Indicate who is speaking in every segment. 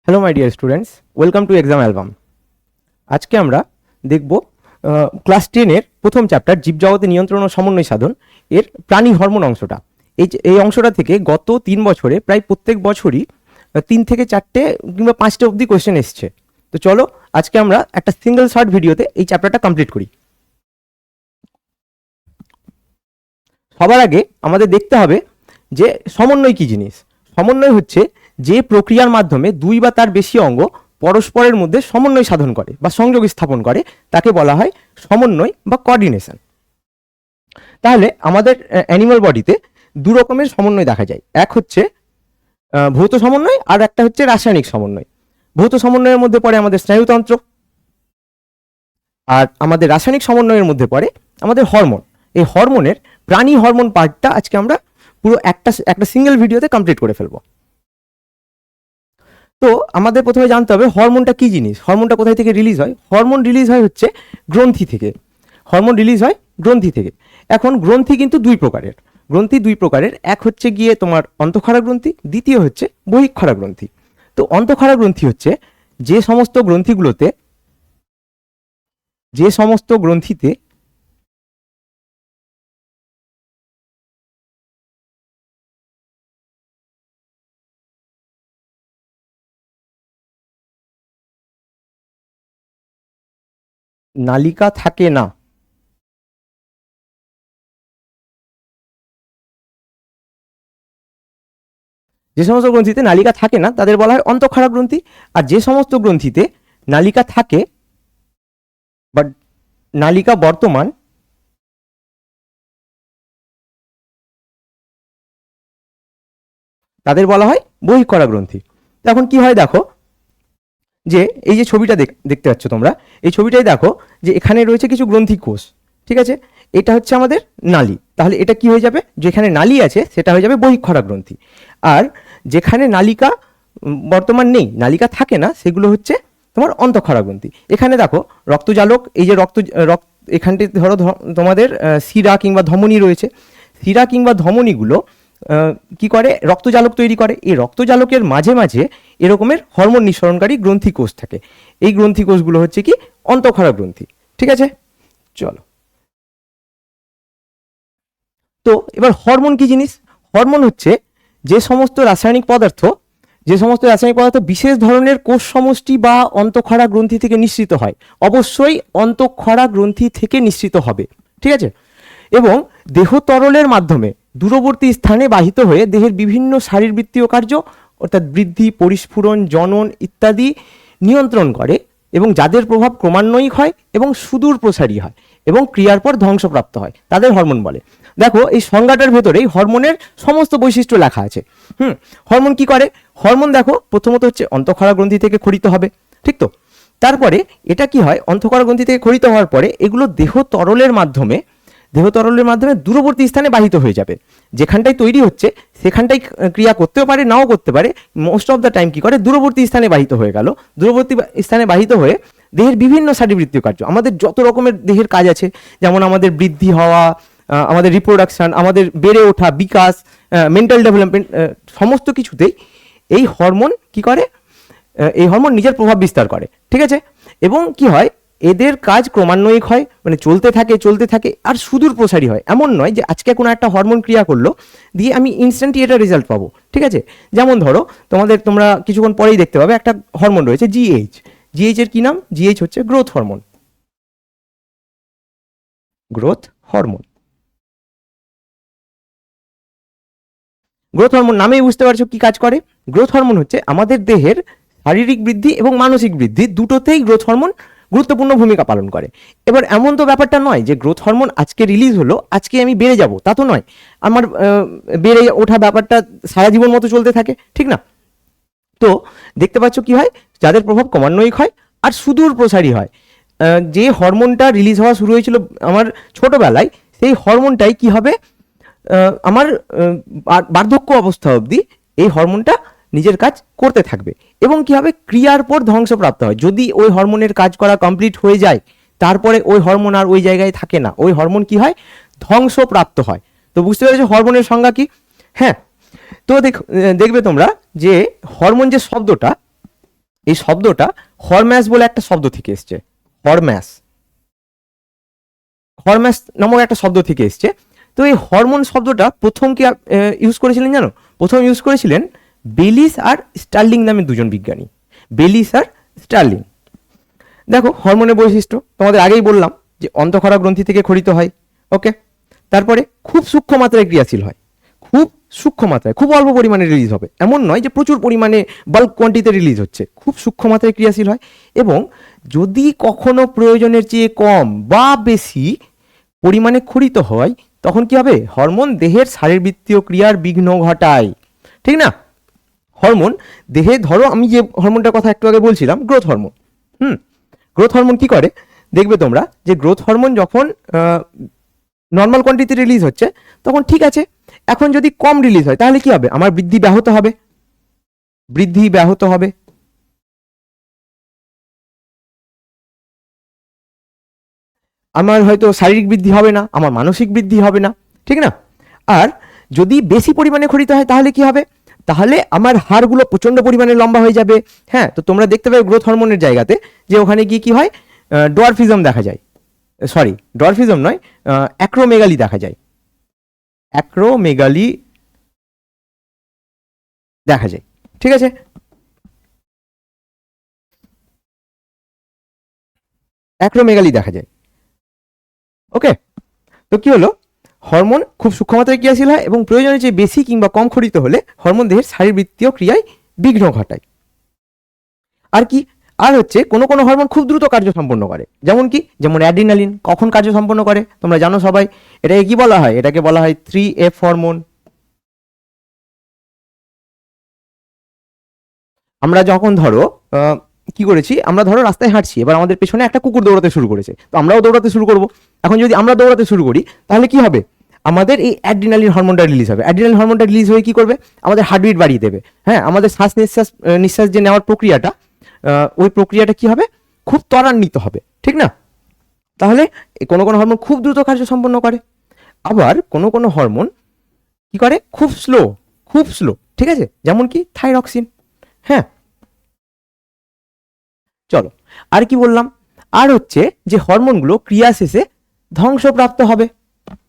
Speaker 1: Hello my dear students, welcome to exam album. আজকে আমরা দেখব ক্লাস 10-এর প্রথম চ্যাপ্টার জীবজগতে নিয়ন্ত্রণ ও সমন্বয় সাধন এর প্রাণী হরমোন অংশটা। এই অংশটা থেকে গত 3 বছরে প্রায় প্রত্যেক বছরই 3 থেকে 4টে কিংবা 5টে অবধি কোয়েশ্চেন এসছে। তো চলো আজকে আমরা একটা সিঙ্গেল শর্ট ভিডিওতে এই চ্যাপ্টারটা কমপ্লিট করি। সবার আগে আমাদের দেখতে হবে যে সমন্বয় কী জিনিস। সমন্বয় হচ্ছে যে প্রক্রিয়ার মাধ্যমে দুই বা তার বেশি অঙ্গ পরস্পরের মধ্যে সমন্বয় সাধন করে বা সংযোগ স্থাপন করে তাকে বলা হয় সমন্বয় বা কোঅর্ডিনেশন। তাহলে আমাদের অ্যানিমাল বডিতে দু রকমের সমন্বয় দেখা যায়, এক হচ্ছে ভৌত সমন্বয় আর একটা হচ্ছে রাসায়নিক সমন্বয়। ভৌত সমন্বয়ের মধ্যে পড়ে আমাদের স্নায়ুতন্ত্র, আর আমাদের রাসায়নিক সমন্বয়ের মধ্যে পড়ে আমাদের হরমোন। এই হরমোনের প্রাণী হরমোন পার্টটা আজকে আমরা পুরো একটা সিঙ্গেল ভিডিওতে কমপ্লিট করে ফেলবো। তো আমাদের প্রথমে জানতে হবে হরমোনটা কি জিনিস, হরমোনটা কোথায় থেকে রিলিজ হয়। হরমোন রিলিজ হয় হচ্ছে গ্রন্থি থেকে। হরমোন রিলিজ হয় গ্রন্থি থেকে। এখন গ্রন্থি কিন্তু দুই প্রকারের, এক হচ্ছে গিয়ে তোমার অন্তঃক্ষরা গ্রন্থি, দ্বিতীয় হচ্ছে বহিঃক্ষরা গ্রন্থি। তো অন্তঃক্ষরা গ্রন্থি হচ্ছে যে সমস্ত গ্রন্থিতে নালিকা থাকে না। যে সমস্ত গ্রন্থিতে নালিকা থাকে না তাদের বলা হয় অন্তঃক্ষরা গ্রন্থি, আর যে সমস্ত গ্রন্থিতে নালিকা থাকে বা নালিকা বর্তমান তাদের বলা হয় বহিঃক্ষরা গ্রন্থি। এখন কি হয় দেখো, যে এই যে ছবিটা দেখতে পাচ্ছ তোমরা, এই ছবিটাই দেখো যে এখানে রয়েছে কিছু গ্রন্থি কোষ, ঠিক আছে। এটা হচ্ছে আমাদের নালী। তাহলে এটা কি হয়ে যাবে, যেখানে নালী আছে সেটা হয়ে যাবে বহিঃক্ষরা গ্রন্থি, আর যেখানে নালিকা বর্তমান নেই, নালিকা থাকে না, সেগুলো হচ্ছে তোমার অন্তঃক্ষরা গ্রন্থি। এখানে দেখো রক্তজালক, এই যে রক্ত এখানটি ধরো তোমাদের শিরা কিংবা ধমনী রয়েছে। শিরা কিংবা ধমনীগুলো কি করে, রক্তজালক তৈরি করে। এই রক্তজালকের মাঝে মাঝে এরকমের হরমোন নিঃসরণকারী গ্রন্থি কোষ থাকে। এই গ্রন্থি কোষগুলো হচ্ছে কি অন্তঃক্ষরা গ্রন্থি, ঠিক আছে। চলো, তো এবার হরমোন কি জিনিস। হরমোন হচ্ছে যে সমস্ত রাসায়নিক পদার্থ বিশেষ ধরনের কোষ সমষ্টি বা অন্তঃক্ষরা গ্রন্থি থেকে নিঃসৃত হয়। অবশ্যই অন্তঃক্ষরা গ্রন্থি থেকে নিঃসৃত হবে, ঠিক আছে, এবং দেহ তরলের মাধ্যমে দূরবর্তী স্থানে বাহিত হয়ে দেহের বিভিন্ন শারীরবৃত্তীয় কার্য অর্থাৎ বৃদ্ধি, পরিস্ফুরণ, জনন ইত্যাদি নিয়ন্ত্রণ করে, এবং যাদের প্রভাব ক্রমান্বয়িক হয় এবং সুদূর প্রসারী হয় এবং ক্রিয়ার পর ধ্বংসপ্রাপ্ত হয় তাদের হরমোন বলে। দেখো এই সংজ্ঞাটার ভেতরেই হরমোনের সমস্ত বৈশিষ্ট্য লেখা আছে। হরমোন কি করে, হরমোন দেখো প্রথমত হচ্ছে অন্তঃক্ষরা গ্রন্থি থেকে খরিত হবে, ঠিক তো। তারপরে এটা কি হয়, অন্তঃক্ষরা গ্রন্থি থেকে খরিত হওয়ার পরে এগুলো দেহ তরলের মাধ্যমে দূরবর্তী স্থানে বাহিত হয়ে যাবে। যেখানটায় তৈরি হচ্ছে সেখানটাই ক্রিয়া করতেও পারে, নাও করতে পারে। মোস্ট অফ দ্য টাইম কি করে, দূরবর্তী স্থানে বাহিত হয়ে গেল। দূরবর্তী স্থানে বাহিত হয়ে দেহের বিভিন্ন শারীরবৃত্তীয় কার্য, আমাদের যত রকমের দেহের কাজ আছে, যেমন আমাদের বৃদ্ধি হওয়া, আমাদের রিপ্রোডাকশন, আমাদের বেড়ে ওঠা, বিকাশ, মেন্টাল ডেভেলপমেন্ট, সমস্ত কিছুতেই এই হরমোন কি করে, এই হরমোন নিজের প্রভাব বিস্তার করে, ঠিক আছে। এবং কি হয়, এদের কাজ ক্রমান্বয়িক হয়, মানে চলতে থাকে আর সুদূর প্রসারী হয়। এমন নয় যে আজকে কোনো একটা হরমোন ক্রিয়া করলো দিয়ে আমি ইনস্ট্যান্টলি এটা রেজাল্ট পাবো, ঠিক আছে। যেমন ধরো তোমরা কিছুক্ষণ পরেই দেখতে পাবে একটা হরমোন রয়েছে জিএইচ। জিএইচ এর কি নাম, জিএইচ হচ্ছে গ্রোথ হরমোন। গ্রোথ হরমোন নামেই বুঝতে পারছো কি কাজ করে। গ্রোথ হরমোন হচ্ছে আমাদের দেহের শারীরিক বৃদ্ধি এবং মানসিক বৃদ্ধি দুটোতেই গ্রোথ হরমোন গুরুত্বপূর্ণ ভূমিকা পালন করে। এবার এমন তো ব্যাপারটা নয় যে গ্রোথ হরমোন আজকে রিলিজ হলো আজকে আমি বেড়ে যাব, তা তো নয়। আমার বেড়ে ওঠা ব্যাপারটা সারা জীবন মতো চলতে থাকে, ঠিক না। তো দেখতে পাচ্ছ কি হয়, যাদের প্রভাব ক্রমান্বয়িক হয় আর সুদূর প্রসারী হয়। যে হরমোনটা রিলিজ হওয়া শুরু হয়েছিল আমার ছোটবেলায়, সেই হরমোনটাই কি হবে, আমার বার্ধক্য অবস্থা অবধি এই হরমোনটা নিজের কাজ করতে থাকবে এবং কি হবে, ক্রিয়ার পর ধ্বংসপ্রাপ্ত হয়। যদি ওই হরমোনের কাজ করা কমপ্লিট হয়ে যায় তারপরে ওই হরমোন আর ওই জায়গায় থাকে না, ওই হরমোন কি হয়, ধ্বংসপ্রাপ্ত হয়। তো বুঝতে পেরেছো হরমোনের সংজ্ঞা কি। হ্যাঁ, তো দেখবে তোমরা যে হরমোন যে শব্দটা, এই শব্দটা হরম্যাস বলে একটা শব্দ থেকে এসছে। হরম্যাস হরম্যাস নামক একটা শব্দ থেকে এসছে। তো এই হরমোন শব্দটা প্রথম কি ইউজ করেছিলেন জানো? প্রথম ইউজ করেছিলেন বেলিস আর স্টার্লিং নামে দুজন বিজ্ঞানী, বেলিস আর স্টার্লিং। দেখো হরমোনের বৈশিষ্ট্য তোমাদের আগেই বললাম যে অন্তঃক্ষরা গ্রন্থি থেকে ক্ষরিত হয়। ওকে, তারপরে খুব সূক্ষ্ম মাত্রায় ক্রিয়াশীল হয়, খুব সূক্ষ্ম মাত্রায়, খুব অল্প পরিমাণে রিলিজ হবে, এমন নয় যে প্রচুর পরিমাণে বাল্ক কোয়ান্টিতে রিলিজ হচ্ছে, খুব সূক্ষ্ম মাত্রায় ক্রিয়াশীল হয়। এবং যদি কখনো প্রয়োজনের চেয়ে কম বা বেশি পরিমাণে ক্ষরিত হয় তখন কি হবে? হরমোন দেহের শারীরবৃত্তীয় ক্রিয়ার বিঘ্ন ঘটায়, ঠিক না? হরমোন দেহে, ধরো আমি যে হরমোনটার কথা একটু আগে বলছিলাম, গ্রোথ হরমোন। গ্রোথ হরমোন কি করে দেখবে তোমরা, যে গ্রোথ হরমোন যখন নর্মাল কোয়ান্টিটি রিলিজ হচ্ছে তখন ঠিক আছে, এখন যদি কম রিলিজ হয় তাহলে কি হবে? আমার বৃদ্ধি ব্যাহত হবে, বৃদ্ধি ব্যাহত হবে। আমার হয়তো শারীরিক বৃদ্ধি হবে না, আমার মানসিক বৃদ্ধি হবে না, ঠিক না? আর যদি বেশি পরিমাণে ক্ষরিত হয় তাহলে কি হবে? তাহলে আমার হাড়গুলো প্রচন্ড পরিমাণে লম্বা হয়ে যাবে। হ্যাঁ, তো তোমরা দেখতে পাবে গ্রোথ হরমোনের জায়গাতে যে ওখানে গিয়ে কি হয়, ডোয়ারফিজম দেখা যায়, সরি ডোয়ারফিজম নয়, অ্যাক্রোমেগালি দেখা যায়, অ্যাক্রোমেগালি দেখা যায়, ঠিক আছে? অ্যাক্রোমেগালি দেখা যায়। ওকে, তো কি হলো, হরমোন খুব সূক্ষ্ম মাত্রায় ক্রিয়াশীল হয় এবং প্রয়োজনের চেয়ে বেশি কিংবা কম ক্ষরিত হলে হরমোন দেহের শারীরবৃত্তীয় ক্রিয়ায় বিঘ্ন ঘটায়। আর কি, আর হচ্ছে কোনো কোনো হরমোন খুব দ্রুত কার্য সম্পন্ন করে, যেমন কি, যেমন অ্যাড্রিনালিন। কখন কার্য সম্পন্ন করে তোমরা জানো সবাই, এটাকে কি বলা হয়? এটাকে বলা হয় 3F হরমোন। আমরা যখন ধরো কি করেছি, আমরা ধরো রাস্তায় হাঁটছি, এবার আমাদের পেছনে একটা কুকুর দৌড়াতে শুরু করেছে, তো আমরাও দৌড়াতে শুরু করব। এখন যদি আমরা দৌড়াতে শুরু করি তাহলে কি হবে? আমাদের এই অ্যাড্রিনালিন হরমোনটা রিলিজ হবে। অ্যাড্রিনালিন হরমোনটা রিলিজ হয়ে কি করবে? আমাদের হার্টবিট বাড়িয়ে দেবে। হ্যাঁ, আমাদের শ্বাস নিঃশ্বাস যে নেওয়ার প্রক্রিয়াটা, ওই প্রক্রিয়াটা কি হবে? খুব ত্বরান্বিত হবে, ঠিক না? তাহলে কোনো কোনো হরমোন খুব দ্রুত কার্য সম্পন্ন করে, আবার কোনো কোনো হরমোন কি করে? খুব স্লো, খুব স্লো, ঠিক আছে? যেমন কি থাইরক্সিন। হ্যাঁ, চলো আর কি বললাম, আর হচ্ছে যে হরমোনগুলো ক্রিয়া শেষে ধ্বংসপ্রাপ্ত হবে।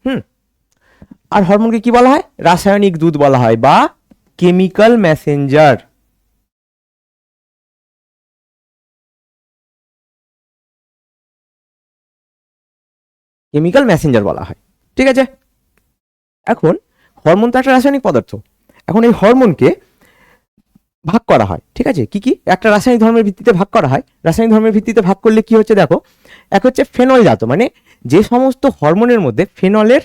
Speaker 1: হুম, আর হরমোনকে কি বলা হয়? রাসায়নিক দূত বলা হয় বা কেমিক্যাল মেসেঞ্জার। কেমিক্যাল মেসেঞ্জার বলা হয়, ঠিক আছে? এখন হরমোন তো একটা রাসায়নিক পদার্থ, এখন এই হরমোনকে ভাগ করা হয়, ঠিক আছে? কি কি? একটা রাসায়নিক ধর্মের ভিত্তিতে ভাগ করা হয়। রাসায়নিক ধর্মের ভিত্তিতে ভাগ করলে কি হচ্ছে দেখো, এক হচ্ছে ফেনল জাত, মানে যে সমস্ত হরমোনের মধ্যে ফেনলের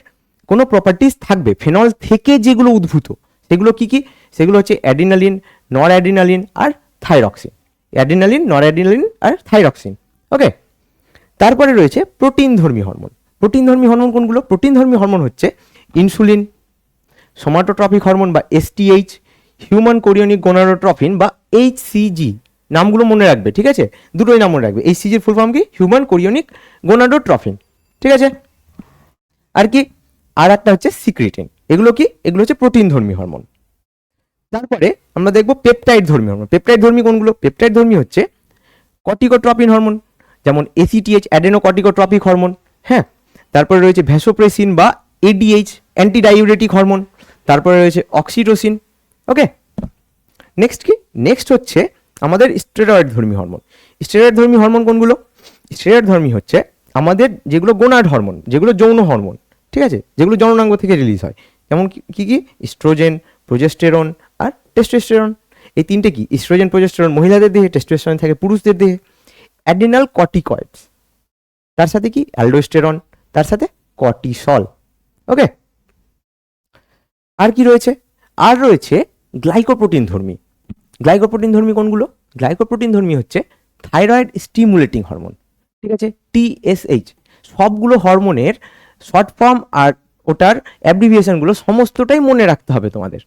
Speaker 1: কোনো প্রপার্টিস থাকবে, ফেনল থেকে যেগুলো উদ্ভূত, সেগুলো কি কি? সেগুলো হচ্ছে অ্যাড্রিনালিন, নর অ্যাড্রিনালিন আর থাইরক্সিন। অ্যাড্রিনালিন, নর অ্যাড্রিনালিন আর থাইরক্সিন। ওকে, তারপরে রয়েছে প্রোটিন ধর্মী হরমোন। প্রোটিন ধর্মী হরমোন কোনগুলো? প্রোটিন ধর্মী হরমোন হচ্ছে ইনসুলিন, সোমাটোট্রপিক হরমোন বা এসটিএইচ, হিউম্যান কোরিয়নিক গোনাডোট্রফিন বা এইচসিজি। নামগুলো মনে রাখবে, ঠিক আছে? দুটোই নাম মনে রাখবে। এইচসিজির ফুল ফর্ম কি? হিউম্যান কোরিয়নিক গোনাডোট্রফিন, ঠিক আছে? আর কি, আর একটা হচ্ছে সিক্রিটিন। এগুলো কি? এগুলো হচ্ছে প্রোটিন ধর্মী হরমোন। তারপরে আমরা দেখবো পেপটাইড ধর্মী হরমোন। পেপটাইড ধর্মী কোনগুলো? পেপটাইড ধর্মী হচ্ছে কর্টিকোট্রপিন হরমোন, যেমন এসিটিএইচ, অ্যাডেনোকর্টিকোট্রপিক হরমোন। হ্যাঁ, তারপরে রয়েছে ভ্যাসোপ্রেসিন বা এডিএইচ, অ্যান্টিডাইউরেটিক হরমোন। তারপরে রয়েছে অক্সিটোসিন। ওকে, নেক্সট কি? নেক্সট হচ্ছে আমাদের স্টেরয়েড ধর্মী হরমোন। স্টেরয়েড ধর্মী হরমোন কোনগুলো? স্টেরয়েড ধর্মী হচ্ছে আমাদের যেগুলো গোনাড হরমোন, যেগুলো যৌন হরমোন, ঠিক আছে? যেগুলো যৌনাঙ্গ থেকে রিলিজ হয়, যেমন কি কি? ইস্ট্রোজেন, প্রোজেস্টেরন আর টেস্টোস্টেরন। এই তিনটে কি? ইস্ট্রোজেন, প্রোজেস্টেরন মহিলাদের দেহে, টেস্টোস্টেরন থাকে পুরুষদের দেহে। অ্যাড্রিনাল কর্টিকয়েডস, তার সাথে কি? অ্যালডোস্টেরন, তার সাথে কর্টিসল। ওকে, আর কি রয়েছে? আর রয়েছে গ্লাইকোপ্রোটিন ধর্মী। গ্লাইকোপ্রোটিন ধর্মী কোনগুলো? গ্লাইকোপ্রোটিন ধর্মী হচ্ছে থাইরয়েড স্টিমুলেটিং হরমোন, ঠিক আছে? টিএসএইচ। সবগুলো হরমোনের শর্ট ফর্ম আর ওটার অ্যাব্রিভিয়েশনগুলো সমস্তটাই মনে রাখতে হবে তোমাদের।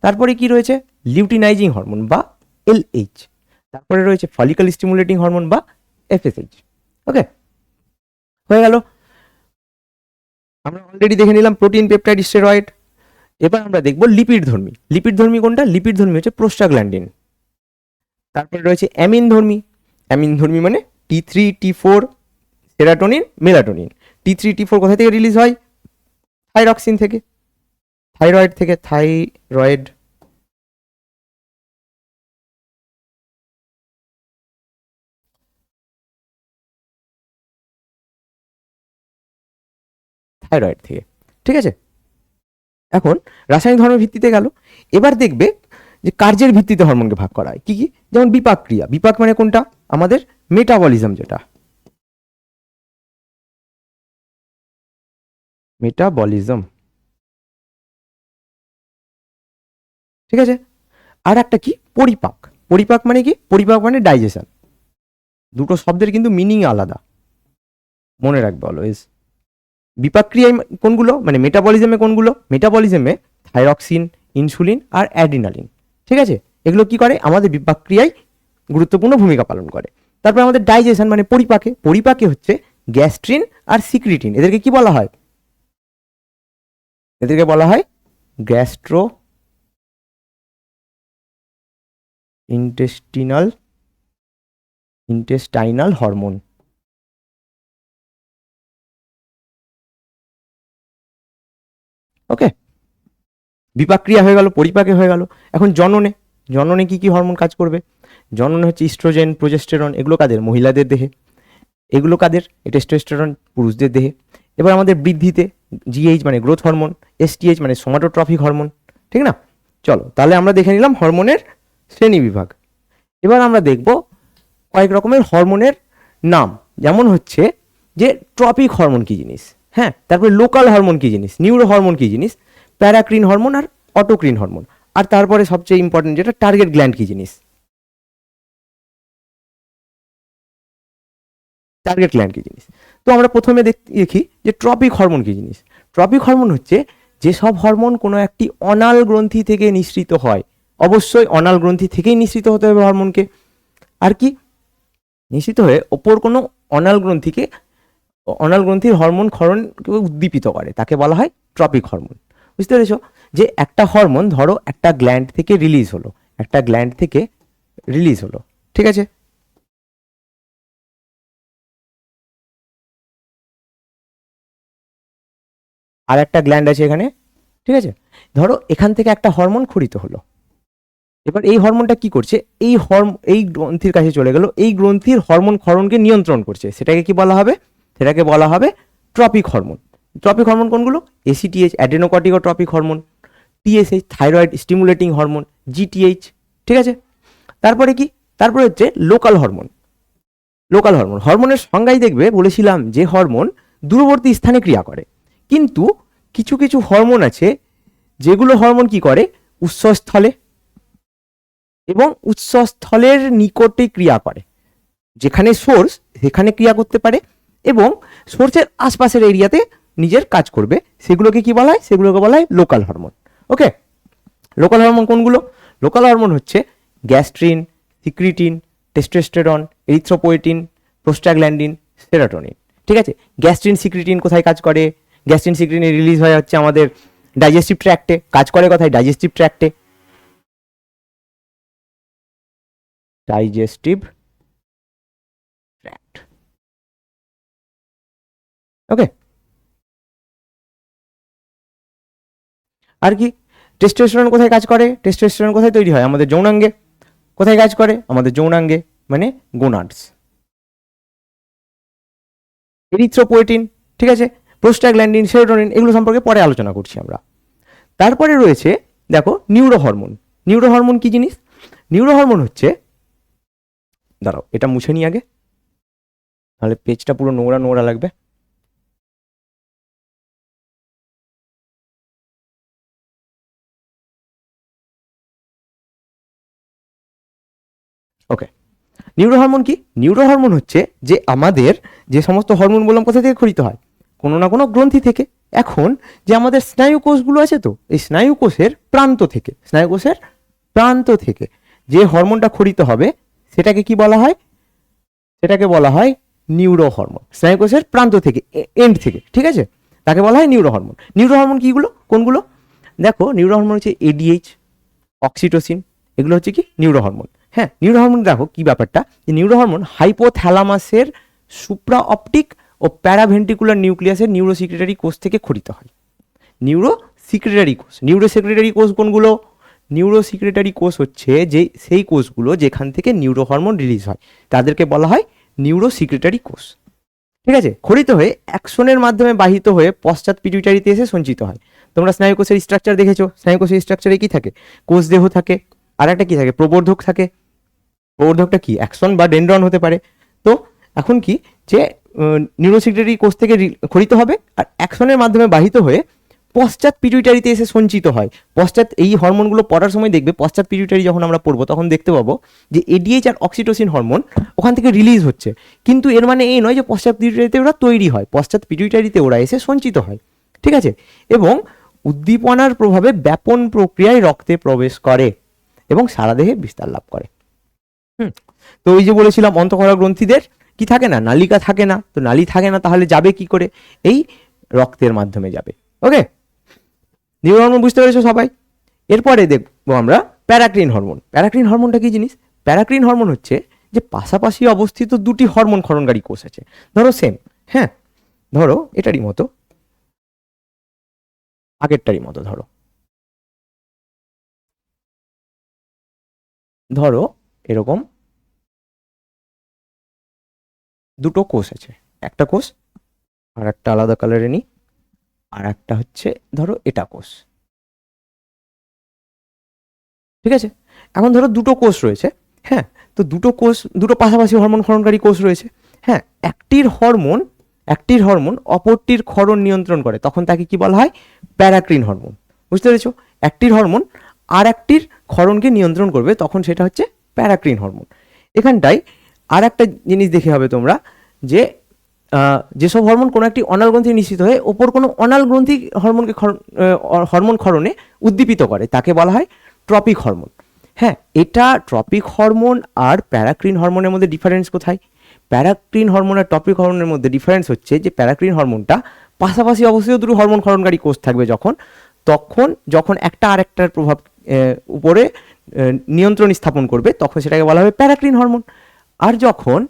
Speaker 1: তারপরে কি রয়েছে? লিউটিনাইজিং হরমোন বা এলএইচ। তারপরে রয়েছে ফলিকল স্টিমুলেটিং হরমোন বা এফএসএইচ। ওকে, হয়ে গেল। আমরা অলরেডি দেখে নিলাম প্রোটিন, পেপটাইড, স্টেরয়েড। এবার আমরা দেখব লিপিড ধর্মী। লিপিড ধর্মী কোনটা? লিপিড ধর্মী হচ্ছে প্রোস্টাগ্ল্যান্ডিন। তারপরে রয়েছে অ্যামিনধর্মী মানে T3 T4 serotonin melatonin. T3 T4 কোথা থেকে রিলিজ হয়? থাইরক্সিন থেকে, থাইরয়েড থেকে, থাইরয়েড। থাইরয়েড থেকে, ঠিক আছে। এখন রাসায়নিক ধর্মের ভিত্তিতে গেল, এবার দেখবে যে কার্যের ভিত্তিতে হরমোনকে ভাগ করা হয় কি কি, যেমন বিপাক ক্রিয়া। বিপাক মানে কোনটা? আমাদের মেটাবলিজম, যেটা মেটাবলিজম, ঠিক আছে। আর একটা কি? পরিপাক। পরিপাক মানে কি? পরিপাক মানে ডাইজেশন। দুটো শব্দের কিন্তু মিনিং আলাদা, মনে রাখবে অলওয়েজ। বিপাক ক্রিয়ায় কোনগুলো, মানে মেটাবলিজমে কোনগুলো? মেটাবলিজমে থাইরক্সিন, ইনসুলিন আর অ্যাড্রিনালিন, ঠিক আছে। এগুলো কি করে? আমাদের বিপাক ক্রিয়ায় গুরুত্বপূর্ণ ভূমিকা পালন করে। তারপরে আমাদের ডাইজেশন মানে পরিপাকে। পরিপাকে হচ্ছে গ্যাস্ট্রিন আর সিক্রিটিন। এদেরকে কি বলা হয়? এদেরকে বলা হয় গ্যাস্ট্রো ইন্টেস্টাইনাল হরমোন। ওকে, বিপাক ক্রিয়া হয়ে গেল, পরিপাকে হয়ে গেল। এখন জননে, জননে কি কি হরমোন কাজ করবে? জননে হচ্ছে ইস্ট্রোজেন, প্রোজেস্টেরন। এগুলো কাদের? মহিলাদের দেহে। এগুলো কাদের? টেস্টোস্টেরন পুরুষদের দেহে। এবার আমাদের বৃদ্ধিতে জিএইচ মানে গ্রোথ হরমোন, এসটিএইচ মানে সোমাটোট্রফিক হরমোন, ঠিক না? চলো তাহলে আমরা দেখে নিলাম হরমোনের শ্রেণী বিভাগ। এবার আমরা দেখব কয়েক রকমের হরমোনের নাম, যেমন হচ্ছে যে ট্রপিক হরমোন কি জিনিস, হ্যাঁ, তারপরে লোকাল হরমোন কি জিনিস, নিউরো হরমোন কি জিনিস, প্যারাক্রিন হরমোন আর অটোক্রিন হরমোন, আর তারপরে সবচেয়ে ইম্পর্টেন্ট যেটা টার্গেট গ্ল্যান্ড কি জিনিস, টার্গেট গ্ল্যান্ড কি জিনিস। তো আমরা প্রথমে দেখি যে ট্রপিক হরমোন কি জিনিস। ট্রপিক হরমোন হচ্ছে যেসব হরমোন কোনো একটি অনাল গ্রন্থি থেকে নিঃসৃত হয়, অবশ্যই অনাল গ্রন্থি থেকেই নিঃসৃত হতে হবে হরমোনকে, আর কি নিঃসৃত হয়ে ওপর কোনো অনাল গ্রন্থিকে, অনাল গ্রন্থির হরমোন ক্ষরণকে উদ্দীপিত করে, তাকে বলা হয় ট্রপিক হরমোন। বুঝতে পেরেছো? যে একটা হরমোন ধরো একটা গ্ল্যান্ড থেকে রিলিজ হলো, একটা গ্ল্যান্ড থেকে রিলিজ হলো, ঠিক আছে। আর একটা গ্ল্যান্ড আছে এখানে, ঠিক আছে। ধরো এখান থেকে একটা হরমোন ক্ষরিত হলো, এবার এই হরমোনটা কি করছে? এই গ্রন্থির কাছে চলে গেল, এই গ্রন্থির হরমোন ক্ষরণকে নিয়ন্ত্রণ করছে, সেটাকে কি বলা হবে? সেটাকে বলা হবে ট্রপিক হরমোন। ট্রপিক হরমোন কোনগুলো? ACTH adrenocorticotropic hormone, TSH thyroid stimulating hormone, GTH, ঠিক আছে। তারপরে কি? তারপরে হচ্ছে লোকাল হরমোন। লোকাল হরমোন, হরমোনের সংজ্ঞায় দেখবে বলেছিলাম যে হরমোন দূরবর্তী স্থানে ক্রিয়া করে, কিন্তু কিছু কিছু হরমোন আছে যেগুলো হরমোন কি করে? উৎসস্থলে এবং উৎসস্থলের নিকটে ক্রিয়া করে, যেখানে সোর্স সেখানে ক্রিয়া করতে পারে এবং সোর্সের আশপাশের এরিয়াতে নিজের কাজ করবে, সেগুলোকে কি বলা হয়? সেগুলোকে বলা হয় local hormone. Okay, local hormone কোনগুলো? লোকাল হরমোন হচ্ছে gastrin, secretin, testosterone, erythropoietin, prostaglandin, serotonin, ঠিক আছে। গ্যাস্ট্রিন সিক্রিটিন কোথায় কাজ করে? গ্যাস্ট্রিন সিক্রিটিন রিলিজ হয়ে হচ্ছে আমাদের ডাইজেস্টিভ ট্র্যাক্টে, কাজ করে কোথায়? ডাইজেস্টিভ ট্র্যাক্টে, ডাইজেস্টিভ ট্র্যাক্ট। ওকে, আর কি? টেস্টোস্টেরন কোথায় কাজ করে? টেস্টোস্টেরন কোথায় তৈরি হয়? আমাদের যৌনাঙ্গে। কোথায় কাজ করে? আমাদের যৌনাঙ্গে, মানে গোনাডস। এরিথ্রোপোয়েটিন, ঠিক আছে। প্রোস্টাগ্ল্যান্ডিন, সেরোটোনিন, এগুলো সম্পর্কে পরে আলোচনা করছি আমরা। তারপরে রয়েছে দেখো নিউরো হরমোন। নিউরো হরমোন কি জিনিস? নিউরো হরমোন হচ্ছে, দাঁড়াও এটা মুছে নিই আগে, তাহলে পেজটা পুরো নোংরা নোংরা লাগবে। ওকে, নিউরো হরমোন কি? নিউরো হরমোন হচ্ছে যে আমাদের যে সমস্ত হরমোন বললাম কোথা থেকে ক্ষরিত হয়? কোনো না কোনো গ্রন্থি থেকে। এখন যে আমাদের স্নায়ু কোষগুলো আছে, তো এই স্নায়ু কোষের প্রান্ত থেকে, স্নায়ু কোষের প্রান্ত থেকে যে হরমোনটা ক্ষরিত হবে সেটাকে কি বলা হয়? সেটাকে বলা হয় নিউরো হরমোন। স্নায়ু কোষের প্রান্ত থেকে, এন্ড থেকে, ঠিক আছে, তাকে বলা হয় নিউরো হরমোন। নিউরো হরমোন কিগুলো, কোনগুলো? দেখো নিউরো হরমোন হচ্ছে এডিএইচ, অক্সিটোসিন, এগুলো হচ্ছে কি নিউরো হরমোন। হ্যাঁ, নিউরো হরমোন দেখো কি ব্যাপারটা, যে নিউরো হরমোন হাইপোথ্যালামাসের সুপ্রা অপটিক ও প্যারাভেন্ট্রিকুলার নিউক্লিয়াসের নিউরোসিক্রেটারি কোষ থেকে ক্ষরিত হয়। নিউরোসিক্রেটারি কোষ, নিউরোসিক্রেটারি কোষ কোনগুলো? নিউরোসিক্রেটারি কোষ হচ্ছে যে সেই কোষগুলো যেখান থেকে নিউরো হরমোন রিলিজ হয়, তাদেরকে বলা হয় নিউরোসিক্রেটারি কোষ। ঠিক আছে, ক্ষরিত হয়ে অ্যাকশনের মাধ্যমে বাহিত হয়ে পশ্চাৎ পিটুইটারিতে এসে সঞ্চিত হয়। তোমরা স্নায়ু কোষের স্ট্রাকচার দেখেছো, স্নায়ু কোষের স্ট্রাকচারে কি থাকে? কোষ দেহ থাকে, আর একটা কি থাকে? প্রবর্ধক থাকে। প্রবর্ধকটা কি? অ্যাকশন বা ডেনড্রন হতে পারে। তো এখন কি, যে নিউরোসিক্রেটারি কোষ থেকে ক্ষরিত হবে আর অ্যাকশনের মাধ্যমে বাহিত হয়ে পশ্চাৎ পিটুইটারিতে এসে সঞ্চিত হয়। পশ্চাৎ, এই হরমোনগুলো পড়ার সময় দেখবে, পশ্চাৎ পিটুইটারি যখন আমরা পড়বো তখন দেখতে পাবো যে এডিএইচ আর অক্সিটোসিন হরমোন ওখান থেকে রিলিজ হচ্ছে, কিন্তু এর মানে এই নয় যে পশ্চাৎ পিটুইটারিতে ওরা তৈরি হয়, পশ্চাৎ পিটুইটারিতে ওরা এসে সঞ্চিত হয়। ঠিক আছে, এবং উদ্দীপনার প্রভাবে ব্যাপন প্রক্রিয়ায় রক্তে প্রবেশ করে এবং সারা দেহে বিস্তার লাভ করে। তো ওই যে বলেছিলাম অন্তঃক্ষরা গ্রন্থিদের কি থাকে না, নালিকা থাকে না। তো নালী থাকে না, তাহলে যাবে কি করে? এই রক্তের মাধ্যমে যাবে। ওকে, নিউরো হরমোন বুঝতে পেরেছো সবাই? এরপরে দেখবো আমরা প্যারাক্রিন হরমোন। প্যারাক্রিন হরমোনটা কি জিনিস? প্যারাক্রিন হরমোন হচ্ছে যে পাশাপাশি অবস্থিত দুটি হরমোন ক্ষরণকারী কোষ আছে। ধরো সেম, হ্যাঁ, ধরো এটারই মতো, আগেরটারই মতো, ধরো এরকম দুটো কোষ আছে, একটা কোষ আর একটা আলাদা কালারে নিই, আর একটা হচ্ছে ধরো এটা কোষ। ঠিক আছে, এখন ধরো দুটো কোষ রয়েছে। হ্যাঁ, তো দুটো কোষ, দুটো পাশাপাশি হরমোন ক্ষরণকারী কোষ রয়েছে। হ্যাঁ, একটির হরমোন অপরটির ক্ষরণ নিয়ন্ত্রণ করে, তখন তাকে কি বলা হয়? প্যারাক্রিন হরমোন। বুঝতে পেরেছো? একটির হরমোন আর একটির ক্ষরণকে নিয়ন্ত্রণ করবে, তখন সেটা হচ্ছে প্যারাক্রিন হরমোন। এখানটায় আর একটা জিনিস দেখে হবে তোমরা, যে যেসব হরমোন কোনো একটি অনাল গ্রন্থি নিঃসৃত হয়ে ওপর কোনো অনাল গ্রন্থি হরমোন ক্ষরণে উদ্দীপিত করে, তাকে বলা হয় ট্রপিক হরমোন। হ্যাঁ, এটা ট্রপিক হরমোন আর প্যারাক্রিন হরমোনের মধ্যে ডিফারেন্স কোথায়? প্যারাক্রিন হরমোন আর ট্রপিক হরমোনের মধ্যে ডিফারেন্স হচ্ছে যে প্যারাক্রিন হরমোনটা পাশাপাশি অবস্থিত দুটো হরমোন ক্ষরণকারী কোষ থাকবে যখন একটা আর একটার প্রভাব উপরে নিয়ন্ত্রণ স্থাপন করবে, তখন সেটাকে বলা হবে প্যারাক্রিন হরমোন। আর যখন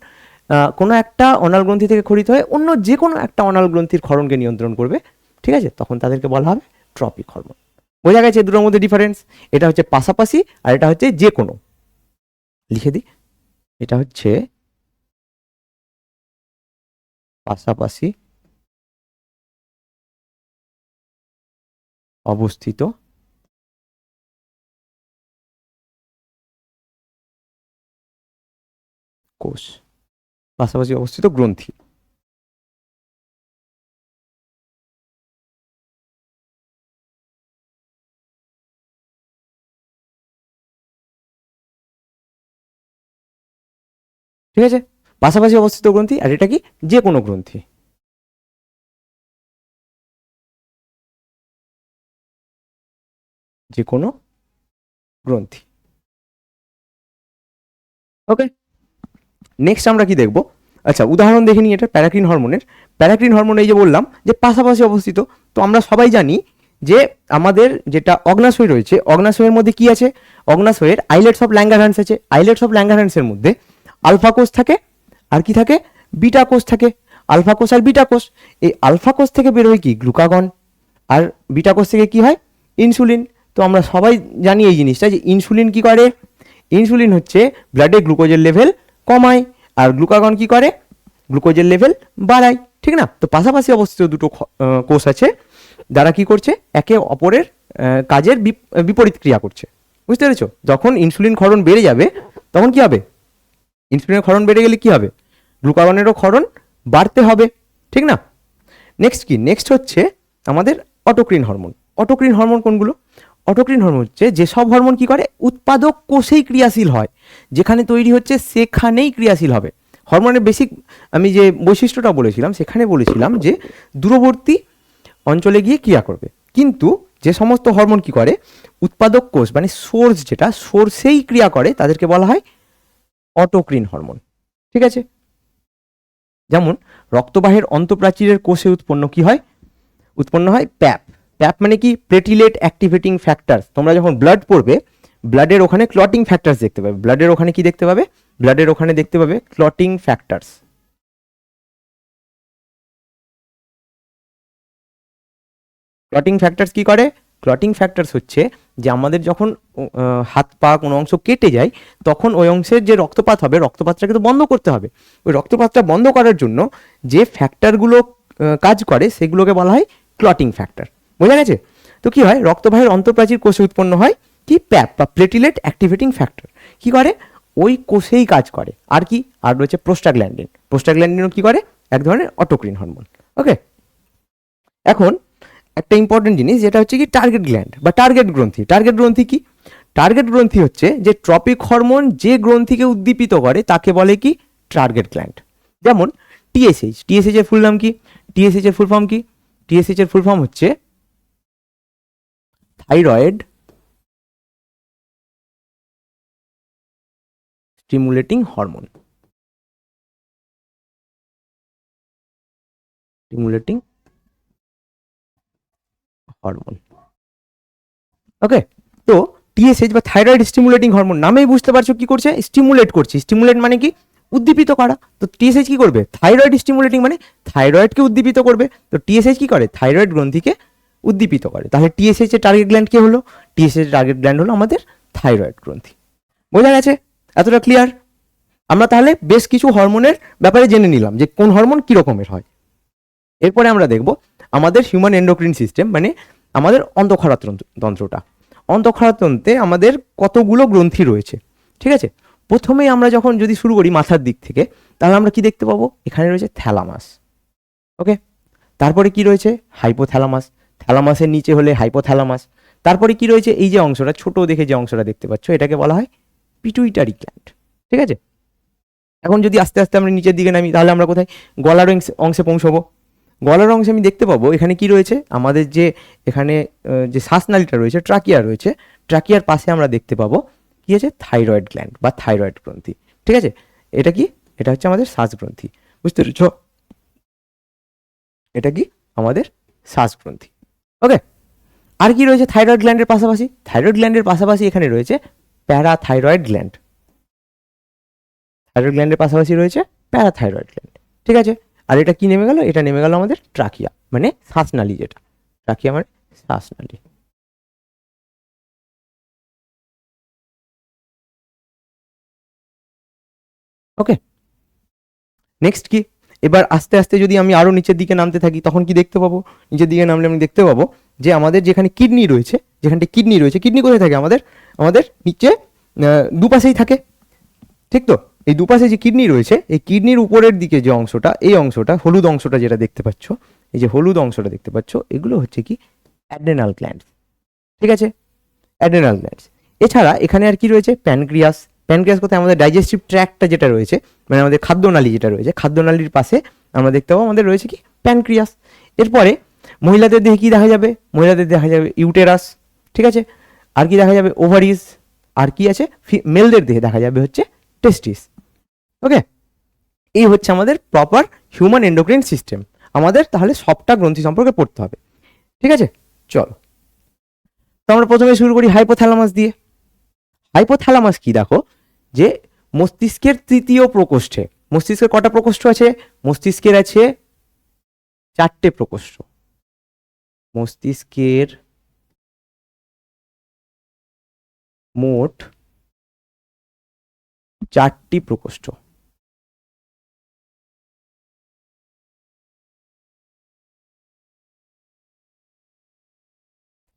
Speaker 1: কোনো একটা অনাল গ্রন্থি থেকে ক্ষরিত হয়ে অন্য যে কোনো একটা অনাল গ্রন্থির ক্ষরণকে নিয়ন্ত্রণ করবে, ঠিক আছে, তখন তাদেরকে বলা হবে ট্রপিক হরমোন। বোঝা গেছে দুটোর মধ্যে ডিফারেন্স? এটা হচ্ছে পাশাপাশি আর এটা হচ্ছে যে কোনো। লিখে দিই, এটা হচ্ছে পাশাপাশি অবস্থিত কোষ, পাশাপাশি অবস্থিত গ্রন্থি। ঠিক আছে, পাশাপাশি অবস্থিত গ্রন্থি, আর এটা কি? যে কোনো গ্রন্থি। যে কোনো গ্রন্থি। ওকে, নেক্সট আমরা কি দেখবো? আচ্ছা, উদাহরণ দেখে নিই এটা প্যারাক্রিন হরমোনের। প্যারাক্রিন হরমোন এই যে বললাম যে পাশাপাশি অবস্থিত, তো আমরা সবাই জানি যে আমাদের যেটা অগ্নাশয় রয়েছে, অগ্নাশয়ের মধ্যে কি আছে? অগ্নাশয়ের আইলেটস অফ ল্যাঙ্গারহ্যান্স আছে। আইলেটস অফ ল্যাঙ্গারহ্যান্সের মধ্যে আলফা কোষ থাকে আর কি থাকে? বিটা কোষ থাকে। আলফা কোষ আর বিটা কোষ। এই আলফা কোষ থেকে বের হয় কি? গ্লুকাগন। আর বিটা কোষ থেকে কি হয়? ইনসুলিন। তো আমরা সবাই জানি এই জিনিসটা, যে ইনসুলিন কি করে? ইনসুলিন হচ্ছে ব্লাডে গ্লুকোজের লেভেল কমায়, আর গ্লুকাগন কি করে? গ্লুকোজের লেভেল বাড়ায়। ঠিক না? তো পাশাপাশি অবস্থিত দুটো কোষ আছে যারা কি করছে? একে অপরের কাজের বিপরীত ক্রিয়া করছে। বুঝতে পেরেছো? যখন ইনসুলিন ক্ষরণ বেড়ে যাবে তখন কি হবে? ইনসুলিনের ক্ষরণ বেড়ে গেলে কি হবে? গ্লুকাগনেরও ক্ষরণ বাড়তে হবে। ঠিক না? নেক্সট কি? নেক্সট হচ্ছে আমাদের অটোক্রিন হরমোন। অটোক্রিন হরমোন কোনগুলো? অটোক্রিন হরমোন হচ্ছে যেসব হরমোন কি করে? উৎপাদক কোষেই ক্রিয়াশীল হয়, যেখানে তৈরি হচ্ছে সেখানেই ক্রিয়াশীল হবে। হরমোনের বেসিক আমি যে বৈশিষ্ট্যটা বলেছিলাম সেখানে বলেছিলাম যে দূরবর্তী অঞ্চলে গিয়ে ক্রিয়া করবে, কিন্তু যে সমস্ত হরমোন কি করে? উৎপাদক কোষ মানে সোর্স, যেটা সোর্সেই ক্রিয়া করে, তাদেরকে বলা হয় অটোক্রিন হরমোন। ঠিক আছে, যেমন রক্তবাহের অন্তঃপ্রাচীরের কোষে উৎপন্ন হয় প্যাপ। প্যাপ মানে কি? Platelet activating factor. তোমরা যখন ব্লাড পড়বে, ব্লাডের ওখানে ক্লটিং ফ্যাক্টরস দেখতে পাবে। ব্লাডের ওখানে কি দেখতে পাবে? ব্লাডের ওখানে দেখতে পাবে ক্লটিং ফ্যাক্টরস। ক্লটিং ফ্যাক্টরস কি করে? ক্লটিং ফ্যাক্টরস হচ্ছে যে আমাদের যখন হাত পা কোনো অংশ কেটে যায় তখন ওই অংশের যে রক্তপাত হবে, রক্তপাতটাকে তো বন্ধ করতে হবে। ওই রক্তপাতটা বন্ধ করার জন্য যে ফ্যাক্টরগুলো কাজ করে সেগুলোকে বলা হয় ক্লটিং ফ্যাক্টর। বোঝা গেছে? তো কি হয়, রক্তবাহের অন্তঃপ্রাচীর কোষে উৎপন্ন হয় কি প্যাপ বা প্লেটিলেট অ্যাক্টিভেটিং ফ্যাক্টর। কি করে? ওই কোষেই কাজ করে। আর কি? আর রয়েছে প্রোস্টাগ্ল্যান্ডিন। প্রোস্টাগ্ল্যান্ডিনও কি করে? এক ধরনের অটোক্রিন হরমোন। ওকে, এখন একটা ইম্পর্টেন্ট জিনিস যেটা হচ্ছে কি টার্গেট গ্ল্যান্ড বা টার্গেট গ্রন্থি। টার্গেট গ্রন্থি কি? টার্গেট গ্রন্থি হচ্ছে যে ট্রপিক হরমোন যে গ্রন্থিকে উদ্দীপিত করে তাকে বলে কি টার্গেট গ্ল্যান্ড। যেমন টিএসএইচ। টিএসএইচ এর ফুল নাম কি? টিএসএইচ এর ফুল ফর্ম কি? টিএসএইচ এর ফুল ফর্ম হচ্ছে thyroid stimulating hormone. Stimulating hormone. Okay, তো টিএসএইচ বা থাইরয়েড স্টিমুলেটিং হরমোন নামেই বুঝতে পারছো কি করছে? স্টিমুলেট করছে। স্টিমুলেট মানে কি? উদ্দীপিত করা। তো টিএসএইচ কি করবে? থাইরয়েড স্টিমুলেটিং মানে থাইরয়েডকে উদ্দীপিত করবে। তো টিএসএইচ কি করে? থাইরয়েড গ্রন্থিকে উদ্দীপিত করে। তাহলে টিএসএইচ এর টার্গেট গ্ল্যান্ড কি হলো? টিএসএইচ এর টার্গেট গ্ল্যান্ড হলো আমাদের থাইরয়েড গ্রন্থি। বোঝা গেছে? এতটা ক্লিয়ার? আমরা তাহলে বেশ কিছু হরমোনের ব্যাপারে জেনে নিলাম যে কোন হরমোন কি রকমের হয়। এরপরে আমরা দেখব আমাদের হিউম্যান এন্ডোক্রিন সিস্টেম, মানে আমাদের অন্তঃক্ষরা তন্ত্রটা। অন্তঃক্ষরা তন্ত্রে আমাদের কতগুলো গ্রন্থি রয়েছে, ঠিক আছে? প্রথমেই আমরা যখন যদি শুরু করি মাথার দিক থেকে, তাহলে আমরা কি দেখতে পাবো? এখানে রয়েছে থ্যালামাস। ওকে, তারপরে কি রয়েছে? হাইপোথ্যালামাস। থ্যালামাসের নিচে হলে হাইপোথ্যালামাস। তারপরে কি রয়েছে? এই যে অংশটা ছোট দেখে যে অংশটা দেখতে পাচ্ছ এটাকে বলা হয় পিটুইটারি গ্ল্যান্ড। ঠিক আছে, এখন যদি আস্তে আস্তে আমরা নিচের দিকে নামি তাহলে আমরা কোথায়? গলার অংশে পৌঁছবো। গলার অংশে আমি দেখতে পাবো এখানে কি রয়েছে? আমাদের যে এখানে যে শ্বাসনালীটা রয়েছে, ট্রাকিয়া রয়েছে, ট্রাকিয়ার পাশে আমরা দেখতে পাবো কি আছে? থাইরয়েড গ্ল্যান্ড বা থাইরয়েড গ্রন্থি। ঠিক আছে, এটা কি? এটা হচ্ছে আমাদের শ্বাস গ্রন্থি। বুঝতে পেরেছ? এটা কি? আমাদের শ্বাস গ্রন্থি। ওকে, আর কি রয়েছে থাইরয়েড গ্ল্যান্ডের পাশাপাশি? থাইরয়েড গ্ল্যান্ডের পাশাপাশি এখানে রয়েছে প্যারাথাইরয়েড গ্ল্যান্ড। থাইরয়েড গ্ল্যান্ডের পাশাপাশি রয়েছে প্যারাথাইরয়েড গ্ল্যান্ড। ঠিক আছে, আর এটা কি নেমে গেল? এটা নেমে গেল আমাদের ট্রাকিয়া, মানে শ্বাসনালী। যেটা ট্রাকিয়া মানে শ্বাসনালী। ওকে, নেক্সট কি? এবার আস্তে আস্তে যদি আমি আরো নিচের দিকে নামতে থাকি তখন কি দেখতে পাবো? নিচের দিকে নামলে আমি দেখতে পাবো যে আমাদের যেখানে কিডনি রয়েছে, যেখানটা কিডনি রয়েছে, কিডনি কোথায় থাকে? আমাদের আমাদের নিচে দুপাশেই থাকে। ঠিক তো? এই দুপাশে যে কিডনি রয়েছে, এই কিডনির উপরের দিকে যে অংশটা, এই অংশটা হলুদ অংশটা যেটা দেখতে পাচ্ছ, এই যে হলুদ অংশটা দেখতে পাচ্ছ, এগুলো হচ্ছে কি অ্যাড্রেনাল গ্ল্যান্ড। ঠিক আছে, অ্যাড্রেনাল গ্ল্যান্ডস। এছাড়া এখানে আর কি রয়েছে? প্যানক্রিয়াস। প্যানক্রিয়াস কোথায়? আমাদের ডাইজেস্টিভ ট্র্যাক্টটা যেটা রয়েছে, মানে আমাদের খাদ্যনালী যেটা রয়েছে, খাদ্যনালীর পাশে আমরা দেখতে পাবো আমাদের রয়েছে কি প্যানক্রিয়াস। এরপরে মহিলাদের দেহে কি দেখা যাবে? মহিলাদের দেখা যাবে ইউটেরাস। ঠিক আছে, আর কি দেখা যাবে? ওভারিজ। আর কি আছে? মেলদের দেহে দেখা যাবে হচ্ছে টেস্টিস। ওকে, এই হচ্ছে আমাদের প্রপার হিউম্যান এন্ডোক্রিন সিস্টেম। আমাদের তাহলে সবটা গ্রন্থি সম্পর্কে পড়তে হবে। ঠিক আছে, চলো। তো আমরা প্রথমে শুরু করি হাইপোথ্যালামাস দিয়ে। হাইপোথ্যালামাস কি? দেখো যে মস্তিষ্কের তৃতীয় প্রকোষ্ঠে, মস্তিষ্কের কটা প্রকোষ্ঠ আছে? মস্তিষ্কের আছে 4টে প্রকোষ্ঠ। মস্তিষ্কের মোট 4টি প্রকোষ্ঠ।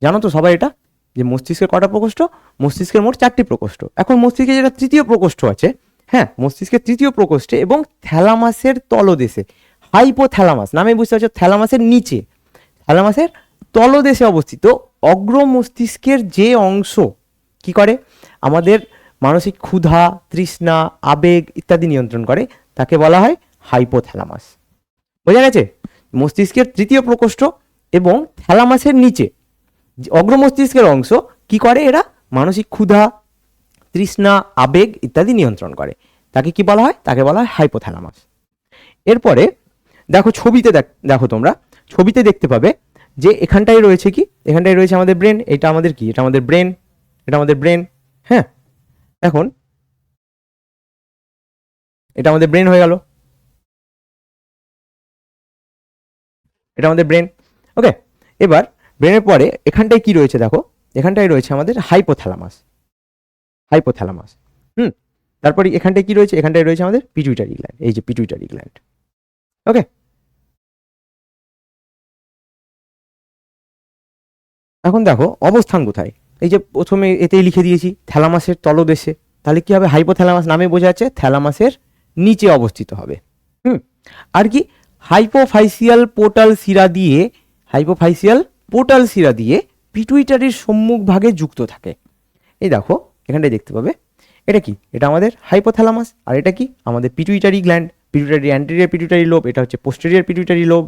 Speaker 1: জানো তো সবাই এটা, যে মস্তিষ্কের কটা প্রকোষ্ঠ? মস্তিষ্কের মোট 4টি প্রকোষ্ঠ। এখন মস্তিষ্কের যেটা তৃতীয় প্রকোষ্ঠ আছে, হ্যাঁ, মস্তিষ্কের তৃতীয় প্রকোষ্ঠে এবং থ্যালামাসের তলদেশে, হাইপোথ্যালামাস নামে বুঝতে পারছো, থ্যালামাসের নিচে, থ্যালামাসের তলদেশে অবস্থিত অগ্র মস্তিষ্কের যে অংশ কি করে? আমাদের মানসিক ক্ষুধা, তৃষ্ণা, আবেগ ইত্যাদি নিয়ন্ত্রণ করে, তাকে বলা হয় হাইপোথ্যালামাস। বোঝা গেছে? মস্তিষ্কের তৃতীয় প্রকোষ্ঠ এবং থ্যালামাসের নিচে অগ্র মস্তিষ্কের অংশ কি করে? এরা মানসিক ক্ষুধা, তৃষ্ণা, আবেগ ইত্যাদি নিয়ন্ত্রণ করে, তাকে কি বলা হয়? তাকে বলা হয় হাইপোথ্যালামাস। এরপরে দেখো ছবিতে, দেখো তোমরা ছবিতে দেখতে পাবে যে এখানটায় রয়েছে কি? এখানটায় রয়েছে আমাদের ব্রেন। এটা আমাদের কি? এটা আমাদের ব্রেন। এটা আমাদের ব্রেন। হ্যাঁ, এখন এটা আমাদের ব্রেন হয়ে গেল, এটা আমাদের ব্রেন। ওকে, এবার ব্রেনের পরে এখানটায় কি রয়েছে দেখো, এখানটায় রয়েছে আমাদের হাইপোথ্যালামাস, হাইপোথ্যালামাস। হুম, তারপরে এখানটায় কি রয়েছে, এখানটায় রয়েছে আমাদের পিটুইটারি গ্ল্যান্ড, এই যে পিটুইটারি গ্ল্যান্ড। ওকে, এখন দেখো অবস্থান কোথায়, এই যে প্রথমে এতেই লিখে দিয়েছি থ্যালামাসের তলদেশে, তাহলে কি হবে, হাইপোথ্যালামাস নামে বোঝা যাচ্ছে থ্যালামাসের নিচে অবস্থিত হবে। হুম, আর কি, হাইপোফাইসিয়াল পোর্টাল শিরা দিয়ে, হাইপোফাইসিয়াল পোর্টাল শিরা দিয়ে পিটুইটারির সম্মুখ ভাগে যুক্ত থাকে। এই দেখো এখানটায় দেখতে পাবে, এটা কি, এটা আমাদের হাইপোথ্যালামাস, আর এটা কি আমাদের pituitary gland, pituitary anterior pituitary lobe, এটা হচ্ছে পোস্টেরিয়র পিটুইটারি লোব।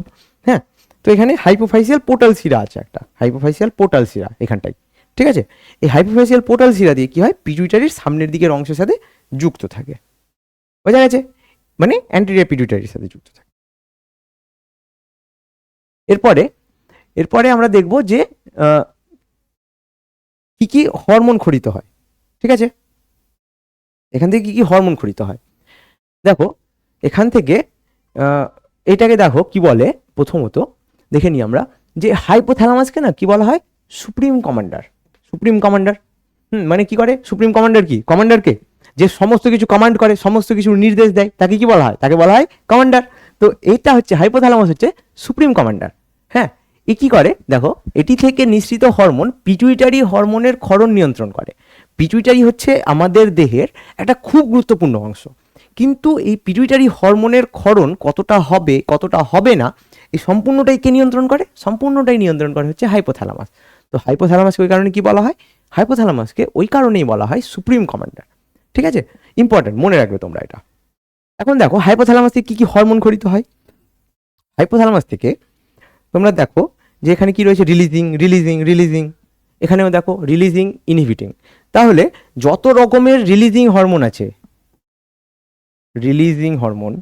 Speaker 1: হ্যাঁ, তো এখানে হাইপোফাইসিয়াল পোর্টাল শিরা আছে একটা, হাইপোফাইসিয়াল পোর্টাল শিরা এখানটাই, ঠিক আছে। এই হাইপোফাইসিয়াল পোর্টাল শিরা দিয়ে কি হয়, পিটুইটারির সামনের দিকের অংশের সাথে যুক্ত থাকে, বোঝা গেছে, মানে অ্যান্টেরিয়র পিটুইটারির সাথে যুক্ত থাকে। এরপরে এরপরে আমরা দেখব যে কি কি হরমোন খরিত হয়, ঠিক আছে, এখান থেকে কি কি হরমোন খরিত হয়। দেখো এখান থেকে এটাকে দেখো কি বলে, প্রথমত দেখে নিই আমরা যে হাইপোথ্যালামাসকে না কি বলা হয়, সুপ্রিম কমান্ডার, সুপ্রিম কমান্ডার। মানে কি করে সুপ্রিম কমান্ডার, কি কমান্ডারকে, যে সমস্ত কিছু কমান্ড করে, সমস্ত কিছু নির্দেশ দেয়, তাকে কি বলা হয়, তাকে বলা হয় কমান্ডার। তো এইটা হচ্ছে হাইপোথ্যালামাস হচ্ছে সুপ্রিম কমান্ডার। হ্যাঁ, এ কি করে দেখো, এটি থেকে নিঃসৃত হরমোন পিটুইটারি হরমোনের ক্ষরণ নিয়ন্ত্রণ করে। পিটুইটারি হচ্ছে আমাদের দেহের একটা খুব গুরুত্বপূর্ণ অংশ, কিন্তু এই পিটুইটারি হরমোনের ক্ষরণ কতটা হবে কতটা হবে না, এই সম্পূর্ণটাই কে নিয়ন্ত্রণ করে, সম্পূর্ণটাই নিয়ন্ত্রণ করে হচ্ছে হাইপোথ্যালামাস। তো হাইপোথ্যালামাসকে ওই কারণে কি বলা হয়, হাইপোথ্যালামাসকে ওই কারণেই বলা হয় সুপ্রিম কমান্ডার, ঠিক আছে, ইম্পর্টেন্ট, মনে রাখবে তোমরা এটা। এখন দেখো হাইপোথ্যালামাস থেকে কি কি হরমোন খরিত হয়, হাইপোথ্যালামাস থেকে তোমরা দেখো যে এখানে কি রয়েছে, রিলিজিং রিলিজিং রিলিজিং, এখানেও দেখো রিলিজিং ইনহিবিটিং। তাহলে যত রকমের রিলিজিং হরমোন আছে, রিলিজিং হরমোন,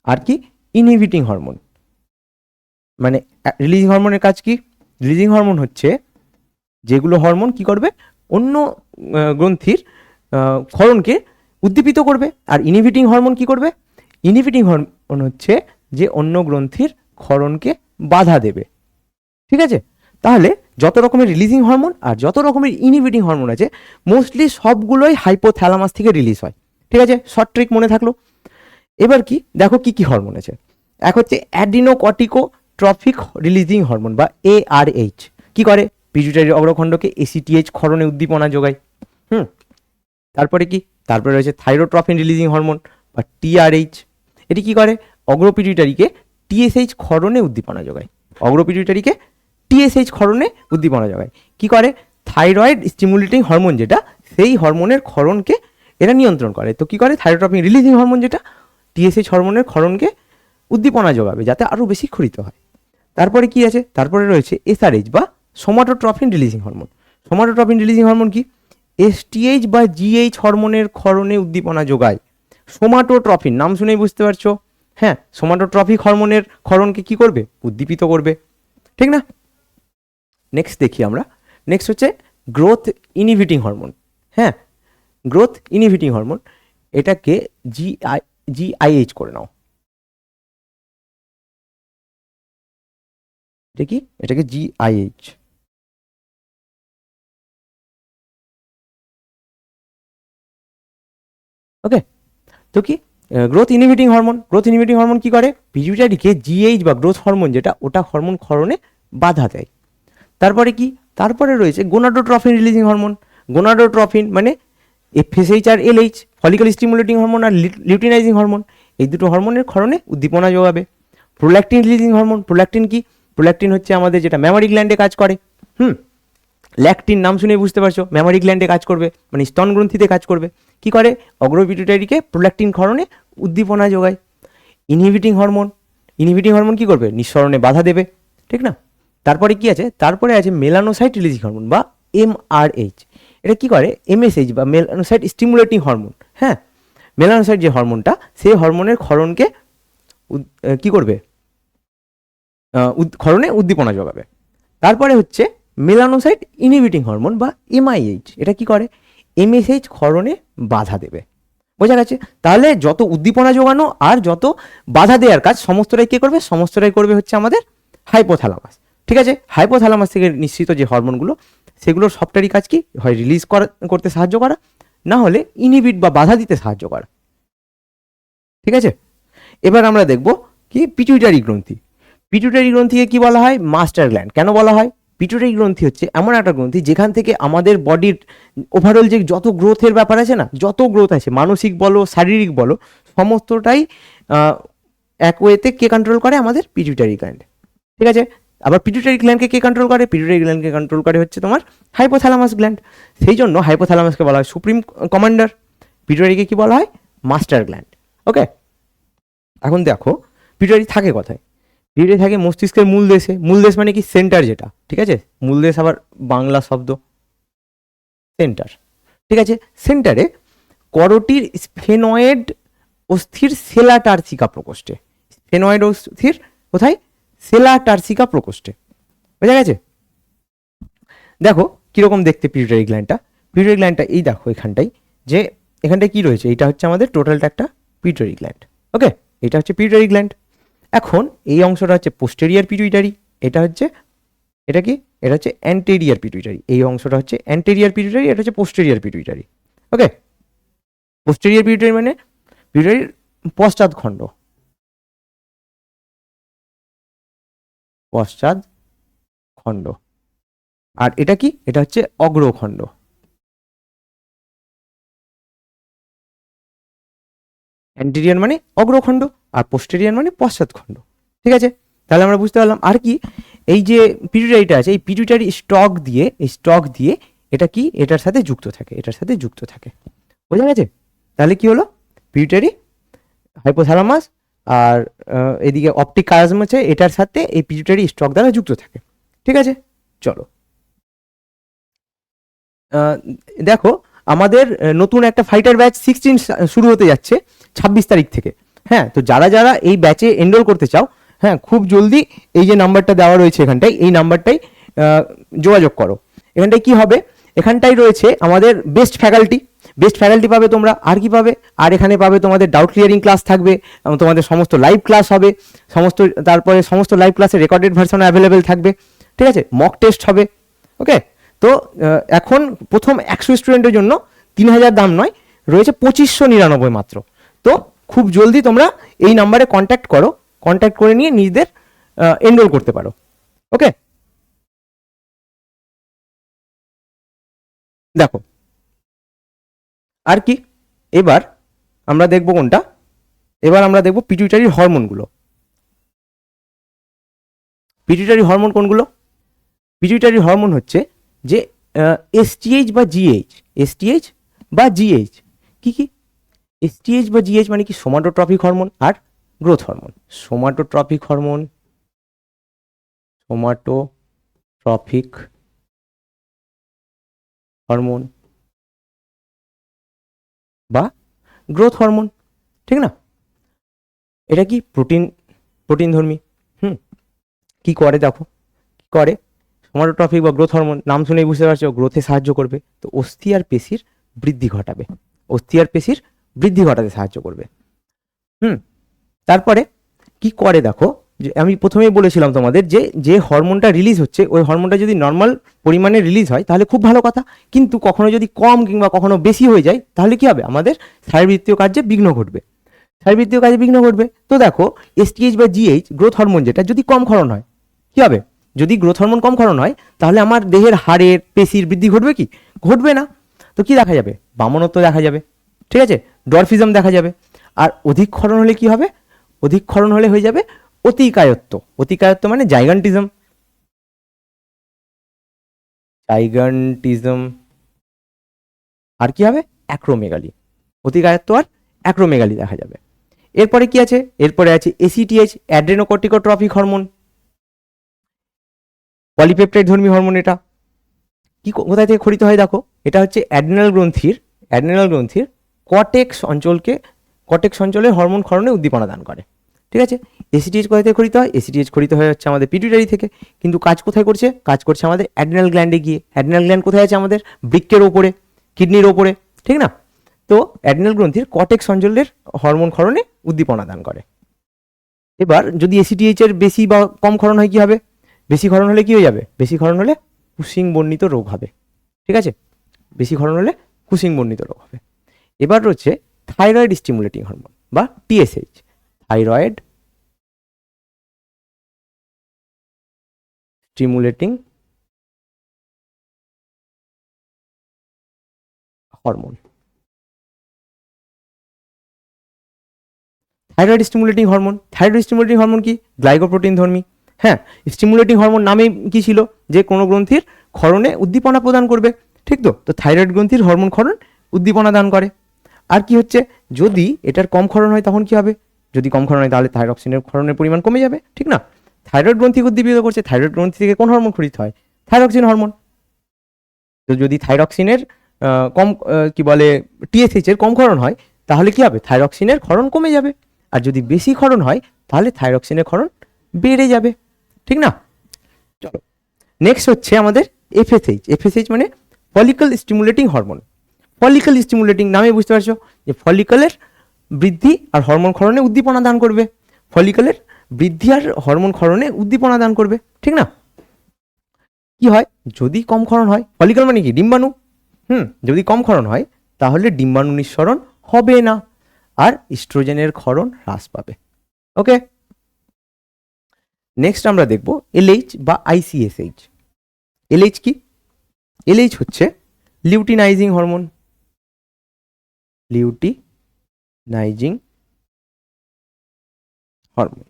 Speaker 1: আর কি ইনহিবিটিং হরমোন, মানে রিলিজিং হরমোনের কাজ কি, রিলিজিং হরমোন হচ্ছে যেগুলো হরমোন কি করবে, অন্য গ্রন্থির ক্ষরণকে উদ্দীপিত করবে। আর ইনহিবিটিং হরমোন কি করবে, ইনহিবিটিং হরমোন হচ্ছে যে অন্য গ্রন্থির ক্ষরণকে বাধা দেবে, ঠিক আছে। তাহলে যত রকমের রিলিজিং হরমোন আর যত রকমের ইনহিবিটিং হরমোন আছে, মোস্টলি সবগুলোই হাইপোথ্যালামাস থেকে রিলিজ হয়, ঠিক আছে, শর্ট ট্রিক মনে থাকলো। এবার কি দেখো কি কি হরমোন আছে, এক হচ্ছে অ্যাডিনোকর্টিকোট্রফিক রিলিজিং হরমোন বা ARH, কি করে, পিটুইটারি অগ্রখণ্ডকে ACTH ক্ষরণে উদ্দীপনা যোগায়। তারপরে কি, তারপরে রয়েছে থাইরোট্রফিন রিলিজিং হরমোন বা TRH, এটি কি করে, অগ্রপিটুইটারিকে TSH ক্ষরণে উদ্দীপনা যোগায়, অগ্রপিটুইটারিকে TSH ক্ষরণে উদ্দীপনা যোগায়। কি করে, থাইরয়েড স্টিমুলেটিং হরমোন যেটা, সেই হরমোনের ক্ষরণকে এরা নিয়ন্ত্রণ করে। তো কি করে, থাইরোট্রফিন রিলিজিং হরমোন যেটা TSH হরমোনের ক্ষরণকে উদ্দীপনা যোগাবে যাতে আরও বেশি ক্ষরিত হয়। তারপরে কি আছে, তারপরে রয়েছে SRH বা সোমাটোট্রফিন রিলিজিং হরমোন। সোমাটোট্রফিন রিলিজিং হরমোন কি, STH বা GH হরমোনের ক্ষরণে উদ্দীপনা যোগায়। সোমাটোট্রফিন নাম শুনেই বুঝতে পারছো, হ্যাঁ, সোমাটোট্রফিক হরমোনের ক্ষরণকে কি করবে, উদ্দীপিত করবে, ঠিক না। নেক্সট দেখি আমরা, নেক্সট হচ্ছে গ্রোথ ইনহিবিটিং হরমোন। হ্যাঁ, গ্রোথ ইনহিবিটিং হরমোন, এটাকে GIH করে নাও, এটা কি, এটাকে GIH। ওকে, তো কি growth inhibiting hormone, growth inhibiting hormone কি করে, পিটুইটারিকে GH বা গ্রোথ হরমোন যেটা, ওটা হরমোন ক্ষরণে বাধা দেয়। তারপরে কি, তারপরে রয়েছে গোনাডোট্রফিন রিলিজিং হরমোন। গোনাডোট্রফিন মানে FSH আর LH, ফলিকল স্টিমুলেটিং হরমোন আর লিউটিনাইজিং হরমোন, এই দুটো হরমোনের ক্ষরণে উদ্দীপনা যোগাবে। প্রোল্যাকটিন রিলিজিং হরমোন, প্রোল্যাকটিন কি, প্রোল্যাকটিন হচ্ছে আমাদের যেটা ম্যামারি গ্ল্যান্ডে কাজ করে। ল্যাকটিন নাম শুনে বুঝতে পারছো, ম্যামারি গ্ল্যান্ডে কাজ করবে, মানে স্তন গ্রন্থিতে কাজ করবে। কি করে, অগ্রপিটুইটারিকে প্রোল্যাকটিন ক্ষরণে উদ্দীপনা যোগায়। ইনহিবিটিং হরমোন, ইনহিবিটিং হরমোন কি করবে, নিঃসরণে বাধা দেবে, ঠিক না। তারপরে কি আছে, তারপরে আছে মেলানোসাইট রিলিজিং হরমোন বা MRH, এটা কি করে, MSH বা মেলানোসাইট স্টিমুলেটিং হরমোন। হ্যাঁ, মেলানোসাইট যে হরমোনটা, সেই হরমোনের ক্ষরণকে কি করবে, ক্ষরণে উদ্দীপনা যোগাবে। তারপরে হচ্ছে মেলানোসাইট ইনহিবিটিং হরমোন বা এমআইএইচ, এটা কি করে, এমএসএইচ ক্ষরণে বাধা দেবে। বোঝা গেছে? তাহলে যত উদ্দীপনা যোগানো আর যত বাধা দেওয়ার কাজ সমস্তটাই কে করবে, সমস্তটাই করবে হচ্ছে আমাদের হাইপোথ্যালামাস। ঠিক আছে, হাইপোথ্যালামাস থেকে নিঃসৃত যে হরমোনগুলো সেগুলোর সবটারই কাজ কি, হয় রিলিজ করতে সাহায্য করা, না হলে ইনহিবিট বা বাধা দিতে সাহায্য করা। ঠিক আছে, এবার আমরা দেখব কি পিটুইটারি গ্রন্থি। পিটুইটারি গ্রন্থিকে কি বলা হয়, মাস্টার গ্ল্যান্ড। কেন বলা হয়? পিটুইটারি গ্রন্থি হচ্ছে এমন একটা গ্রন্থি যেখান থেকে আমাদের বডির ওভারঅল যে যত গ্রোথের ব্যাপার আছে না, যত গ্রোথ আছে মানসিক বলো শারীরিক বলো সমস্তটাই এক ওয়েতে কে কন্ট্রোল করে, আমাদের পিটুইটারি গ্ল্যান্ড। ঠিক আছে, আবার পিটুইটারি গ্ল্যান্ডকে কে কন্ট্রোল করে, পিটুইটারি গ্ল্যান্ডকে কন্ট্রোল করে হচ্ছে তোমার হাইপোথ্যালামাস গ্ল্যান্ড। সেই জন্য হাইপোথ্যালামাসকে বলা হয় সুপ্রিম কমান্ডার, পিটুইটারিকে কি বলা হয়, মাস্টার গ্ল্যান্ড। ওকে, এখন দেখো পিটুইটারি থাকে কোথায়, পিটুইটারি থাকে মস্তিষ্কের মূল দেশে। মূল দেশ মানে কি, সেন্টার যেটা। ঠিক আছে, মূল দেশ আবার বাংলা শব্দ, সেন্টার। ঠিক আছে, সেন্টারে করোটির স্ফেনয়েড অস্থির সেলাটার্সিকা প্রকোষ্ঠে। স্ফেনয়েড অস্থির কোথায়, সেলাটার্সিকা প্রকোষ্ঠে। বোঝা গেছে? দেখো কিরকম দেখতে পিটুইটারি গ্ল্যান্ডটা। পিটুইটারি গ্ল্যান্ডটা এই দেখো এখানটাই, যে এখানটায় কি রয়েছে, এটা হচ্ছে আমাদের টোটালটা একটা পিটুইটারি গ্ল্যান্ড। ওকে, এটা হচ্ছে পিটুইটারি গ্ল্যান্ড। এখন এই অংশটা হচ্ছে পোস্টেরিয়ার পিটুইটারি, এটা হচ্ছে, এটা কি, এটা হচ্ছে অ্যান্টেরিয়ার পিটুইটারি। এই অংশটা হচ্ছে অ্যান্টেরিয়ার পিটুইটারি, এটা হচ্ছে পোস্টেরিয়ার পিটুইটারি। ওকে, পোস্টেরিয়ার পিটুইটারি মানে পিটুইটারির পশ্চাৎ খণ্ড, পশ্চাৎ খণ্ড। আর এটা কি, এটা হচ্ছে অগ্রখণ্ড। অ্যান্টেরিয়ার মানে অগ্রখণ্ড আর পোস্টেরিয়ার মানে পশ্চাৎখণ্ড। ঠিক আছে, তাহলে আমরা বুঝতে পারলাম। আর কি, এই যে পিটুইটারিটা আছে, এই পিটুইটারি স্টক দিয়ে, এই স্টক দিয়ে এটা কি, এটার সাথে যুক্ত থাকে, এটার সাথে যুক্ত থাকে। বোঝা গেছে? তাহলে কি হলো, পিটুইটারি, হাইপোথ্যালামাস আর এদিকে অপটিক কায়াজম আছে, এটার সাথে এই পিটুইটারি স্টক দ্বারা যুক্ত থাকে। ঠিক আছে, চলো দেখো আমাদের নতুন একটা ফাইটার ব্যাচ 16 শুরু হতে যাচ্ছে 26 তারিখ থেকে। হ্যাঁ, তো যারা যারা এই ব্যাচে এনরোল করতে চাও, হ্যাঁ খুব জলদি এই যে নাম্বারটা দেওয়া রয়েছে এখানটায়, এই নাম্বারটাই যোগাযোগ করো। এখানটায় কি হবে, এখানটাই রয়েছে আমাদের বেস্ট ফ্যাকাল্টি। বেস্ট ফ্যাকাল্টি পাবে তোমরা, আর কি পাবে, আর এখানে পাবে তোমাদের ডাউট ক্লিয়ারিং ক্লাস থাকবে, তোমাদের সমস্ত লাইভ ক্লাস হবে সমস্ত, তারপরে সমস্ত লাইভ ক্লাসের রেকর্ডেড ভার্সন অ্যাভেলেবেল থাকবে। ঠিক আছে, মক টেস্ট হবে। ওকে, তো এখন প্রথম 100 স্টুডেন্টের জন্য 3000 দাম নয়, রয়েছে 2599 মাত্র। তো খুব জলদি তোমরা এই নাম্বারে কন্ট্যাক্ট করো, কন্ট্যাক্ট করে নিয়ে নিজেদের এনরোল করতে পারো। ওকে, দেখো আর কি, এবার আমরা দেখব কোনটা, এবার আমরা দেখব পিটুইটারির হরমোনগুলো। পিটুইটারি হরমোন কোনগুলো, পিটুইটারি হরমোন হচ্ছে যে এসটিএইচ বা জিএইচ, এসটিএইচ বা জিএইচ। কি কি, এসটিএইচ বা জিএইচ মানে কি, সোমাটোট্রপিক হরমোন আর growth hormone. Somatotropic hormone, somatotropic hormone বা গ্রোথ হরমোন। ঠিক না, এটা কি প্রোটিন ধর্মী। কি করে দেখো, কি করে, সোমাটোট্রপিক বা গ্রোথ হরমোন নাম শুনেই বুঝতে পারছো, গ্রোথে সাহায্য করবে। তো অস্থি আর পেশির বৃদ্ধি ঘটাবে, অস্থি আর পেশির বৃদ্ধি ঘটাতে সাহায্য করবে। তারপরে কি করে দেখো, যে আমি প্রথমেই বলেছিলাম তোমাদের যে যে হরমোনটা রিলিজ হচ্ছে ওই হরমোনটা যদি নর্মাল পরিমাণে রিলিজ হয় তাহলে খুব ভালো কথা, কিন্তু কখনো যদি কম কিংবা কখনো বেশি হয়ে যায় তাহলে কি হবে, আমাদের শারীরবৃত্তীয় কার্যে বিঘ্ন ঘটবে, শারীরবৃত্তীয় কাজে বিঘ্ন ঘটবে। তো দেখো এসটিএইচ বা জিএইচ গ্রোথ হরমোন যেটা যদি কম ক্ষরণ হয় কি হবে, যদি গ্রোথ হরমোন কম ক্ষরণ হয় তাহলে আমার দেহের হাড়ের পেশির বৃদ্ধি ঘটবে কি, ঘটবে না। তো কি দেখা যাবে, বামনত্ব দেখা যাবে। ঠিক আছে, ডরফিজম দেখা যাবে। আর অধিক ক্ষরণ হলে কি হবে, অধিক ক্ষরণ হলে হয়ে যাবে অতিকায়ত্ব। অতিকায়ত্ব মানে জাইগান্টিজম, জাইগান্টিজম। আর কি হবে, অ্যাক্রোমেগালি। অতিকায়ত্ব আর অ্যাক্রোমেগালি দেখা যাবে। এরপরে কি আছে, এরপরে আছে এসিটিএইচ, অ্যাড্রেনোকর্টিকোট্রপিক হরমোন, পলিপেপটাইড ধর্মী হরমোন। এটা কি কোথায় থেকে খরিত হয় দেখো, এটা হচ্ছে অ্যাড্রেনাল গ্রন্থির কর্টেক্স অঞ্চলের হরমোন ক্ষরণে উদ্দীপনা দান করে। ঠিক আছে। এসিটিএইচ কোথা থেকে খরিত হয়? এসিটিএইচ খরিত হয়ে হচ্ছে আমাদের পিটুইটারি থেকে, কিন্তু কাজ কোথায় করছে? কাজ করছে আমাদের অ্যাড্রিনাল গ্ল্যান্ডে গিয়ে। অ্যাড্রিনাল গ্ল্যান্ড কোথায় আছে? আমাদের বৃক্কের ওপরে, কিডনির ওপরে, ঠিক না? তো অ্যাড্রিনাল গ্রন্থির কর্টেক্স অঞ্চলের হরমোন ক্ষরণে উদ্দীপনা দান করে। এবার যদি এসিটিএইচ এর বেশি বা কম ক্ষরণ হয় কি হবে? বেশি ক্ষরণ হলে কি হয়ে যাবে? বেশি ক্ষরণ হলে কুসিং বর্ণিত রোগ হবে, ঠিক আছে? বেশি ক্ষরণ হলে কুসিং বর্ণিত রোগ হবে। এবার রয়েছে থাইরয়েড স্টিমুলেটিং হরমোন বা TSH, thyroid stimulating hormone. Thyroid stimulating hormone, thyroid stimulating hormone কি? গ্লাইকোপ্রোটিন ধর্মী। হ্যাঁ, স্টিমুলেটিং হরমোন নামে কি ছিল? যে কোনো গ্রন্থির ক্ষরণে উদ্দীপনা প্রদান করবে, ঠিক তো? তো থাইরয়েড গ্রন্থির হরমোন ক্ষরণ উদ্দীপনা দান করে। আর কি হচ্ছে? যদি এটার কম ক্ষরণ হয় তখন কি হবে? যদি কম ক্ষরণ হয় তাহলে থাইরক্সিনের ক্ষরণের পরিমাণ কমে যাবে, ঠিক না? থাইরয়েড গ্রন্থিকে উদ্দীপিত করছে, থাইরয়েড গ্রন্থি থেকে কোন হরমোন খরিত হয়? Thyroxine hormone. তো যদি থাইরক্সিনের কম কি বলে টিএসএইচ এর কম ক্ষরণ হয় তাহলে কি হবে? থাইরক্সিনের ক্ষরণ কমে যাবে। আর যদি বেশি ক্ষরণ হয় তাহলে থাইরক্সিনের ক্ষরণ বেড়ে যাবে, ঠিক না? চলো নেক্সট হচ্ছে আমাদের এফএসএইচ। এফএসএইচ মানে follicle stimulating hormone. Follicle stimulating নামে বুঝতে পারছো যে ফলিকলের বৃদ্ধি আর হরমোন ক্ষরণে উদ্দীপনা দান করবে। ফলিকলের বৃদ্ধি আর হরমোন ক্ষরণে উদ্দীপনা দান করবে, ঠিক না? কি হয় যদি কম ক্ষরণ হয়? ফলিকল মানে কি? ডিম্বাণু। যদি কম ক্ষরণ হয় তাহলে ডিম্বাণু নিঃসরণ হবে না আর ইস্ট্রোজেনের ক্ষরণ হ্রাস পাবে। ওকে, নেক্সট আমরা দেখব এলএইচ বা আইসিএসএইচ। এলএইচ কি? এলএইচ হচ্ছে লিউটিনাইজিং হরমোন। Luteinizing hormone.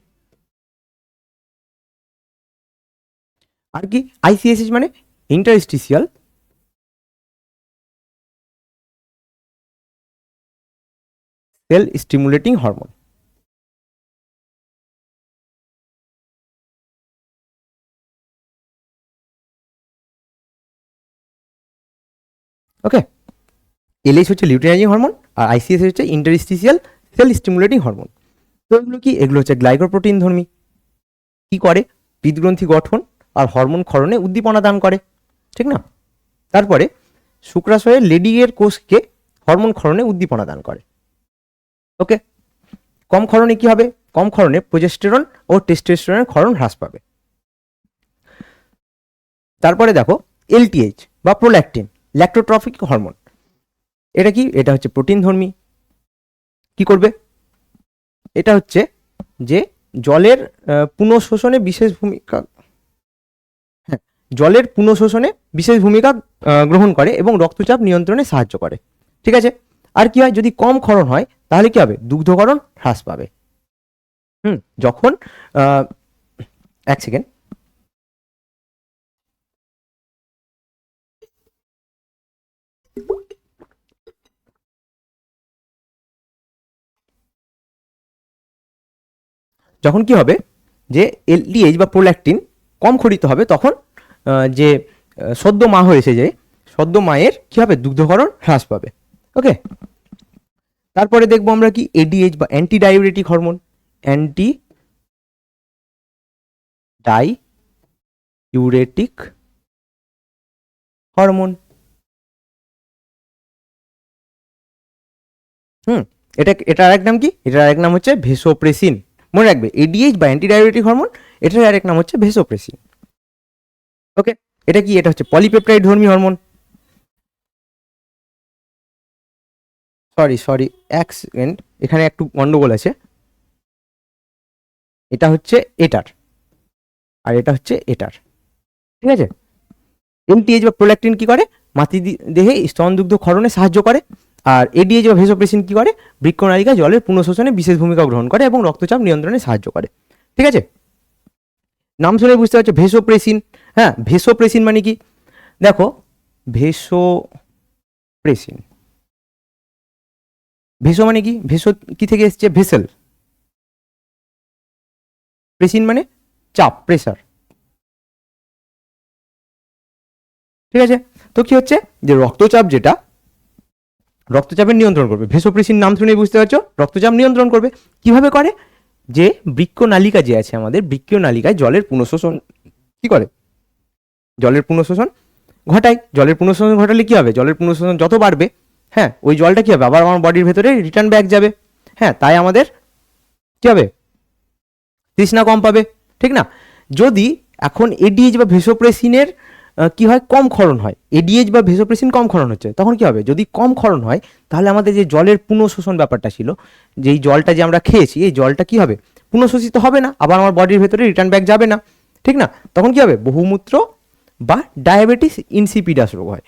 Speaker 1: আর কি আইসিএসএইচ মানে? Interstitial cell stimulating hormone. Okay, LH হচ্ছে লিউটিনাইজিং হরমোন আর আইসিএসএইচ হচ্ছে ইন্টারস্টিসিয়াল সেল স্টিমুলেটিং হরমোন। তো এগুলো কি? এগুলো হচ্ছে গ্লাইকোপ্রোটিন ধর্মী। কি করে? পিত্তগ্রন্থি গঠন আর হরমোন ক্ষরণে উদ্দীপনা দান করে, ঠিক না? তারপরে শুক্রাশয়ের লেডিংয়ের কোষকে হরমোন ক্ষরণে উদ্দীপনা দান করে। ওকে, কম ক্ষরণে কি হবে? কম ক্ষরণে প্রোজেস্টেরন ও টেস্টোস্টেরনের ক্ষরণ হ্রাস পাবে। তারপরে দেখো এলটিএইচ বা প্রোল্যাকটিন, ল্যাক্টোট্রফিক হরমোন। এটা কি? এটা হচ্ছে প্রোটিন ধর্মী। কি করবে? এটা হচ্ছে যে জলের পুনঃশোষণে বিশেষ ভূমিকা, হ্যাঁ, জলের পুনঃশোষণে বিশেষ ভূমিকা গ্রহণ করে এবং রক্তচাপ নিয়ন্ত্রণে সাহায্য করে, ঠিক আছে? আর কি হয়? যদি কম ক্ষরণ হয় তাহলে কি হবে? দুগ্ধকরণ হ্রাস পাবে। যখন এক সেকেন্ড, যখন কি হবে যে এলডিএইচ বা প্রোল্যাকটিন কম খরিত হবে তখন যে সদ্য মা হয়েছে, যে সদ্য মায়ের কি হবে? দুগ্ধকরণ হ্রাস পাবে। ওকে, তারপরে দেখবো আমরা কি এডিএইচ বা anti diuretic hormone. Anti diuretic hormone. এটার আরেক নাম কি? এটার আরেক নাম হচ্ছে ভেসোপ্রেসিন। মনে রাখবে এডিএইচ বা অ্যান্টি ডায়োরেটিক হরমোন, এটার আরেক নাম হচ্ছে ভেসোপ্রেসিন। ওকে, এটা কি? এটা হচ্ছে পলিপেপটাইড ধর্মী হরমোন। সরি এক সেকেন্ড, এখানে একটু গন্ডগোল আছে। এটা হচ্ছে এটার আর এটা হচ্ছে এটার, ঠিক আছে? এলটিএইচ বা প্রোল্যাকটিন কি করে? মাতৃদেহে স্তনদুগ্ধ ক্ষরণে সাহায্য করে। আর এডিএইচ বা ভেসোপ্রেসিন কি করে? বৃক্কনালিকা জলের পুনঃশোষণে বিশেষ ভূমিকা গ্রহণ করে এবং রক্তচাপ নিয়ন্ত্রণে সাহায্য করে, ঠিক আছে? নাম শুনে বুঝতে পারছো ভেসোপ্রেসিন। হ্যাঁ, ভেসোপ্রেসিন মানে কি? দেখো ভেসোপ্রেসিন, ভেসো মানে কি? ভেসো কি থেকে এসছে? ভেসেল। প্রেসিন মানে চাপ, প্রেসার, ঠিক আছে? তো কি হচ্ছে যে রক্তচাপ, যেটা রক্তচাপের নিয়ন্ত্রণ করবে। ভেসোপ্রেসিন নাম শুনেই বুঝতে পারছো রক্তচাপ নিয়ন্ত্রণ করবে। কিভাবে করে? যে বৃক্কনালিকা যে আছে আমাদের, বৃক্কনালিকায় জলের পুনঃশোষণ কি করে, জলের পুনঃশোষণ ঘটায়। জলের পুনঃশোষণ ঘটালে কি হবে, জলের পুনঃশোষণ যত বাড়বে, হ্যাঁ, ওই জলটা কি হবে, আবার আমার বডির ভেতরে রিটার্ন ব্যাক যাবে। হ্যাঁ, তাই আমাদের কি হবে, তৃষ্ণা কম পাবে, ঠিক না? যদি এখন এডিএইচ বা ভেসোপ্রেসিনের কি হয়, কম ক্ষরণ হয়, এডিএইচ বা ভেসোপ্রেসিন কম ক্ষরণ হচ্ছে, তখন কি হবে, যদি কম ক্ষরণ হয় তাহলে আমাদের যে জলের পুনঃশোষণ ব্যাপারটা ছিল, যেই জলটা যে আমরা খেয়েছি এই জলটা কি হবে, পুনঃশোষিত হবে না, আবার আমার বডির ভেতরে রিটার্ন ব্যাক যাবে না, ঠিক না? তখন কি হবে, বহুমূত্র বা ডায়াবেটিস ইনসিপিডাস রোগ হয়।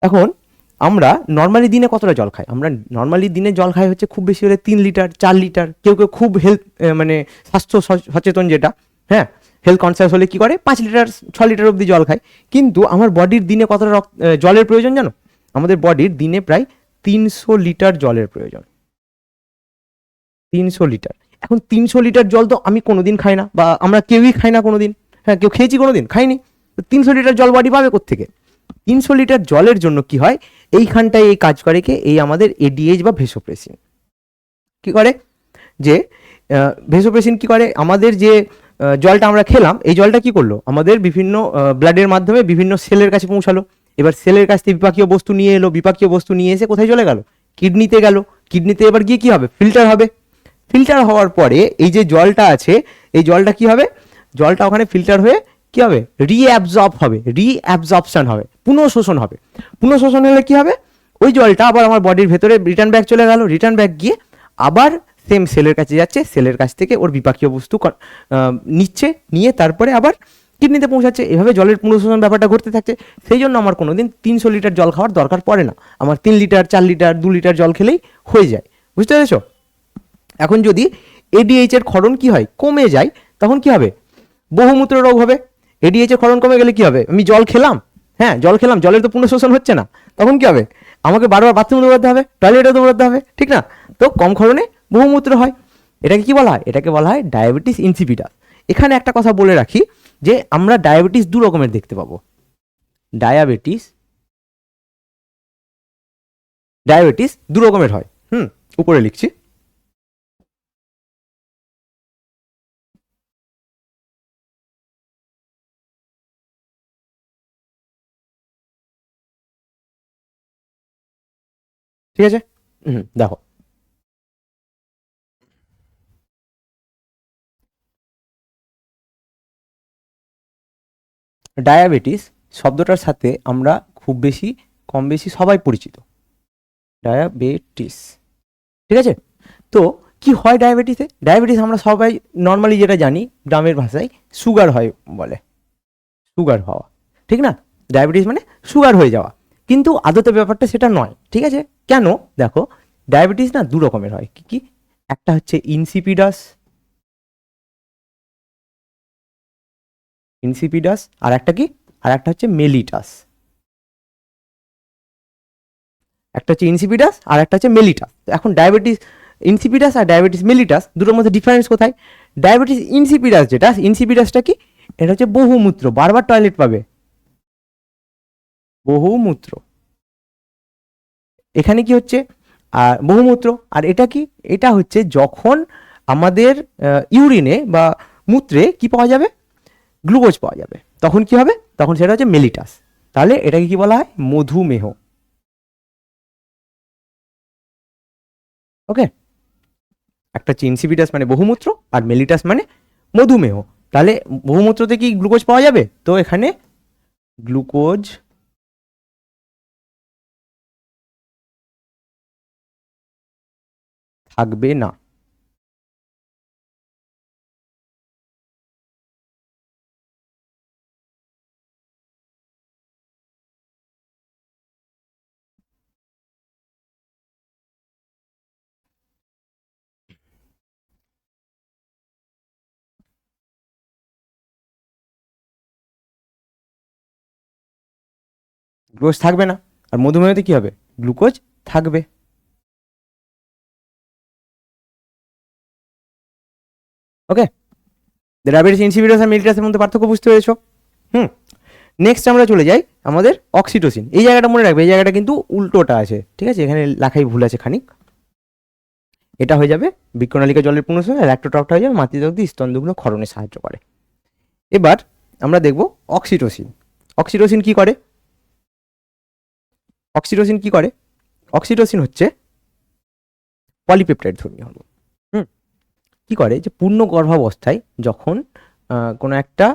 Speaker 1: এখন আমরা নর্মালি দিনে কতটা জল খাই, আমরা নর্মালি দিনে জল খাই হচ্ছে খুব বেশি হলে 3 লিটার 4 লিটার, কেউ কেউ খুব হেলথ মানে স্বাস্থ্য সচেতন যেটা, হ্যাঁ, হেলথ কনসিয়াস হলে কি করে 5 লিটার 6 লিটার অবধি জল খায়। কিন্তু আমার বডির দিনে কতটা জলের প্রয়োজন জানো, আমাদের বডির দিনে প্রায় 300 লিটার জলের প্রয়োজন, 300 লিটার। এখন 300 লিটার জল তো আমি কোনোদিন খাই না, বা আমরা কেউই খাই না কোনোদিন, হ্যাঁ, কেউ খেয়েছি কোনোদিন, খাইনি। 300 লিটার জল বডি পাবে কোত্থেকে? 300 লিটার জলের জন্য কি হয়, এইখানটায় এই কাজ করে কে, এই আমাদের এডিএইচ বা ভেসোপ্রেসিন কি করে, যে ভেসোপ্রেসিন কি করে, আমাদের যে জলটা আমরা খেলাম এই জলটা কি করলো, আমাদের বিভিন্ন ব্লাডের মাধ্যমে বিভিন্ন সেলের কাছে পৌঁছালো। এবার সেলের কাছ থেকে বিপাকীয় বস্তু নিয়ে এলো, বিপাকীয় বস্তু নিয়ে এসে কোথায় চলে গেল, কিডনিতে গেল। কিডনিতে এবার গিয়ে কি হবে, ফিল্টার হবে। ফিল্টার হওয়ার পরে এই যে জলটা আছে, এই জলটা কি হবে, জলটা ওখানে ফিল্টার হয়ে কি হবে, রিঅ্যাবজর্ব হবে, রিঅ্যাবজর্পশন হবে, পুনঃশোষণ হবে। পুনঃশোষণ হলে কি হবে, ওই জলটা আবার আমার বডির ভেতরে রিটার্ন ব্যাক চলে গেল, রিটার্ন ব্যাক গিয়ে আবার সেম সেলের কাছে যাচ্ছে, সেলের কাছ থেকে ওর বিপাকীয় বস্তু নিচ্ছে, নিয়ে তারপরে আবার কিডনিতে পৌঁছাচ্ছে। এভাবে জলের পুনঃশোষণ ব্যাপারটা ঘটতে থাকছে। সেই জন্য আমার কোনোদিন 300 লিটার জল খাওয়ার দরকার পড়ে না, আমার 3 লিটার 4 লিটার 2 লিটার জল খেলেই হয়ে যায়। বুঝতে পেরেছো? এখন যদি এডিএইচ এর ক্ষরণ কি হয়, কমে যায়, তখন কি হবে, বহুমূত্র রোগ হবে। এডিএইচ এর ক্ষরণ কমে গেলে কি হবে, আমি জল খেলাম, হ্যাঁ জল খেলাম, জলের তো পুনঃশোষণ হচ্ছে না, তখন কি হবে, আমাকে বারবার বাথরুমে দৌড়াতে হবে, টয়লেটে দৌড়াতে হবে, ঠিক না? তো কম ক্ষরণে বহুমূত্র হয়। এটাকে কি বলা হয়, এটাকে বলা হয় ডায়াবেটিস ইনসিপিডাস। এখানে একটা কথা বলে রাখি যে আমরা ডায়াবেটিস 2 রকমের দেখতে পাবো। ডায়াবেটিস ডায়াবেটিস 2 রকমের হয়, উপরে লিখছি। ঠিক আছে, দেখো, ডায়াবেটিস শব্দটার সাথে আমরা খুব বেশি কম বেশি সবাই পরিচিত, ডায়াবেটিস, ঠিক আছে? তো কি হয় ডায়াবেটিসে, ডায়াবেটিস আমরা সবাই নর্মালি যেটা জানি গ্রামের ভাষায় সুগার হয় বলে, সুগার হওয়া, ঠিক না? ডায়াবেটিস মানে সুগার হয়ে যাওয়া, কিন্তু আদতে ব্যাপারটা সেটা নয়, ঠিক আছে? কেন, দেখো, ডায়াবেটিস না 2 রকমের হয়, কি কি, একটা হচ্ছে ইনসিপিডাস, ইনসিপিডাস, আর একটা কি, আর একটা হচ্ছে মেলিটাস। একটা হচ্ছে ইনসিপিডাস আর একটা হচ্ছে মেলিটাস। এখন ডায়াবেটিস ইনসিপিডাস আর ডায়াবেটিস মেলিটাস দুটোর মধ্যে ডিফারেন্স কোথায়? ডায়াবেটিস ইনসিপিডাস যেটা, ইনসিপিডাসটা কি, এটা হচ্ছে বহুমূত্র, বারবার টয়লেট পাবে, বহুমূত্র। এখানে কি হচ্ছে, আর বহুমূত্র, আর এটা কি, এটা হচ্ছে যখন আমাদের ইউরিনে বা মূত্রে কি পাওয়া যাবে, গ্লুকোজ পাওয়া যাবে, তখন কি হবে, তখন সেটা হচ্ছে মেলিটাস। তাহলে এটাকে কি বলা হয়, মধুমেহ। ওকে, একটা হচ্ছে ইনসিপিডাস মানে বহুমূত্র, আর মেলিটাস মানে মধুমেহ। তাহলে বহুমূত্রতে কি গ্লুকোজ পাওয়া যাবে, তো এখানে গ্লুকোজ থাকবে না। গ্লুকোজ থাকবে না, আর মধুমেহতে কি হবে, গ্লুকোজ থাকবে। ওকে, ডায়াবেটিস ইনসিপিডাস আর মেলিটাসের মধ্যে পার্থক্য বুঝতে পেরেছো? হুম, নেক্সট আমরা চলে যাই আমাদের অক্সিটোসিন। এই জায়গাটা মনে রাখবে, এই জায়গাটা কিন্তু উল্টোটা আছে, ঠিক আছে, এখানে লেখাই ভুল আছে খানিক। এটা হয়ে যাবে বৃক্কনালিকা জলের পুনঃসংযোগ, ল্যাক্টোট্রপটা হয়ে যাবে মাতৃদগ্ধ স্তনদুগ্ধ ক্ষরণে সাহায্য করে। এবার আমরা দেখব অক্সিটোসিন। অক্সিটোসিন কি করে? অক্সিটোসিন কি করে? অক্সিটোসিন হচ্ছে পলিপেপটাইড ধর্মী হরমোন। কি করে যে পূর্ণ গর্ভাবস্থায় যখন কোনো একটা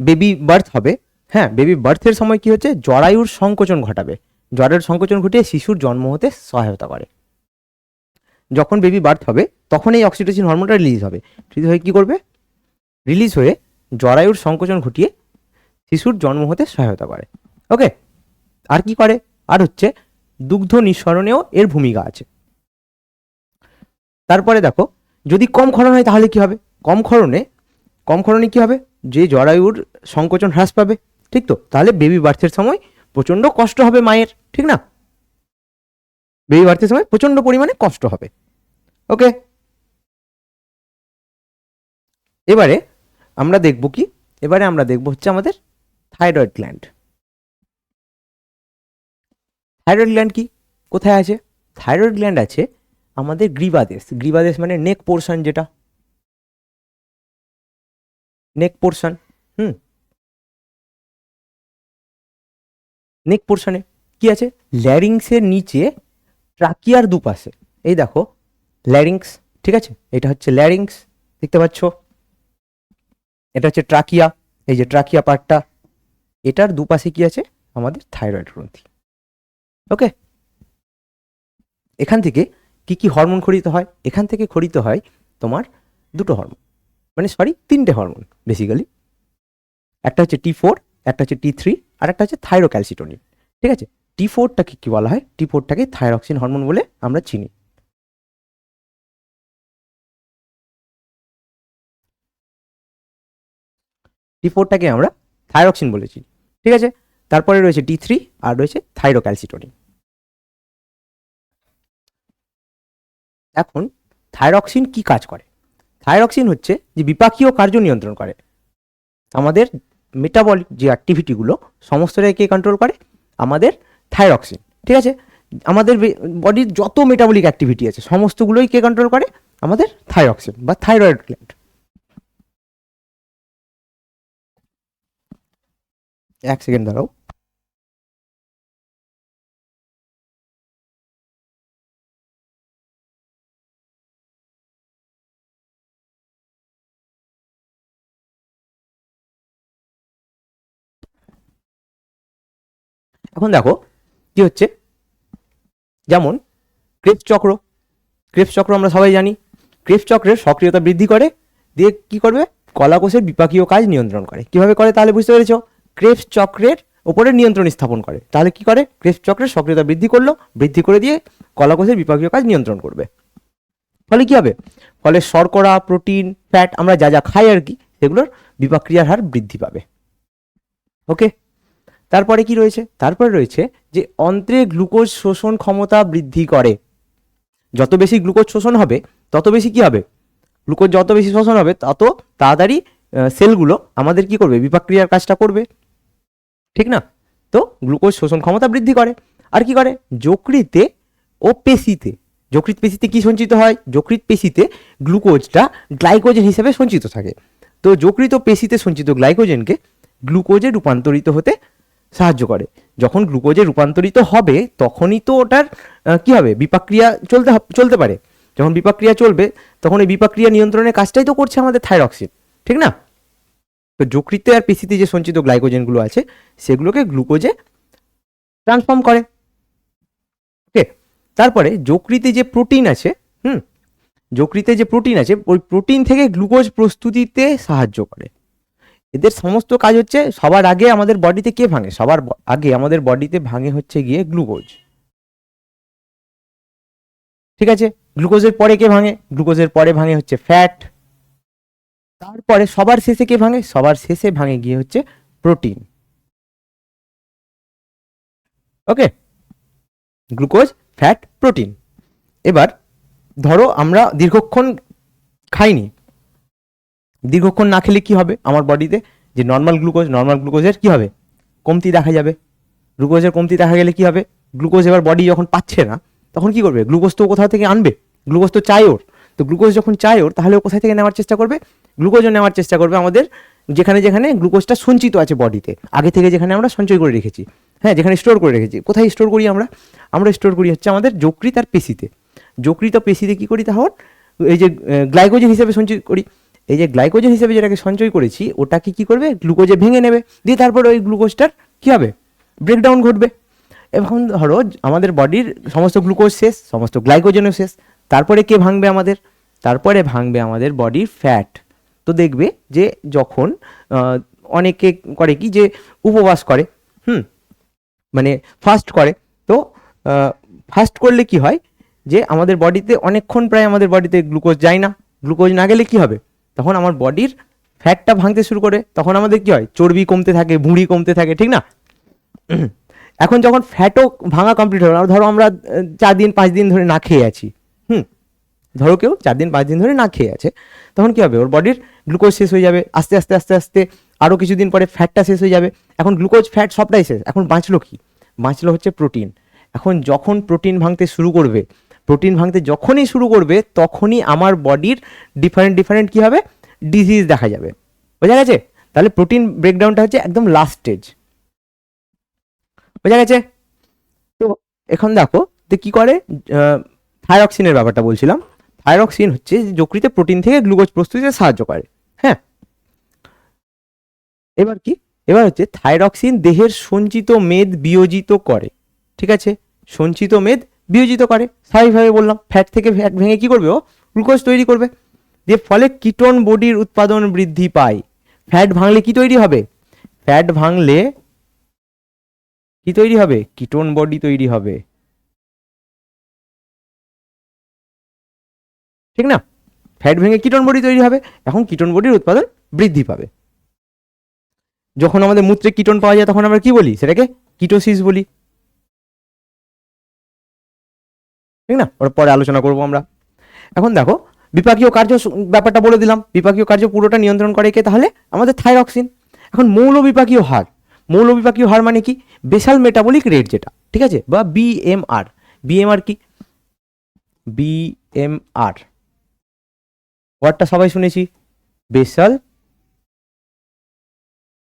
Speaker 1: বেবি বার্থ হবে, হ্যাঁ, বেবি বার্থের সময় কি হচ্ছে, জরায়ুর সংকোচন ঘটাবে, জরায়ুর সংকোচন ঘটিয়ে শিশুর জন্ম হতে সহায়তা করে। যখন বেবি বার্থ হবে তখন এই অক্সিটোসিন হরমোনটা রিলিজ হবে, রিলিজ হয়ে কি করবে, রিলিজ হয়ে জরায়ুর সংকোচন ঘটিয়ে শিশুর জন্ম হতে সহায়তা করে। ওকে, আর কি করে? আর হচ্ছে দুগ্ধ নিঃসরণেও এর ভূমিকা আছে। তারপরে দেখো, যদি কম ক্ষরণ হয় তাহলে কি হবে? কম ক্ষরণে কি হবে, যে জরায়ুর সংকোচন হ্রাস পাবে, ঠিক তো? তাহলে বেবি বার্থের সময় প্রচন্ড কষ্ট হবে মায়ের, ঠিক না? বেবি বার্থের সময় প্রচন্ড পরিমাণে কষ্ট হবে। ওকে, এবারে আমরা দেখব কি, এবারে আমরা দেখব হচ্ছে আমাদের থাইরয়েড গ্ল্যান্ড। থাইরয়েড গ্ল্যান্ড কি, কোথায় আছে? থাইরয়েড গ্ল্যান্ড আছে আমাদের গ্রীবাদেশ। গ্রীবাদেশ মানে নেক পোর্শন, যেটা নেক পোর্শন, নেক পোর্শনে কি আছে? ল্যারিংসের নিচে ট্রাকিয়ার দুপাশে, এই দেখো ল্যারিংস, ঠিক আছে, এটা হচ্ছে ল্যারিংস, দেখতে পাচ্ছ, এটা হচ্ছে ট্রাকিয়া, এই যে ট্রাকিয়া পার্টটা, এটার দুপাশে কি আছে? আমাদের থাইরয়েড গ্রন্থি। ওকে, এখান থেকে কি কি হরমোন খরিত হয়? এখান থেকে খরিত হয় তোমার দুটো হরমোন, মানে সরি, তিনটে হরমোন বেসিক্যালি। একটা হচ্ছে T4, একটা হচ্ছে T3, আর একটা হচ্ছে থাইরোক্যালসিটোনিন, ঠিক আছে? T4টাকে কি বলা হয়? T4টাকে থাইরক্সিন হরমোন বলে আমরা চিনি। T4টাকে আমরা থাইরক্সিন বলেছি, ঠিক আছে? তারপরে রয়েছে T3 আর রয়েছে থাইরোক্যালসিটোনিন। এখন থাইরক্সিন কি কাজ করে? থাইরক্সিন হচ্ছে যে বিপাকীয় কার্য নিয়ন্ত্রণ করে, আমাদের মেটাবলিক যে অ্যাক্টিভিটিগুলো সমস্তটাকে কে কন্ট্রোল করে? আমাদের থাইরক্সিন, ঠিক আছে? আমাদের বডির যত মেটাবলিক অ্যাক্টিভিটি আছে সমস্তগুলোই কে কন্ট্রোল করে? আমাদের থাইরক্সিন বা থাইরয়েড গ্ল্যান্ড। এক সেকেন্ড দাঁড়াও। এখন দেখো কি হচ্ছে, যেমন ক্রেবস চক্র, ক্রেবস চক্র আমরা সবাই জানি, ক্রেবস চক্রের সক্রিয়তা বৃদ্ধি করে, দিয়ে কি করবে? কলাকোষের বিপাকীয় কাজ নিয়ন্ত্রণ করে। কিভাবে করে তাহলে বুঝতে পেরেছো? ক্রেবস চক্রের ওপরে নিয়ন্ত্রণ স্থাপন করে। তাহলে কি করে? ক্রেবস চক্রের সক্রিয়তা বৃদ্ধি করলো, বৃদ্ধি করে দিয়ে কলাকোষের বিপাকীয় কাজ নিয়ন্ত্রণ করবে। ফলে কি হবে? ফলে শর্করা, প্রোটিন, ফ্যাট, আমরা যা যা খাই আর কি, সেগুলোর বিপাক্রিয়ার হার বৃদ্ধি পাবে। ওকে, তারপরে কি রয়েছে? তারপরে রয়েছে যে অন্ত্রে গ্লুকোজ শোষণ ক্ষমতা বৃদ্ধি করে। যত বেশি গ্লুকোজ শোষণ হবে তত বেশি কি হবে? গ্লুকোজ যত বেশি শোষণ হবে তত তাড়াতাড়ি সেলগুলো আমাদের কি করবে? বিপাক্রিয়ার কাজটা করবে, ঠিক না? তো গ্লুকোজ শোষণ ক্ষমতা বৃদ্ধি করে। আর কি করে? যকৃতে ও পেশিতে, যকৃৎ পেশিতে কি সঞ্চিত হয়? যকৃৎ পেশিতে গ্লুকোজটা গ্লাইকোজেন হিসেবে সঞ্চিত থাকে। তো যকৃৎ ও পেশিতে সঞ্চিত গ্লাইকোজেনকে গ্লুকোজে রূপান্তরিত হতে সাহায্য করে। যখন গ্লুকোজে রূপান্তরিত হবে তখনই তো ওটার কি হবে? বিপাক্রিয়া চলতে পারে। যখন বিপাক্রিয়া চলবে তখন এই বিপাক্রিয়া নিয়ন্ত্রণের কাজটাই তো করছে আমাদের থাইরক্সিন, ঠিক না? তো যকৃতে আর পেশিতে যে সঞ্চিত গ্লাইকোজেনগুলো আছে সেগুলোকে গ্লুকোজে ট্রান্সফর্ম করে। ওকে, তারপরে যকৃতে যে প্রোটিন আছে, যকৃতে যে প্রোটিন আছে ওই প্রোটিন থেকে গ্লুকোজ প্রস্তুতিতে সাহায্য করে। এদের সমস্ত কাজ হচ্ছে, সবার আগে আমাদের বডিতে কে ভাঙে? সবার আগে আমাদের বডিতে ভাঙে হচ্ছে গিয়ে গ্লুকোজ, ঠিক আছে? গ্লুকোজের পরে কে ভাঙে? গ্লুকোজের পরে ভাঙে হচ্ছে ফ্যাট। তারপরে সবার শেষে কে ভাঙে? সবার শেষে ভাঙে গিয়ে হচ্ছে প্রোটিন। ওকে, গ্লুকোজ, ফ্যাট, প্রোটিন। এবার ধরো আমরা দীর্ঘক্ষণ খাইনি, দীর্ঘক্ষণ না খেলে কি হবে? আমার বডিতে যে নর্মাল গ্লুকোজের কি হবে? কমতি দেখা যাবে। গ্লুকোজের কমতি দেখা গেলে কি হবে? গ্লুকোজ এবার বডি যখন পাচ্ছে না তখন কি করবে? গ্লুকোজ তো কোথাও থেকে আনবে, গ্লুকোজ তো চাই ওর, তো গ্লুকোজ যখন চাই ওর তাহলে ও কোথায় থেকে নেওয়ার চেষ্টা করবে, গ্লুকোজও নেওয়ার চেষ্টা করবে আমাদের যেখানে যেখানে গ্লুকোজটা সঞ্চিত আছে বডিতে, আগে থেকে যেখানে আমরা সঞ্চয় করে রেখেছি, হ্যাঁ যেখানে স্টোর করে রেখেছি। কোথায় স্টোর করি আমরা স্টোর করি হচ্ছে আমাদের যকৃৎ আর পেশিতে। যকৃৎ আর পেশিতে কী করি তখন, এই যে গ্লাইকোজেন হিসেবে সঞ্চয় করি, এই যে গ্লাইকোজেন হিসেবে যেটাকে সঞ্চয় করেছি ওটাকে কী করবে, গ্লুকোজে ভেঙে নেবে, দিয়ে তারপরে ওই গ্লুকোজটার কী হবে, ব্রেকডাউন ঘটবে। এখন ধরো আমাদের বডির সমস্ত গ্লুকোজ শেষ, সমস্ত গ্লাইকোজেনও শেষ, তারপরে কে ভাঙবে আমাদের, তারপরে ভাঙবে আমাদের বডির ফ্যাট। তো দেখবে যে যখন অনেকে করে কি যে উপবাস করে, মানে ফাস্ট করে, তো ফাস্ট করলে কি হয় যে আমাদের বডিতে অনেকক্ষণ প্রায় আমাদের বডিতে গ্লুকোজ যায় না, গ্লুকোজ না গেলে কি হবে, তখন আমার বডির ফ্যাটটা ভাঙতে শুরু করে, তখন আমাদের কি হয়, চর্বি কমতে থাকে, ভুঁড়ি কমতে থাকে, ঠিক না। এখন যখন ফ্যাটও ভাঙা কমপ্লিট হলো, ধরো আমরা 4 দিন 5 দিন ধরে না খেয়ে আছি, ধরো কেউ 4 দিন 5 দিন ধরে না খেয়ে আছে, তখন কি হবে, ওর বডির গ্লুকোজ শেষ হয়ে যাবে, আস্তে আস্তে আস্তে আস্তে আরও কিছুদিন পরে ফ্যাটটা শেষ হয়ে যাবে। এখন গ্লুকোজ ফ্যাট সবটাই শেষ, এখন বাঁচলো কি, বাঁচলো হচ্ছে প্রোটিন। এখন যখন প্রোটিন ভাঙতে শুরু করবে, প্রোটিন ভাঙতে যখনই শুরু করবে তখনই আমার বডির ডিফারেন্ট কী হবে, ডিজিজ দেখা যাবে, বোঝা গেছে। তাহলে প্রোটিন ব্রেকডাউনটা হচ্ছে একদম লাস্ট স্টেজ, বোঝা গেছে। তো এখন দেখো তো কী করে, থাইরক্সিনের ব্যাপারটা বলছিলাম। থাইরক্সিন হচ্ছে যকৃতে প্রোটিন থেকে গ্লুকোজ প্রস্তুতিতে সাহায্য করে, হ্যাঁ। এবার কি, এবার হচ্ছে থাইরক্সিন দেহের সঞ্চিত মেদ বিয়োজিত করে, ঠিক আছে, সঞ্চিত মেদ বিয়োজিত করে, স্বাভাবিকভাবে বললাম ফ্যাট থেকে ফ্যাট ভেঙে কি করবে, ও গ্লুকোজ তৈরি করবে, দিয়ে ফলে কিটোন বডির উৎপাদন বৃদ্ধি পায়। ফ্যাট ভাঙলে কি তৈরি হবে, ফ্যাট ভাঙলে কি তৈরি হবে, কিটোন বডি তৈরি হবে, ঠিক না। ফ্যাট ভেঙে কিটোন বডি তৈরি হবে, এখন কিটোন বডির উৎপাদন বৃদ্ধি পাবে। যখন আমাদের মূত্রে কিটোন পাওয়া যায় তখন আমরা কি বলি, সেটাকে কিটোসিস বলি, ঠিক না, ওর পরে আলোচনা করবো আমরা। এখন দেখো বিপাকীয় কার্য ব্যাপারটা বলে দিলাম, বিপাকীয় কার্য পুরোটা নিয়ন্ত্রণ করে কে, তাহলে আমাদের থাইরক্সিন। এখন মৌল বিপাকীয় হার, মৌল বিপাকীয় হার মানে কি, বেসাল মেটাবলিক রেট যেটা, ঠিক আছে, বা বিএমআর। বিএমআর কি, বিএমআর ওয়ার্ডটা সবাই শুনেছি, basal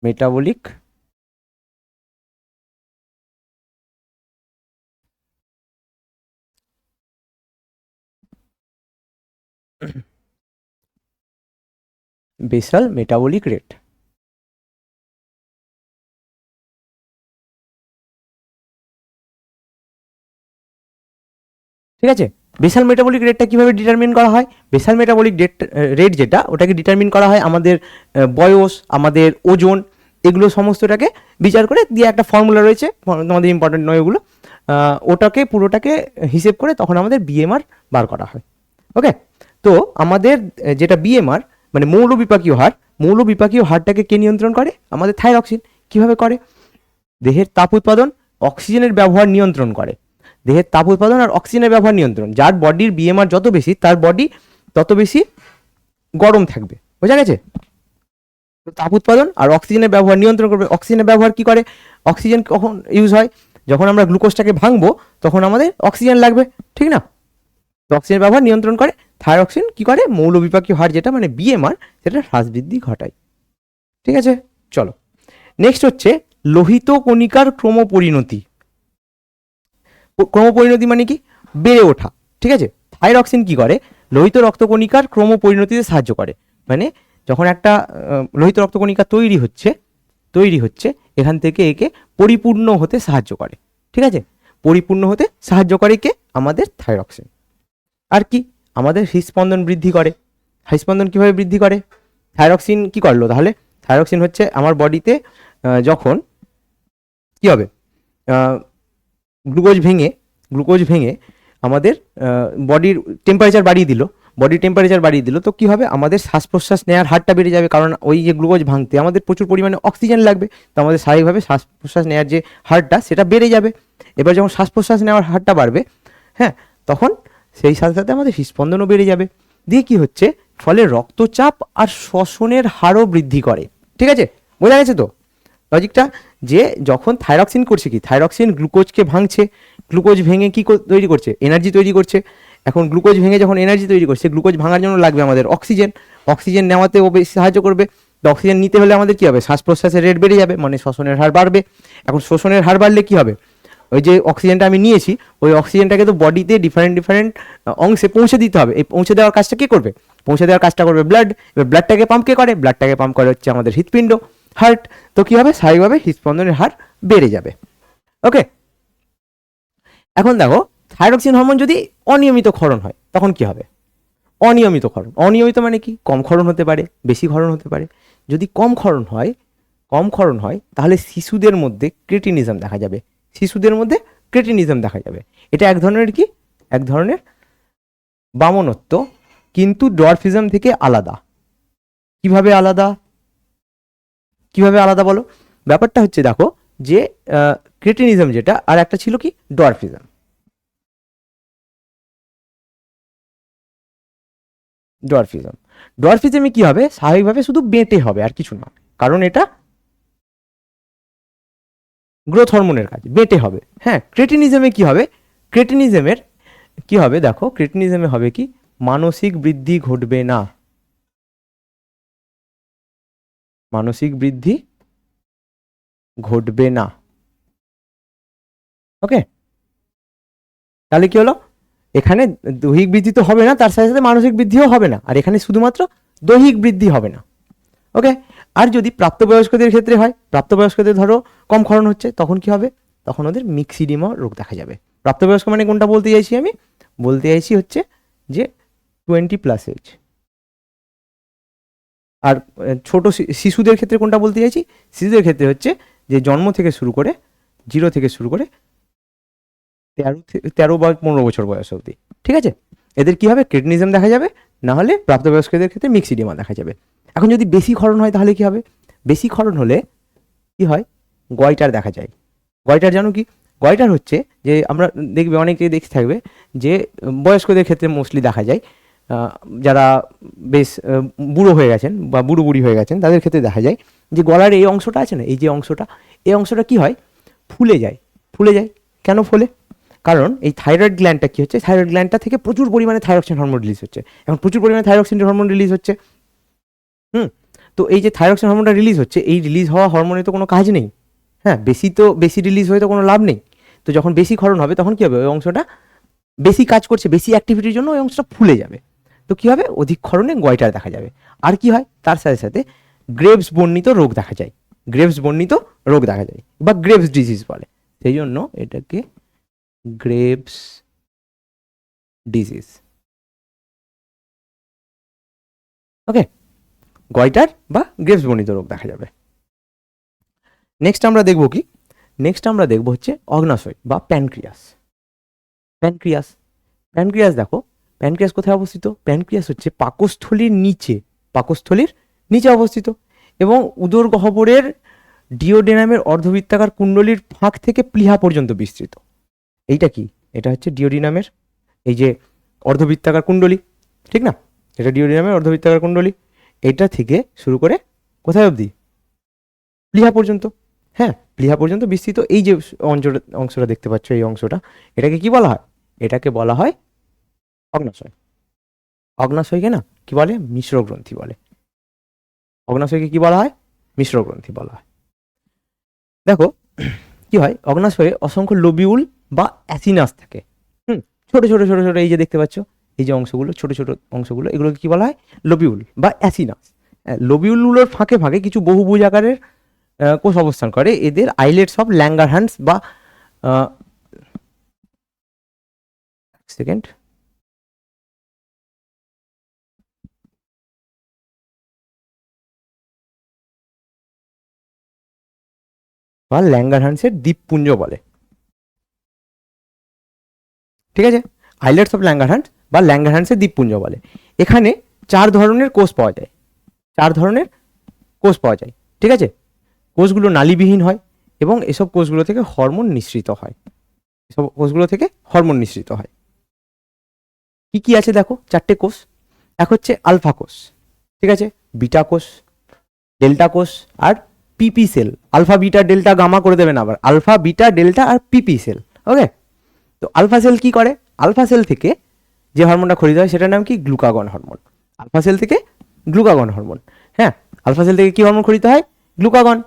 Speaker 1: metabolic basal metabolic rate, ঠিক আছে। বেসাল মেটাবলিক রেটটা কিভাবে ডিটারমিন করা হয়, বেসাল মেটাবলিক রেট যেটা ওটাকে ডিটারমিন করা হয় আমাদের বয়স, আমাদের ওজন, এগুলো সমস্তটাকে বিচার করে দিয়ে একটা ফর্মুলা রয়েছে, তোমাদের ইম্পর্টেন্ট নয় ওগুলো, ওটাকে পুরোটাকে হিসেব করে তখন আমাদের বিএমআর বার করা হয়। ওকে, তো আমাদের যেটা বিএমআর মানে মৌল বিপাকীয় হার, মৌল বিপাকীয় হারটাকে কে নিয়ন্ত্রণ করে, আমাদের থাইরক্সিন। কিভাবে করে, দেহের তাপ উৎপাদন, অক্সিজেনের ব্যবহার নিয়ন্ত্রণ করে, দেহের তাপ উৎপাদন আর অক্সিজেনের ব্যবহার নিয়ন্ত্রণ, যার বডির বিএমআর যত বেশি তার বডি তত বেশি গরম থাকবে, বোঝা গেছে। তাপ উৎপাদন আর অক্সিজেনের ব্যবহার নিয়ন্ত্রণ করবে। অক্সিজেনের ব্যবহার কি করে, অক্সিজেন কখন ইউজ হয়, যখন আমরা গ্লুকোজটাকে ভাঙবো তখন আমাদের অক্সিজেন লাগবে, ঠিক না, তো অক্সিজেনের ব্যবহার নিয়ন্ত্রণ করে। থাইরক্সিন কি করে, মৌল বিপাকীয় হার যেটা মানে বিএমআর সেটা হ্রাস বৃদ্ধি ঘটায়, ঠিক আছে। চলো নেক্সট হচ্ছে লোহিত কণিকার ক্রমপরিণতি। ক্রমপরিণতি মানে কি, বেড়ে ওঠা, ঠিক আছে। থাইরক্সিন কি করে, লোহিত রক্তকণিকার ক্রমপরিণতিতে সাহায্য করে, মানে যখন একটা লোহিত রক্তকণিকা তৈরি হচ্ছে এখান থেকে একে পরিপূর্ণ হতে সাহায্য করে, ঠিক আছে, পরিপূর্ণ হতে সাহায্য করে কে, আমাদের থাইরক্সিন। আর কি, আমাদের হৃদস্পন্দন বৃদ্ধি করে। হৃদস্পন্দন কিভাবে বৃদ্ধি করে, থাইরক্সিন কি করলো তাহলে, থাইরক্সিন হচ্ছে আমার বডিতে যখন কি হবে, গ্লুকোজ ভেঙে আমাদের বডির টেম্পারেচার বাড়িয়ে দিল, তো কি হবে, আমাদের শ্বাস প্রশ্বাস নেওয়ার হারটা বেড়ে যাবে, কারণ ওই যে গ্লুকোজ ভাঙতে আমাদের প্রচুর পরিমাণে অক্সিজেন লাগবে, তো আমাদের স্বাভাবিকভাবে শ্বাস প্রশ্বাস নেওয়ার যে হারটা সেটা বেড়ে যাবে। এবার যখন শ্বাস প্রশ্বাস নেওয়ার হারটা বাড়বে, হ্যাঁ, তখন সেই সাথে সাথে আমাদের হৃদস্পন্দনও বেড়ে যাবে, দিয়ে কি হচ্ছে, ফলে রক্তচাপ আর শ্বসনের হারও বৃদ্ধি করে, ঠিক আছে, বোঝা গেছে তো লজিকটা। যে যখন থাইরক্সিন করছে কি, থাইরক্সিন গ্লুকোজকে ভাঙছে, গ্লুকোজ ভেঙে কি তৈরি করছে, এনার্জি তৈরি করছে। এখন গ্লুকোজ ভেঙে যখন এনার্জি তৈরি করছে, গ্লুকোজ ভাঙার জন্য লাগবে আমাদের অক্সিজেন, অক্সিজেন নেওয়াতেও বেশি সাহায্য করবে। তো অক্সিজেন নিতে হলে আমাদের কী হবে, শ্বাস প্রশ্বাসের রেট বেড়ে যাবে, মানে শ্বসনের হার বাড়বে। এখন শ্বসনের হার বাড়লে কী হবে, ওই যে অক্সিজেনটা আমি নিয়েছি, ওই অক্সিজেনটাকে তো বডিতে ডিফারেন্ট অংশে পৌঁছে দিতে হবে। এই পৌঁছে দেওয়ার কাজটা কে করবে, পৌঁছে দেওয়ার কাজটা করবে ব্লাড। এবার ব্লাডটাকে পাম্প কে করে, ব্লাডটাকে পাম্প করে হচ্ছে আমাদের হৃৎপিণ্ড, হার্ট। তো কী হবে, স্বাভাবিকভাবে হৃৎস্পন্দনের হার বেড়ে যাবে। ওকে, এখন দেখো থাইরক্সিন হরমোন যদি অনিয়মিত ক্ষরণ হয় তখন কি হবে, অনিয়মিত ক্ষরণ, অনিয়মিত মানে কি, কম ক্ষরণ হতে পারে, বেশি ক্ষরণ হতে পারে। যদি কম ক্ষরণ হয় তাহলে শিশুদের মধ্যে ক্রেটিনিজম দেখা যাবে, শিশুদের মধ্যে ক্রেটিনিজম দেখা যাবে। এটা এক ধরনের কি, এক ধরনের বামনত্ব, কিন্তু ডোয়ার্ফিজম থেকে আলাদা। কিভাবে আলাদা, কিভাবে আলাদা বলো? ব্যাপারটা হচ্ছে দেখো যে ক্রেটিনিজম যেটা, আর একটা ছিল কি ডোয়ার্ফিজম। ডোয়ার্ফিজমে কি হবে, স্বাভাবিকভাবে শুধু বেঁটে হবে আর কিছু না, কারণ এটা গ্রোথ হরমোনের কাজ, বেঁটে হবে। হ্যাঁ, ক্রেটিনিজমে কি হবে, ক্রেটিনিজমের কি হবে দেখো, ক্রেটিনিজমে হবে কি, মানসিক বৃদ্ধি ঘটবে না, মানসিক বৃদ্ধি ঘটবে না। ওকে, তাহলে কি হলো, এখানে দৈহিক বৃদ্ধি তো হবে না, তার সাথে সাথে মানসিক বৃদ্ধিও হবে না, আর এখানে শুধুমাত্র দৈহিক বৃদ্ধি হবে না। ওকে, আর যদি প্রাপ্তবয়স্কদের ক্ষেত্রে হয়, প্রাপ্তবয়স্কদের ধরো কম ক্ষরণ হচ্ছে, তখন কি হবে, তখন ওদের মিক্সিডিমা রোগ দেখা যাবে। প্রাপ্তবয়স্ক মানে কোনটা বলতে চাইছি আমি, বলতে চাইছি হচ্ছে যে 20+ এজ। আর ছোট শিশুদের ক্ষেত্রে কোনটা বলতে চাইছি, শিশুদের ক্ষেত্রে হচ্ছে যে জন্ম থেকে শুরু করে 0 থেকে শুরু করে 13 বা 15 বছর বয়স অবধি। ঠিক আছে, এদের কি হবে, ক্রেটিনিজম দেখা যাবে, না হলে প্রাপ্তবয়স্কদের ক্ষেত্রে মিক্সিডিমা দেখা যাবে। এখন যদি বেশি ক্ষরণ হয় তাহলে কি হবে, বেশি ক্ষরণ হলে কি হয়, গয়টার দেখা যায়। গয়টার জানো কি, গয়টার হচ্ছে যে আমরা দেখবে অনেকে দেখে থাকবে যে বয়স্কদের ক্ষেত্রে মোস্টলি দেখা যায়, যারা বেশ বুড়ো হয়ে গেছেন বা বুড়ো বুড়ি হয়ে গেছেন তাদের ক্ষেত্রে দেখা যায় যে গলার এই অংশটা আছে না, এই যে অংশটা, এই অংশটা কি হয়, ফুলে যায়। ফুলে যায় কেন ফোলে, কারণ এই থাইরয়েড গ্ল্যান্ডটা কি হচ্ছে, থাইরয়েড গ্ল্যান্ডটা থেকে প্রচুর পরিমাণে থাইরক্সিন হরমোন রিলিজ হচ্ছে। এখন প্রচুর পরিমাণে থাইরক্সিন হরমোন রিলিজ হচ্ছে, তো এই যে থাইরক্সিন হরমোনটা রিলিজ হচ্ছে, এই রিলিজ হওয়া হরমোনের তো কোনো কাজ নেই। হ্যাঁ, বেশি রিলিজ হয়ে তো কোনো লাভ নেই। তো যখন বেশি ক্ষরণ হবে তখন কি হবে, ওই অংশটা বেশি কাজ করছে, বেশি অ্যাক্টিভিটির জন্য ওই অংশটা ফুলে যাবে। তো কি হবে, অধিক ক্ষরণে গয়টার দেখা যাবে। আর কি হয়, তার সাথে সাথে গ্রেভস বর্ণিত রোগ দেখা যায়, গ্রেভস বর্ণিত রোগ দেখা যায় বা গ্রেভস ডিজিজ বলে, সেই জন্য এটাকে গ্রেভস ডিজিজ। ওকে, গয়টার বা গ্রেভস বর্ণিত রোগ দেখা যাবে। নেক্সট আমরা দেখব কি, নেক্সট আমরা দেখব হচ্ছে অগ্নাশয় বা প্যানক্রিয়াস। প্যানক্রিয়াস, প্যানক্রিয়াস দেখো, প্যানক্রিয়াস কোথায় অবস্থিত, প্যানক্রিয়াস হচ্ছে পাকস্থলীর নিচে, পাকস্থলীর নিচে অবস্থিত এবং উদর গহ্বরের ডিওডেনামের অর্ধবৃত্তাকার কুণ্ডলীর ফাঁক থেকে প্লীহা পর্যন্ত বিস্তৃত। এইটা কি, এটা হচ্ছে ডিওডিনামের এই যে অর্ধবৃত্তাকার কুণ্ডলী, ঠিক না, এটা ডিওডিনামের অর্ধবৃত্তাকার কুণ্ডলী, এটা থেকে শুরু করে কোথায় অবধি, প্লীহা পর্যন্ত। হ্যাঁ, প্লীহা পর্যন্ত বিস্তৃত। এই যে অংশটা দেখতে পাচ্ছ, এই অংশটা, এটাকে কি বলা হয়, এটাকে বলা হয় অগ্নাশয়। অগ্নাশয়কে না কি বলে, মিশ্র গ্রন্থি বলে। অগ্নাশয়কে কি বলা হয়, মিশ্র গ্রন্থি বলা হয়। দেখো কি হয়, অগ্নাশয়ে অসংখ্য লোবিউল বা অ্যাসিনাস থাকে। ছোট ছোট ছোট ছোট এই যে দেখতে পাচ্ছ, এই যে অংশগুলো, ছোট ছোট অংশগুলো, এগুলোকে কি বলা হয়, লোবিউল বা অ্যাসিনাস। লোবিউলগুলোর ফাঁকে ফাঁকে কিছু বহুভুজ আকারের কোষ অবস্থান করে, এদের আইলেটস অফ ল্যাঙ্গারহ্যান্স বা সেকেন্ড বা ল্যাঙ্গারহ্যান্সের দ্বীপপুঞ্জ বলে। ঠিক আছে, আইলেটস অফ ল্যাঙ্গারহ্যান্স বা ল্যাঙ্গারহ্যান্সের দ্বীপপুঞ্জ বলে। এখানে 4 ধরনের কোষ পাওয়া যায়, 4 ধরনের কোষ পাওয়া যায়। ঠিক আছে, কোষগুলো নালীবিহীন হয় এবং এসব কোষগুলো থেকে হরমোন নিঃসৃত হয়, এসব কোষগুলো থেকে হরমোন নিঃসৃত হয়। কি কি আছে দেখো, 4টে কোষ। এক হচ্ছে আলফা কোষ, ঠিক আছে, বিটা কোষ, ডেল্টা কোষ আর PP cell. Alpha beta delta gamma করে দেবেন আবার, আলফা বিটা ডেল্টা আর পিপি সেল। ওকে, তো আলফা সেল কি করে, আলফা সেল থেকে যে হরমোনটা খরিত হয় সেটার নাম কি? Glucagon hormone. আলফা সেল থেকে গ্লুকাগন হরমোন। হ্যাঁ, আলফা সেল থেকে কি হরমোন খরিত হয়? গ্লুকাগন।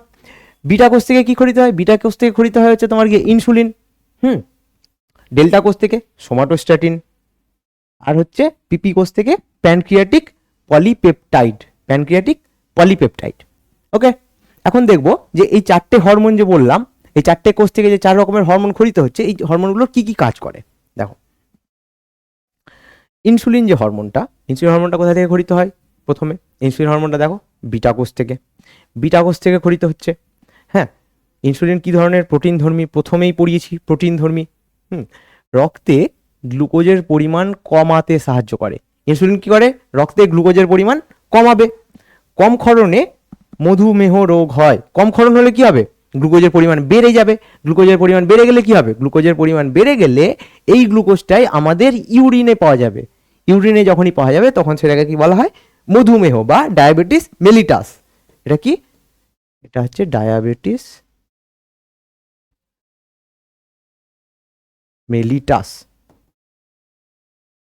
Speaker 1: বিটা কোষ থেকে কি খরিত হয়? বিটা কোষ থেকে খরিত হয় হচ্ছে তোমার কি? ইনসুলিন। ডেল্টা কোষ থেকে সোমাটোস্ট্যাটিন। আর হচ্ছে পিপি কোষ থেকে pancreatic polypeptide. Pancreatic polypeptide. Okay, এখন দেখবো যে এই চারটে হরমোন যে বললাম, এই চারটে কোষ থেকে যে 4 রকমের হরমোন খরিত হচ্ছে, এই হরমোনগুলোর কি কি কাজ করে দেখো। ইনসুলিন যে হরমোনটা, ইনসুলিন হরমোনটা কোথা থেকে খরিত হয়? প্রথমে ইনসুলিন হরমোনটা দেখো বিটা কোষ থেকে। বিটা কোষ থেকে খরিত হচ্ছে। হ্যাঁ, ইনসুলিন কি ধরনের? প্রোটিন ধর্মী। প্রথমেই পড়িয়েছি প্রোটিন ধর্মী। রক্তে গ্লুকোজের পরিমাণ কমাতে সাহায্য করে। ইনসুলিন কি করে? রক্তে গ্লুকোজের পরিমাণ কমাবে। কম ক্ষরণে মধুমেহ রোগ হয়। কম ক্ষরণ হলে কি হবে? গ্লুকোজের পরিমাণ বেড়ে যাবে। গ্লুকোজের পরিমাণ বেড়ে গেলে কি হবে? গ্লুকোজের পরিমাণ বেড়ে গেলে এই গ্লুকোজটাই আমাদের ইউরিনে পাওয়া যাবে। ইউরিনে যখনই পাওয়া যাবে তখন সেটাকে কি বলা হয়? মধুমেহ বা ডায়াবেটিস মেলিটাস। এটা কি? এটা হচ্ছে ডায়াবেটিস মেলিটাস।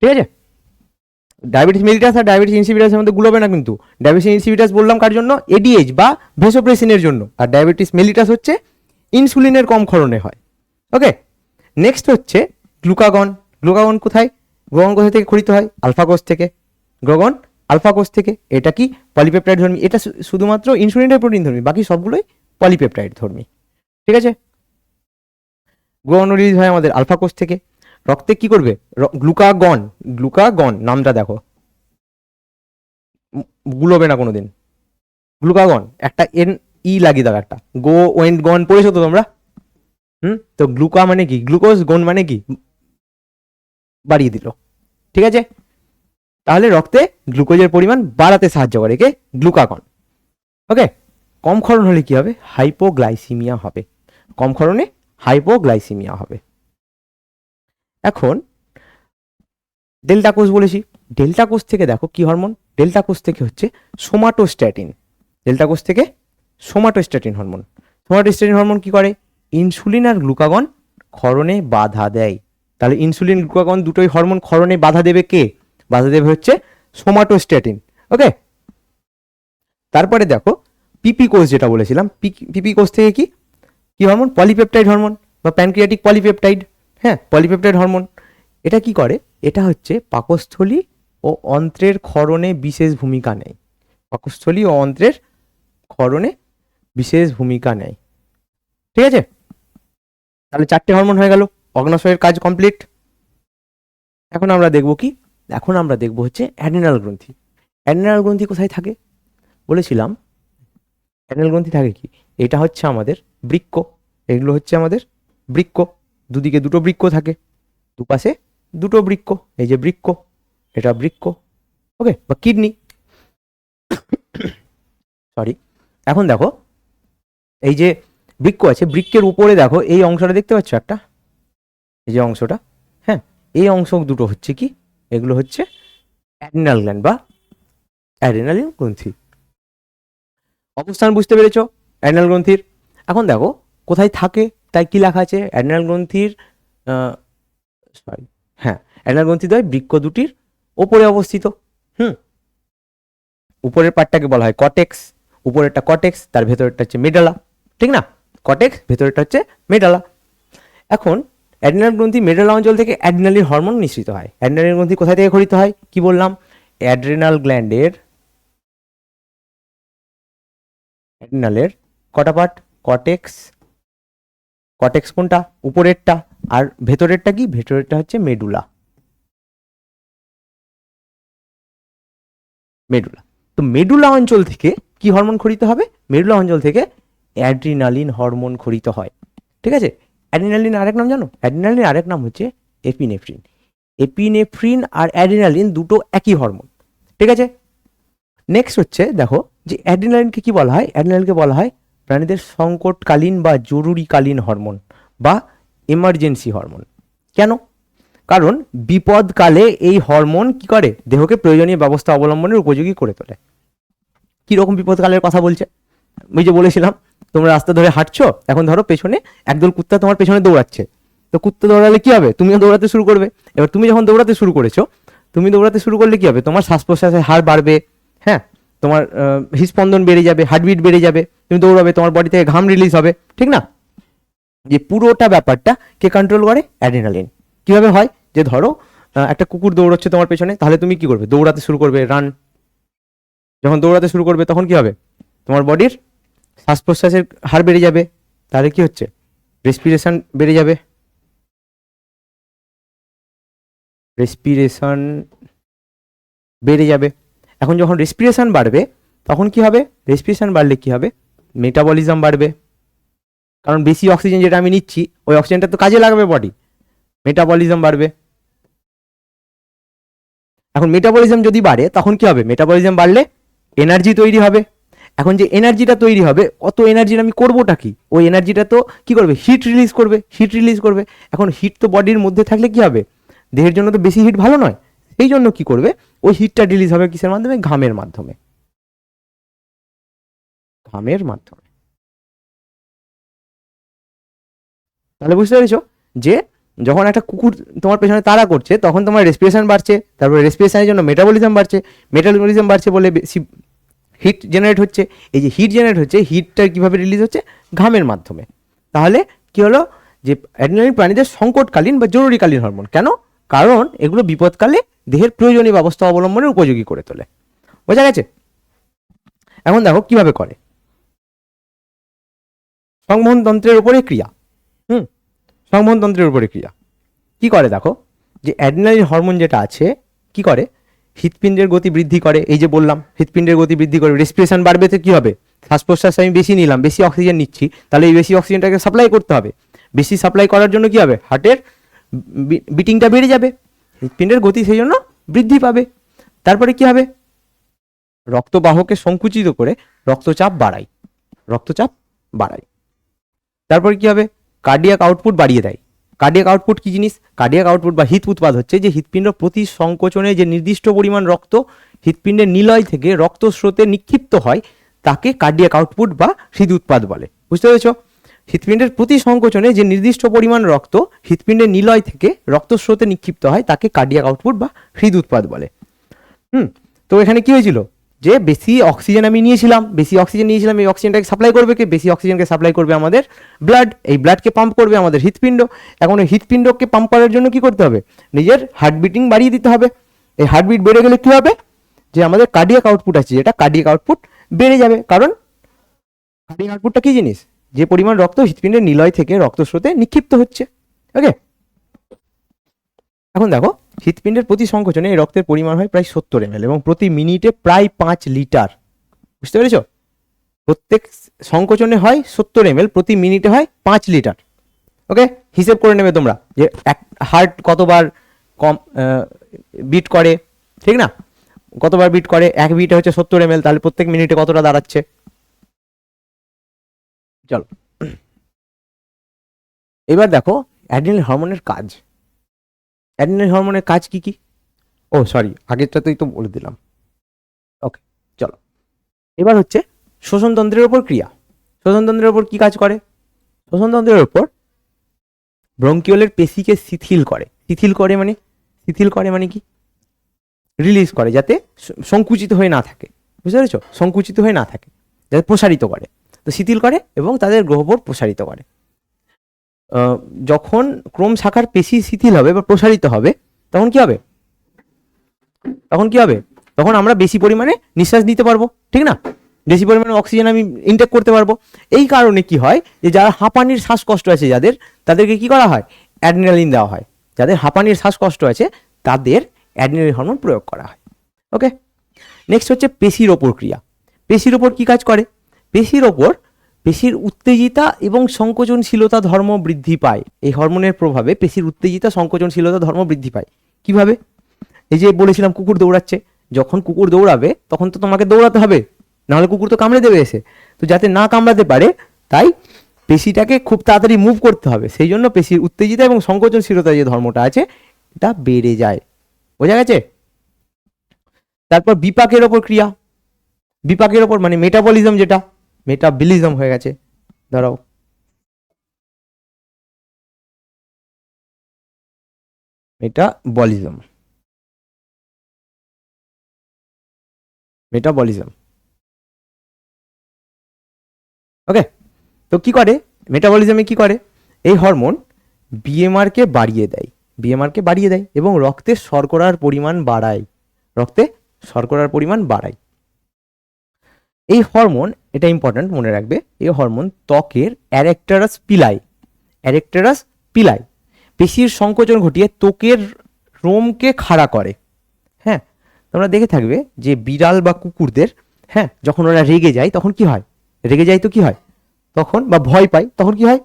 Speaker 1: ঠিক আছে, ডায়াবেটিস মেলিটাস আর ডায়াবেটিস ইনসিপিটাসের মধ্যে গুলোবে না কিন্তু। ডায়াবেটিস ইনসিপিটাস বললাম কার জন্য? এডিএইচ বা ভেসোপ্রেসিনের জন্য। আর ডায়াবেটিস মেলিটাস হচ্ছে ইনসুলিনের কম ক্ষরণে হয়। ওকে, নেক্সট হচ্ছে গ্লুকাগন। গ্লুকাগন কোথায়? গ্লুকাগন কোথা থেকে খরিত হয়? আলফা কোষ থেকে। গ্লুকাগন আলফা কোষ থেকে। এটা কি? পলিপেপটাইড ধর্মী। এটা শুধুমাত্র ইনসুলিনের প্রোটিন ধর্মী, বাকি সবগুলোই পলিপেপটাইড ধর্মী। ঠিক আছে, গ্লুকাগন রিলিজ হয় আমাদের আলফা কোষ থেকে। রক্তে কি করবে? গ্লুকাগন। গ্লুকাগন নামটা দেখো, গুলোবে না কোনোদিন। গ্লুকাগন একটা এন ই লাগিয়ে দাও, একটা গো ওয়েন্ট গন পড়েছো তো তোমরা? তো গ্লুকা মানে কি? গ্লুকোজ। গন মানে কি? বাড়িয়ে দিল। ঠিক আছে, তাহলে রক্তে গ্লুকোজের পরিমাণ বাড়াতে সাহায্য করে কে? গ্লুকাগন। ওকে, কম ক্ষরণ হলে কি হবে? হাইপোগ্লাইসিমিয়া হবে। কম ক্ষরণে হাইপোগ্লাইসিমিয়া হবে। এখন ডেল্টা কোষ বলেছি। ডেল্টা কোষ থেকে দেখো কি হরমোন? ডেল্টা কোষ থেকে হচ্ছে সোমাটোস্ট্যাটিন। ডেল্টা কোষ থেকে সোমাটোস্ট্যাটিন হরমোন। সোমাটোস্ট্যাটিন হরমোন কি করে? ইনসুলিন আর গ্লুকাগন ক্ষরণে বাধা দেয়। তাহলে ইনসুলিন গ্লুকাগন দুটোই হরমোন ক্ষরণে বাধা দেবে কে? বাধা দেবে হচ্ছে সোমাটোস্ট্যাটিন। ওকে, তারপরে দেখো পিপি কোষ যেটা বলেছিলাম, পিপি কোষ থেকে কি কি হরমোন? পলিপেপটাইড হরমোন বা প্যানক্রিয়াটিক পলিপেপটাইড। হ্যাঁ, পলিপেপটাইড হরমোন। এটা কি করে? এটা হচ্ছে পাকস্থলী ও অন্ত্রের ক্ষরণে বিশেষ ভূমিকা নেয়। পাকস্থলী ও অন্ত্রের ক্ষরণে বিশেষ ভূমিকা নেয়। ঠিক আছে, তাহলে 4টে হরমোন হয়ে গেল। অগ্নাশয়ের কাজ কমপ্লিট। এখন আমরা দেখব কি? এখন আমরা দেখব হচ্ছে অ্যাড্রিনাল গ্রন্থি। অ্যাড্রিনাল গ্রন্থি কোথায় থাকে বলেছিলাম? অ্যাড্রিনাল গ্রন্থি থাকে কি? এটা হচ্ছে আমাদের বৃক্ক। এগুলো হচ্ছে আমাদের বৃক্ক। দুদিকে দুটো বৃক্ক থাকে, দুপাশে দুটো বৃক্ক। এই যে বৃক্ক, এটা বৃক্ক। ওকে, বা কিডনি। সরি, এখন দেখো এই যে বৃক্ক আছে, বৃক্কের উপরে দেখো এই অংশটা দেখতে পাচ্ছ একটা, এই যে অংশটা। হ্যাঁ, এই অংশ দুটো হচ্ছে কি? এগুলো হচ্ছে অ্যাড্রিনাল গ্ল্যান্ড বা অ্যাড্রিনালিন গ্রন্থি। অবস্থান বুঝতে পেরেছো অ্যাড্রিনাল গ্রন্থির? এখন দেখো কোথায় থাকে, তাই কি লেখা আছে? অ্যাড্রিনাল গ্রন্থির সরি, হ্যাঁ, অ্যাড্রিনাল গ্রন্থিদ্বয় বৃক্ক দুটির ওপরে অবস্থিত। উপরের পার্টটাকে বলা হয় কটেক্স। উপরেরটা কটেক্স, তার ভেতরেরটা হচ্ছে মেডালা। ঠিক না? কটেক্স, ভেতরেরটা হচ্ছে মেডালা। এখন অ্যাড্রিনাল গ্রন্থি মেডালা অঞ্চল থেকে অ্যাড্রিনালিন হরমোন নিঃসৃত হয়। অ্যাড্রিনালিন গ্রন্থি কোথায় থেকে খরিত হয়? কি বললাম? অ্যাড্রিনাল গ্ল্যান্ডের, অ্যাড্রিনালের কটা পার্ট? কটেক্স। কটেক্স কোনটা? উপরেরটা। আর ভেতরেরটা কি? ভেতরেরটা হচ্ছে মেডুলা। মেডুলা। তো মেডুলা অঞ্চল থেকে কি হরমোন খরিত হবে? মেডুলা অঞ্চল থেকে অ্যাড্রিনালিন হরমোন খরিত হয়। ঠিক আছে, অ্যাড্রিনালিন আরেক নাম জানো? অ্যাড্রিনালিন আরেক নাম হচ্ছে এপিনেফ্রিন। এপিনেফ্রিন আর অ্যাড্রিনালিন দুটো একই হরমোন। ঠিক আছে, নেক্সট হচ্ছে দেখো যে অ্যাড্রিনালিনকে কি বলা হয়? অ্যাড্রিনালিনকে বলা হয় প্রাণীদের সংকটকালীন বা জরুরিকালীন হরমোন বা এমার্জেন্সি হরমোন। কেন? কারণ বিপদকালে এই হরমোন কি করে? দেহকে প্রয়োজনীয় ব্যবস্থা অবলম্বনের উপযোগী করে তোলে। কিরকম বিপদকালের কথা বলছে? ওই যে বলেছিলাম, তোমরা রাস্তা ধরে হাঁটছো, এখন ধরো পেছনে একদল কুত্তা তোমার পেছনে দৌড়াচ্ছে। তো কুত্তা দৌড়ালে কি হবে? তুমিও দৌড়াতে শুরু করবে। এবার তুমি যখন দৌড়াতে শুরু করেছো, তুমি দৌড়াতে শুরু করলে কি হবে, তোমার শ্বাস প্রশ্বাসের হার বাড়বে, হ্যাঁ, তোমার হৃদস্পন্দন বেড়ে যাবে, হার্টবিট বেড়ে যাবে, তুমি দৌড়াবে, তোমার বডি থেকে ঘাম রিলিজ হবে, ঠিক না? যে পুরোটা ব্যাপারটা কে কন্ট্রোল করে? অ্যাড্রিনালিন। কিভাবে হয়? যে ধরো একটা কুকুর দৌড়চ্ছে তোমার পেছনে, তাহলে তুমি কি করবে? দৌড়াতে শুরু করবে, রান। যখন দৌড়াতে শুরু করবে তখন কি হবে? তোমার বডির শ্বাস প্রশ্বাসের হার বেড়ে যাবে, তাহলে কি হচ্ছে? রেসপিরেশন বেড়ে যাবে, রেসপিরেশন বেড়ে যাবে। এখন যখন রেসপিরেশন বাড়বে তখন কি হবে? রেসপিরেশন বাড়লে কি হবে? মেটাবলিজম বাড়বে, কারণ বেশি অক্সিজেন যেটা আমি নিচ্ছি ওই অক্সিজেনটা তো কাজে লাগাবে বডি, মেটাবলিজম বাড়বে। এখন মেটাবলিজম যদি বাড়ে তখন কি হবে? মেটাবলিজম বাড়লে এনার্জি তৈরি হবে। এখন যে এনার্জিটা তৈরি হবে, অত এনার্জির আমি করবোটা কি? ওই এনার্জিটা তো কি করবে? হিট রিলিজ করবে, হিট রিলিজ করবে। এখন হিট তো বডির মধ্যে থাকলে কি হবে? দেহের জন্য তো বেশি হিট ভালো নয়, সেই জন্য কি করবে? ওই হিটটা রিলিজ হবে কিসের মাধ্যমে? ঘামের মাধ্যমে, ঘামের মাধ্যমে। তাহলে বুঝতে পেরেছো যে যখন একটা কুকুর তোমার পেছনে তাড়া করছে তখন তোমার রেসপিরেশন বাড়ছে, তারপরে রেসপিরেশনের জন্য মেটাবলিজম বাড়ছে, মেটাবলিজম বাড়ছে বলে বেশি হিট জেনারেট হচ্ছে। এই যে হিট জেনারেট হচ্ছে, হিটটা কীভাবে রিলিজ হচ্ছে? ঘামের মাধ্যমে। তাহলে কি হলো? যে অ্যাড্রিনালিন প্রাণীদের সংকটকালীন বা জরুরিকালীন হরমোন। কেন? কারণ এগুলো বিপদকালে দেহের প্রয়োজনীয় ব্যবস্থা অবলম্বনের উপযোগী করে তোলে। বোঝা গেছে? এখন দেখো কিভাবে করে। সংবহনতন্ত্রের উপরে ক্রিয়া। সংবহনতন্ত্রের উপরে ক্রিয়া কি করে দেখো, যে অ্যাড্রিনালিন হরমোন যেটা আছে কি করে? হৃৎপিণ্ডের গতি বৃদ্ধি করে। এই যে বললাম হৃৎপিণ্ডের গতি বৃদ্ধি করে, রেসপিরেশন বাড়বে তো কি হবে? শ্বাস প্রশ্বাস আমি বেশি নিলাম, বেশি অক্সিজেন নিচ্ছি, তাহলে এই বেশি অক্সিজেনটাকে সাপ্লাই করতে হবে। বেশি সাপ্লাই করার জন্য কি হবে? হার্টের বিটিংটা বেড়ে যাবে, হৃৎপিণ্ডের গতি সেই জন্য বৃদ্ধি পাবে। তারপরে কি হবে? রক্তবাহকে সংকুচিত করে রক্তচাপ বাড়ায়, রক্তচাপ বাড়ায়। তারপরে কি হবে? কার্ডিয়াক আউটপুট বাড়িয়ে দেয়। কার্ডিয়াক আউটপুট কি জিনিস? কার্ডিয়াক আউটপুট বা হৃৎ উৎপাদ হচ্ছে যে হৃৎপিণ্ড প্রতি সংকোচনে যে নির্দিষ্ট পরিমাণ রক্ত হৃৎপিণ্ডের নিলয় থেকে রক্ত স্রোতে নিক্ষিপ্ত হয় তাকে কার্ডিয়াক আউটপুট বা হৃদ উৎপাদ বলে। বুঝতে পেরেছ? হৃৎপিণ্ডের প্রতি সংকোচনে যে নির্দিষ্ট পরিমাণ রক্ত হৃৎপিণ্ডের নিলয় থেকে রক্ত স্রোতে নিক্ষিপ্ত হয় তাকে কার্ডিয়াক আউটপুট বা হৃদ উৎপাদ বলে। তো এখানে কি হয়েছিল? যে বেশি অক্সিজেন আমি নিয়েছিলাম, বেশি অক্সিজেন নিয়েছিলাম, এই অক্সিজেনটাকে সাপ্লাই করবে কে? বেশি অক্সিজেনকে সাপ্লাই করবে আমাদের ব্লাড, এই ব্লাডকে পাম্প করবে আমাদের হৃৎপিণ্ড। এখন এই হৃৎপিণ্ডকে পাম্প করার জন্য কি করতে হবে? নিজের হার্ট বিটিং বাড়িয়ে দিতে হবে। এই হার্টবিট বেড়ে গেলে কি হবে? যে আমাদের কার্ডিয়াক আউটপুট আছে যেটা কার্ডিয়াক আউটপুট বেড়ে যাবে, কারণ কার্ডিয়াক আউটপুটটা কি জিনিস? যে পরিমাণ রক্ত হৃৎপিণ্ডের নিলয় থেকে রক্ত স্রোতে নিক্ষিপ্ত হচ্ছে। ওকে, এখন দেখো হৃৎপিণ্ডের প্রতি সংকোচনে এই রক্তের পরিমাণ হয় প্রায় 70 ml এবং প্রতি মিনিটে প্রায় 5 লিটার। বুঝতে পেরেছ? প্রত্যেক সংকোচনে হয় 70 ml, প্রতি মিনিটে হয় 5 লিটার। ওকে, হিসেব করে নেবে তোমরা যে এক হার্ট কতবার কম বিট করে, ঠিক না? কতবার বিট করে? এক বিটে হচ্ছে 70 ml, তাহলে প্রত্যেক মিনিটে কতটা দাঁড়াচ্ছে? চলো এবার দেখো অ্যাড্রিনালিন হরমোনের কাজ। অ্যাড্রিনালিন হরমোনের কাজ কি কি? ও সরি, আগেরটাতেই তো বলে দিলাম। ওকে, চলো এবার হচ্ছে শ্বসনতন্ত্রের উপর ক্রিয়া। শ্বসনতন্ত্রের উপর কি কাজ করে? শ্বসনতন্ত্রের উপর ব্রঙ্কিওলের পেশিকে শিথিল করে। শিথিল করে মানে? শিথিল করে মানে কি? রিলিজ করে, যাতে সংকুচিত হয়ে না থাকে। বুঝতে পেরেছ? সংকুচিত হয়ে না থাকে, যাতে প্রসারিত করে। তো শিথিল করে এবং তাদের গ্রহপট প্রসারিত করে। যখন ক্রোম শাখার পেশি শিথিল হবে বা প্রসারিত হবে তখন কি হবে? তখন কি হবে? তখন আমরা বেশি পরিমাণে নিঃশ্বাস নিতে পারবো, ঠিক না? বেশি পরিমাণে অক্সিজেন আমি ইনটেক করতে পারবো। এই কারণে কি হয়, যে যারা হাঁপানির শ্বাসকষ্ট আছে যাদের, তাদেরকে কি করা হয়? অ্যাড্রিনালিন দেওয়া হয়। যাদের হাঁপানির শ্বাসকষ্ট আছে তাদের অ্যাড্রিনালিন হরমোন প্রয়োগ করা হয়। ওকে, নেক্সট হচ্ছে পেশির ওপর ক্রিয়া। পেশির ওপর কি কাজ করে? পেশির ওপর পেশির উত্তেজিতা এবং সংকোচনশীলতা ধর্ম বৃদ্ধি পায়। এই হরমোনের প্রভাবে পেশির উত্তেজিতা সংকোচনশীলতা ধর্ম বৃদ্ধি পায়। কিভাবে? এই যে বলেছিলাম কুকুর দৌড়াচ্ছে, যখন কুকুর দৌড়াবে তখন তো তোমাকে দৌড়াতে হবে, নাহলে কুকুর তো কামড়ে দেবে এসে। তো যাতে না কামড়াতে পারে তাই পেশিটাকে খুব তাড়াতাড়ি মুভ করতে হবে, সেই জন্য পেশির উত্তেজিতা এবং সংকোচনশীলতা যে ধর্মটা আছে এটা বেড়ে যায়। বোঝা গেছে? তারপর বিপাকের ওপর ক্রিয়া। বিপাকের ওপর মানে মেটাবলিজম, যেটা মেটাবলিজম হয়ে গেছে, ধরাও মেটাবলিজম। মেটাবলিজম। ওকে, তো কি করে মেটাবলিজমে, কি করে এই হরমোন বিএমআর কে বাড়িয়ে দেয়, বিএমআর কে বাড়িয়ে দেয় এবং রক্তে শর্করার পরিমাণ বাড়ায়, রক্তে শর্করার পরিমাণ বাড়ায়। এই হরমোন, এটা ইম্পর্ট্যান্ট মনে রাখবে, এই হরমোন ত্বকের অ্যারেক্টারাস পিলাই, অ্যারেক্টারাস পিলাই পেশির সংকোচন ঘটিয়ে ত্বকের রোমকে খাড়া করে। হ্যাঁ, তোমরা দেখে থাকবে যে বিড়াল বা কুকুরদের, হ্যাঁ, যখন ওরা রেগে যায় তখন কি হয়, রেগে যায় তো কি হয় তখন, বা ভয় পায় তখন কি হয়,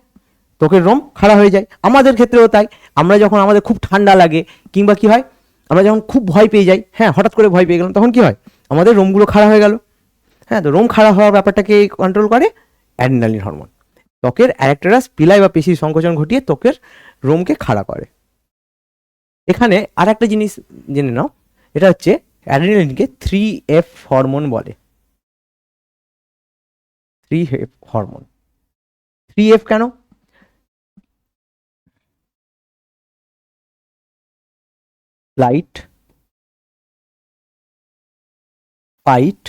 Speaker 1: ত্বকের রোম খাড়া হয়ে যায়। আমাদের ক্ষেত্রেও তাই, আমরা যখন আমাদের খুব ঠান্ডা লাগে কিংবা কি হয়, আমরা যখন খুব ভয় পেয়ে যাই, হ্যাঁ, হঠাৎ করে ভয় পেয়ে গেলাম, তখন কি হয়, আমাদের রোমগুলো খাড়া হয়ে গেল। হ্যাঁ, তো রোম খাড়া হওয়ার ব্যাপারটাকে কন্ট্রোল করে অ্যাড্রিনালিন হরমোন, ত্বকের অ্যারেক্টারাস পিলাই বা পেশির সংকোচন ঘটিয়ে ত্বকের রোমকে খাড়া করে। এখানে আর একটা জিনিস জেনে নাও, এটা হচ্ছে অ্যাড্রিনালিনকে 3F হরমোন বলে। 3F হরমোন, 3F কেন? ফ্লাইট, ফাইট,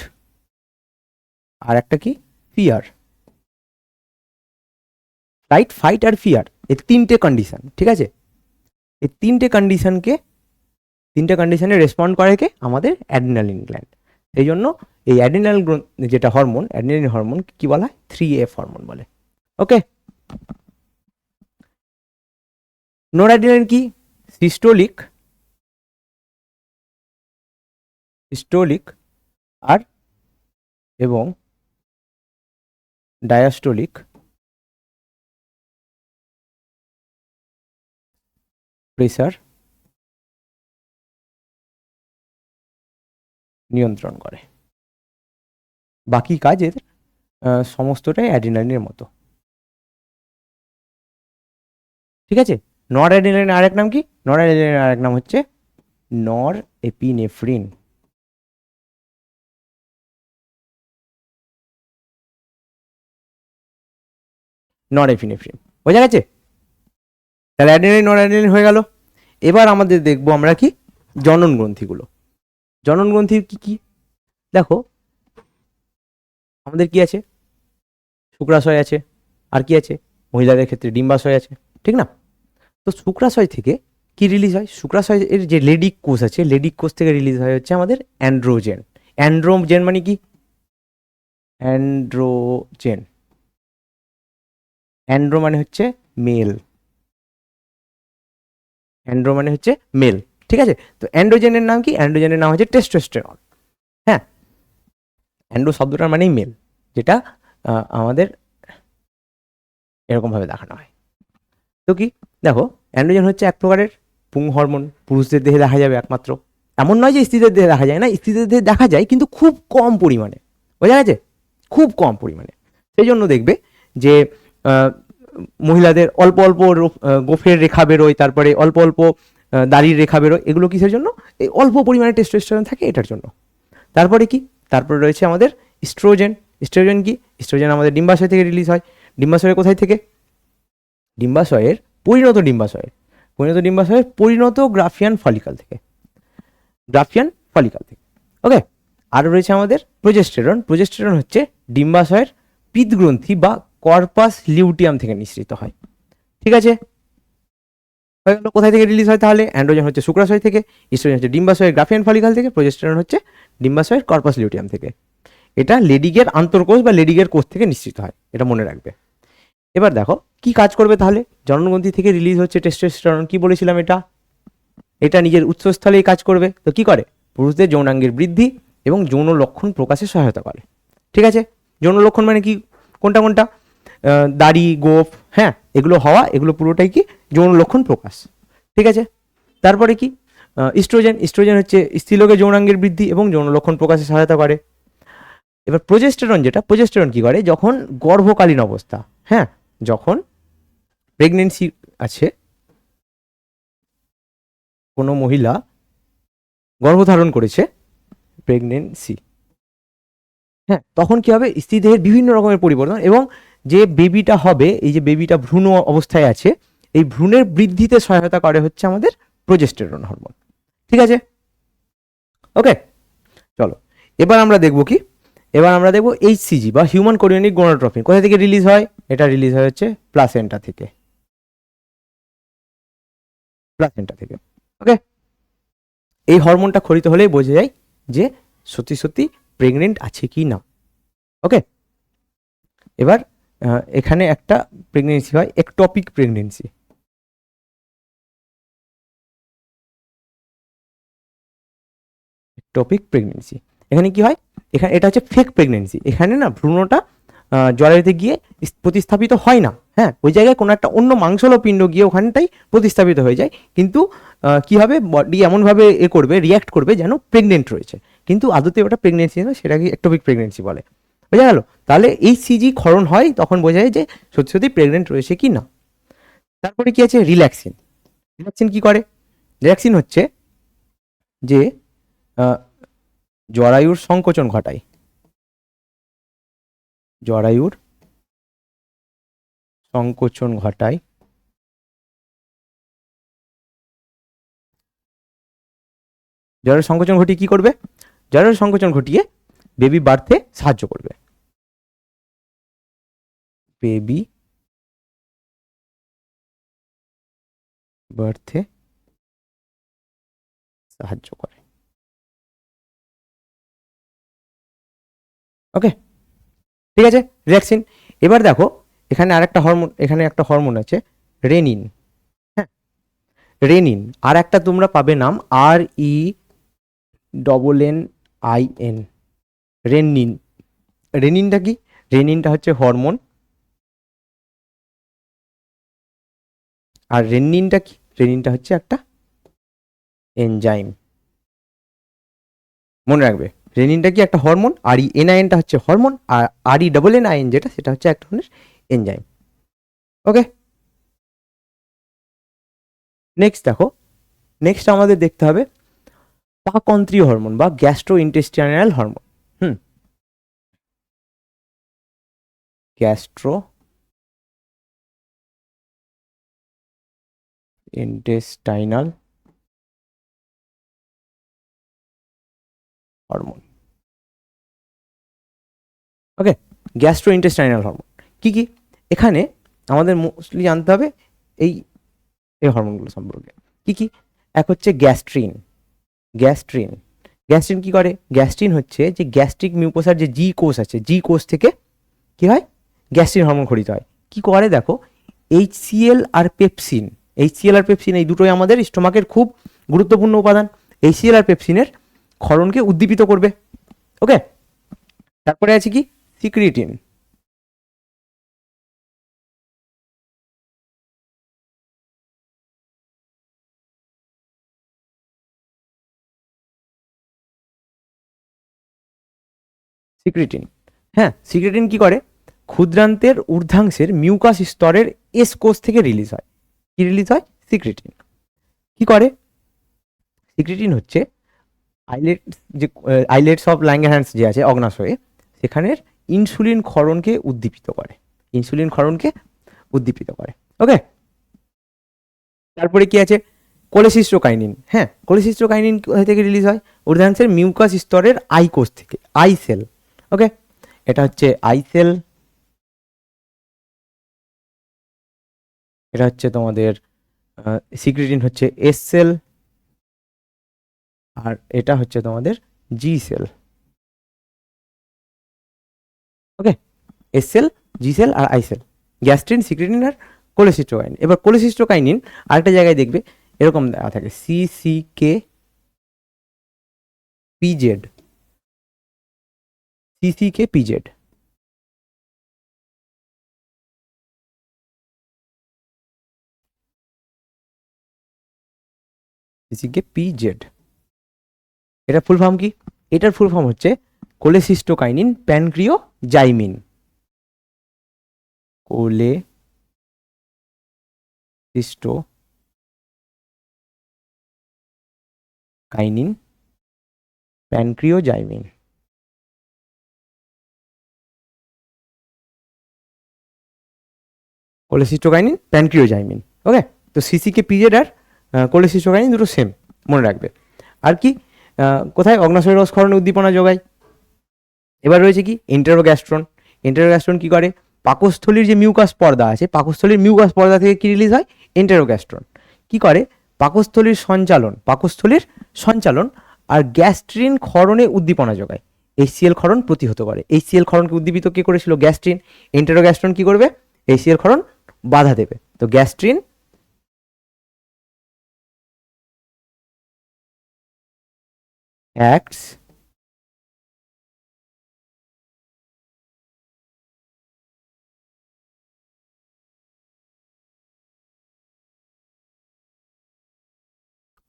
Speaker 1: আর একটা কি, ফিয়ার। ফ্লাইট, ফাইট আর ফিয়ার, এই তিনটে কন্ডিশন, ঠিক আছে, এই তিনটে কন্ডিশনে রেসপন্ড করে কে, আমাদের অ্যাড্রিনালিন গ্ল্যান্ড। এই জন্য এই অ্যাড্রিনাল যেটা হরমোন, অ্যাড্রিনালিন হরমোন কি বলা হয়, 3F হরমোন বলে। ওকে, নোরঅ্যাড্রিনালিন কি, সিস্টোলিক, সিস্টোলিক আর এবং ডায়াস্টোলিক প্রেসার নিয়ন্ত্রণ করে। বাকি কাজ এদের সমস্তটাই অ্যাড্রিনালিনের মতো, ঠিক আছে। নর অ্যাড্রিনালিন আরেক নাম কি, নর অ্যাড্রিনালিন আরেক নাম হচ্ছে নর এপিনেফ্রিন। নর এপিনেফ্রিন, বোঝা গেছে? তাহলে অ্যাড্রিনালিন নর অ্যাড্রিনালিন হয়ে গেল। এবার আমাদের দেখবো আমরা কি, জনন গ্রন্থিগুলো। জনন গ্রন্থি কি কি, দেখো আমাদের কি আছে, শুক্রাশয় আছে, আর কি আছে, মহিলাদের ক্ষেত্রে ডিম্বাশয় আছে, ঠিক না? তো শুক্রাশয় থেকে কি রিলিজ হয়, শুক্রাশয়ের যে লেডিক কোষ আছে, লেডিক কোষ থেকে রিলিজ হয় হচ্ছে আমাদের অ্যান্ড্রোজেন। অ্যান্ড্রোজেন মানে কি, অ্যান্ড্রোজেন, অ্যান্ড্রো মানে হচ্ছে মেল, অ্যান্ড্রো মানে হচ্ছে মেল, ঠিক আছে। তো অ্যান্ড্রোজেনের নাম কি, অ্যান্ড্রোজেনের নাম হচ্ছে টেস্টোস্টেরন। হ্যাঁ, অ্যান্ড্রো শব্দটার মানেই মেল, যেটা আমাদের এরকম ভাবে দেখানো হয়। তো কি, দেখো অ্যান্ড্রোজেন হচ্ছে এক প্রকারের পুং হরমোন, পুরুষদের দেহে দেখা যাবে একমাত্র। এমন নয় যে স্ত্রীদের দেহে দেখা যায় না, স্ত্রীদের দেহে দেখা যায় কিন্তু খুব কম পরিমাণে, বোঝা গেছে, খুব কম পরিমাণে। সেই জন্য দেখবে যে মহিলাদের অল্প অল্প গোফের রেখা বেরোয়, তারপরে অল্প অল্প দাড়ির রেখা বেরোয়, এগুলো কিসের জন্য, এই অল্প পরিমাণে টেস্টোস্টেরন থাকে এটার জন্য। তারপরে কি, তারপরে রয়েছে আমাদের ইস্ট্রোজেন। ইস্ট্রোজেন কি, ইস্ট্রোজেন আমাদের ডিম্বাশয় থেকে রিলিজ হয়। ডিম্বাশয়ের কোথায় থেকে, ডিম্বাশয়ের পরিণত ডিম্বাশয়ের, পরিণত ডিম্বাশয়ের পরিণত গ্রাফিয়ান ফলিকল থেকে, গ্রাফিয়ান ফলিকল থেকে। ওকে, আর রয়েছে আমাদের প্রোজেস্টেরন। প্রোজেস্টেরন হচ্ছে ডিম্বাশয়ের পিত্তগ্রন্থি বা কর্পাস লিউটিয়াম থেকে নিঃসৃত হয়, ঠিক আছে। কোথায় থেকে রিলিজ হয় তাহলে, অ্যান্ড্রোজেন হচ্ছে শুক্রাশয় থেকে, ইস্ট্রোজেন হচ্ছে ডিম্বাশয়ের গ্রাফিয়ান ফলিকল থেকে, প্রোজেস্টেরন হচ্ছে ডিম্বাশয়ের কর্পাস লিউটিয়াম থেকে। এটা লেডিগের আন্তর্কোষ বা লেডিগের কোষ থেকে নিঃসৃত হয়, এটা মনে রাখবে। এবার দেখো কি কাজ করবে তাহলে, জননগ্রন্থি থেকে রিলিজ হচ্ছে টেস্টোস্টেরন, কি বলেছিলাম, এটা নিজের উৎসস্থলেই কাজ করবে। তো কি করে, পুরুষদের যৌনাঙ্গের বৃদ্ধি এবং যৌন লক্ষণ প্রকাশে সহায়তা করে, ঠিক আছে। যৌন লক্ষণ মানে কি, কোনটা কোনটা, দাড়ি, গোফ, হ্যাঁ, এগুলো হওয়া, এগুলো পুরোটাই কি যৌন লক্ষণ প্রকাশ, ঠিক আছে। তারপরে কি, ইস্ট্রোজেন। ইস্ট্রোজেন হচ্ছে স্ত্রীলোকের যৌনাঙ্গের বৃদ্ধি এবং যৌন লক্ষণ প্রকাশে সহায়তা করে। এবার প্রোজেস্টেরন, যেটা প্রোজেস্টেরন কি করে, যখন গর্ভকালীন অবস্থা, হ্যাঁ, যখন প্রেগনেন্সি আছে, কোনো মহিলা গর্ভধারণ করেছে, প্রেগনেন্সি, হ্যাঁ, তখন কি হবে, স্ত্রী দেহের বিভিন্ন রকমের পরিবর্তন, এবং যে বেবিটা হবে, এই যে বেবিটা ভ্রূণ অবস্থায় আছে, এই ভ্রূণের বৃদ্ধিতে সহায়তা করে হচ্ছে আমাদের প্রোজেস্টেরন হরমোন, ঠিক আছে। ওকে, চলো এবার আমরা দেখব কি, এবার আমরা দেখব এইচসিজি বা হিউম্যান কোরিওনিক গোনাডোট্রপিন কোথা থেকে রিলিজ হয়, এটা রিলিজ হয় হচ্ছে প্লাসেন্টা থেকে, প্লাসেন্টা থেকে। ওকে, এই হরমোনটা ক্ষরিত হলেই বোঝা যায় যে সত্যি সত্যি প্রেগনেন্ট আছে কি না। ওকে, এবার এখানে একটা প্রেগনেন্সি হয় একটপিক প্রেগনেন্সি। টপিক প্রেগনেন্সি, এখানে কি হয়, এখানে এটা হচ্ছে ফেক প্রেগনেন্সি। এখানে না ভ্রূণটা জরায়ুতে গিয়ে প্রতিস্থাপিত হয় না, হ্যাঁ, ওই জায়গায় কোনো একটা অন্য মাংসল পিণ্ড গিয়ে ওখানটাই প্রতিস্থাপিত হয়ে যায়। কিন্তু কি হবে, বডি এমনভাবে করবে, রিয়াক্ট করবে যেন প্রেগনেন্ট রয়েছে, কিন্তু আদতে ওটা প্রেগনেন্সি না, সেটাকে একটপিক প্রেগনেন্সি বলে। বোঝা গেল? তাহলে এই সিজি ক্ষরণ হয়, তখন বোঝা যায় যে সত্যি সত্যি প্রেগনেন্ট রয়েছে কি না। তারপরে কি আছে, রিল্যাক্সিন। রিল্যাক্সিন কি করে? রিল্যাক্সিন হচ্ছে যে জরায়ুর সংকোচন ঘটায়, জরায়ুর সংকোচন ঘটায়, জরায়ুর সংকোচন ঘটিয়ে কি করবে, জরায়ুর সংকোচন ঘটিয়ে বেবি বার্থে সাহায্য করবে, বেবি বার্থে সাহায্য করে। ওকে, ঠিক আছে, রিল্যাক্সিন। এবার দেখো এখানে আরেকটা হরমোন, এখানে একটা হরমোন আছে রেনিন। হ্যাঁ, রেনিন, আর একটা তোমরা পাবে নাম RENNIN, রেনিন। রেনিনটা কি? রেনিনটা হচ্ছে হরমোন, আর রেনিনটা কি? রেনিনটা হচ্ছে একটা এনজাইম। মনে রাখবে, রেনিনটা কি? একটা হরমোন। RENINটা হচ্ছে হরমোন, আর RENNIN যেটা, সেটা হচ্ছে এক ধরনের এনজাইম। ওকে, নেক্সট দেখো, নেক্সট আমাদের দেখতে হবে পাকন্ত্রীয় হরমোন বা gastro intestinal hormone. Gastro intestinal hormone. Okay, gastro intestinal hormone কি কি? এখানে আমাদের মোস্টলি জানতে হবে এই এই হরমোনগুলো সম্পর্কে। কি কি? এক হচ্ছে গ্যাস্ট্রিন। গ্যাস্ট্রিন, গ্যাস্ট্রিন কি করে? গ্যাস্ট্রিন হচ্ছে যে গ্যাস্ট্রিক মিউকোসার যে জি কোষ আছে, জি কোষ থেকে কি হয়, গ্যাস্ট্রিন হরমোন খরিত হয়। কি করে দেখো, HCl আর পেপসিন, HCl আর পেপসিন এই দুটোই আমাদের স্টোমাকের খুব গুরুত্বপূর্ণ উপাদান। HCl আর পেপসিনের ক্ষরণকে উদ্দীপিত করবে। ওকে, তারপরে আছে কি, সিক্রিটিন। সিক্রিটিন, হ্যাঁ, সিক্রিটিন কি করে, ক্ষুদ্রান্তের ঊর্ধ্বাংশের মিউকাস স্তরের এস কোষ থেকে রিলিজ হয়। কি রিলিজ হয়? সিক্রিটিন। কি করে? সিক্রিটিন হচ্ছে আইলেট, যে আইলেটস অফ ল্যাঙ্গারহ্যান্স যে আছে অগ্নাশয়ে, সেখানের ইনসুলিন ক্ষরণকে উদ্দীপিত করে, ইনসুলিন ক্ষরণকে উদ্দীপিত করে। ওকে, তারপরে কি আছে, কোলেসিস্টোকাইনিন। হ্যাঁ, কোলেসিস্টোকাইনিন কোথা থেকে রিলিজ হয়? ঊর্ধ্বাংশের মিউকাস স্তরের আই কোষ থেকে, আই সেল। ওকে, এটা হচ্ছে আই সেল, এটা হচ্ছে তোমাদের সিক্রিটিন হচ্ছে এস সেল, আর এটা হচ্ছে তোমাদের G cell. Okay, S cell, G cell আর আই সেল, গ্যাস্ট্রিন, সিক্রিটিন আর কোলেসিস্টোকাইনিন। এবার কোলেসিস্টোকাইনিন আরেকটা জায়গায় দেখবে এরকম দেওয়া থাকে, CCK PZ, CCK PZ। CCK PZ, এটা ফুল ফর্ম কি? এটার ফুল ফর্ম হচ্ছে cholecystokinin pancreozymin. Cholecystokinin pancreozymin. Cholecystokinin pancreozymin. ওকে, তো সিসিকে পিজেড আর কোলেসিস্টোকাইনিন দুটো সেম, মনে রাখবে। আর কি কোথায় অগ্নাশয় রস ক্ষরণে উদ্দীপনা যোগায়? এবার রয়েছে কি এন্টেরোগ্যাস্ট্রন। এন্টেরোগ্যাস্ট্রন কি করে, পাকস্থলীর যে মিউকাস পর্দা আছে, পাকস্থলীর মিউকাস পর্দা থেকে কি রিলিজ হয়, এন্টেরোগ্যাস্ট্রন কি করে, পাকস্থলীর সঞ্চালন আর গ্যাস্ট্রিন ক্ষরণে উদ্দীপনা যোগায়, এইচসিএল ক্ষরণ প্রতিহত করে। এইচসিএল ক্ষরণকে উদ্দীপিত কে করেছিল, গ্যাস্ট্রিন। এন্টেরোগ্যাস্ট্রন কি করবে, এইচসিএল ক্ষরণ বাধা দেবে। তো gastrin acts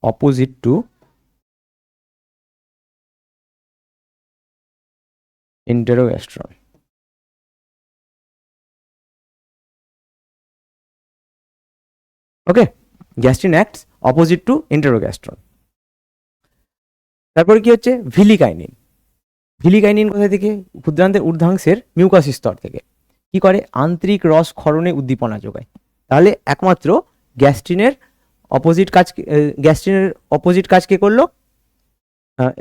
Speaker 1: opposite to enterogastron. Okay, gastrin acts opposite to enterogastrone. তারপরে কি হচ্ছে, ভিলিকাইনিন। ভিলিকাইনিন কোথা থেকে, ক্ষুদ্রান্তের ঊর্ধ্বাংশের মিউকাস স্তর থেকে। কি করে, আন্তরিক রস ক্ষরণে উদ্দীপনা যোগায়। তাহলে একমাত্র গ্যাস্ট্রিনের অপোজিট কাজ কে করলো,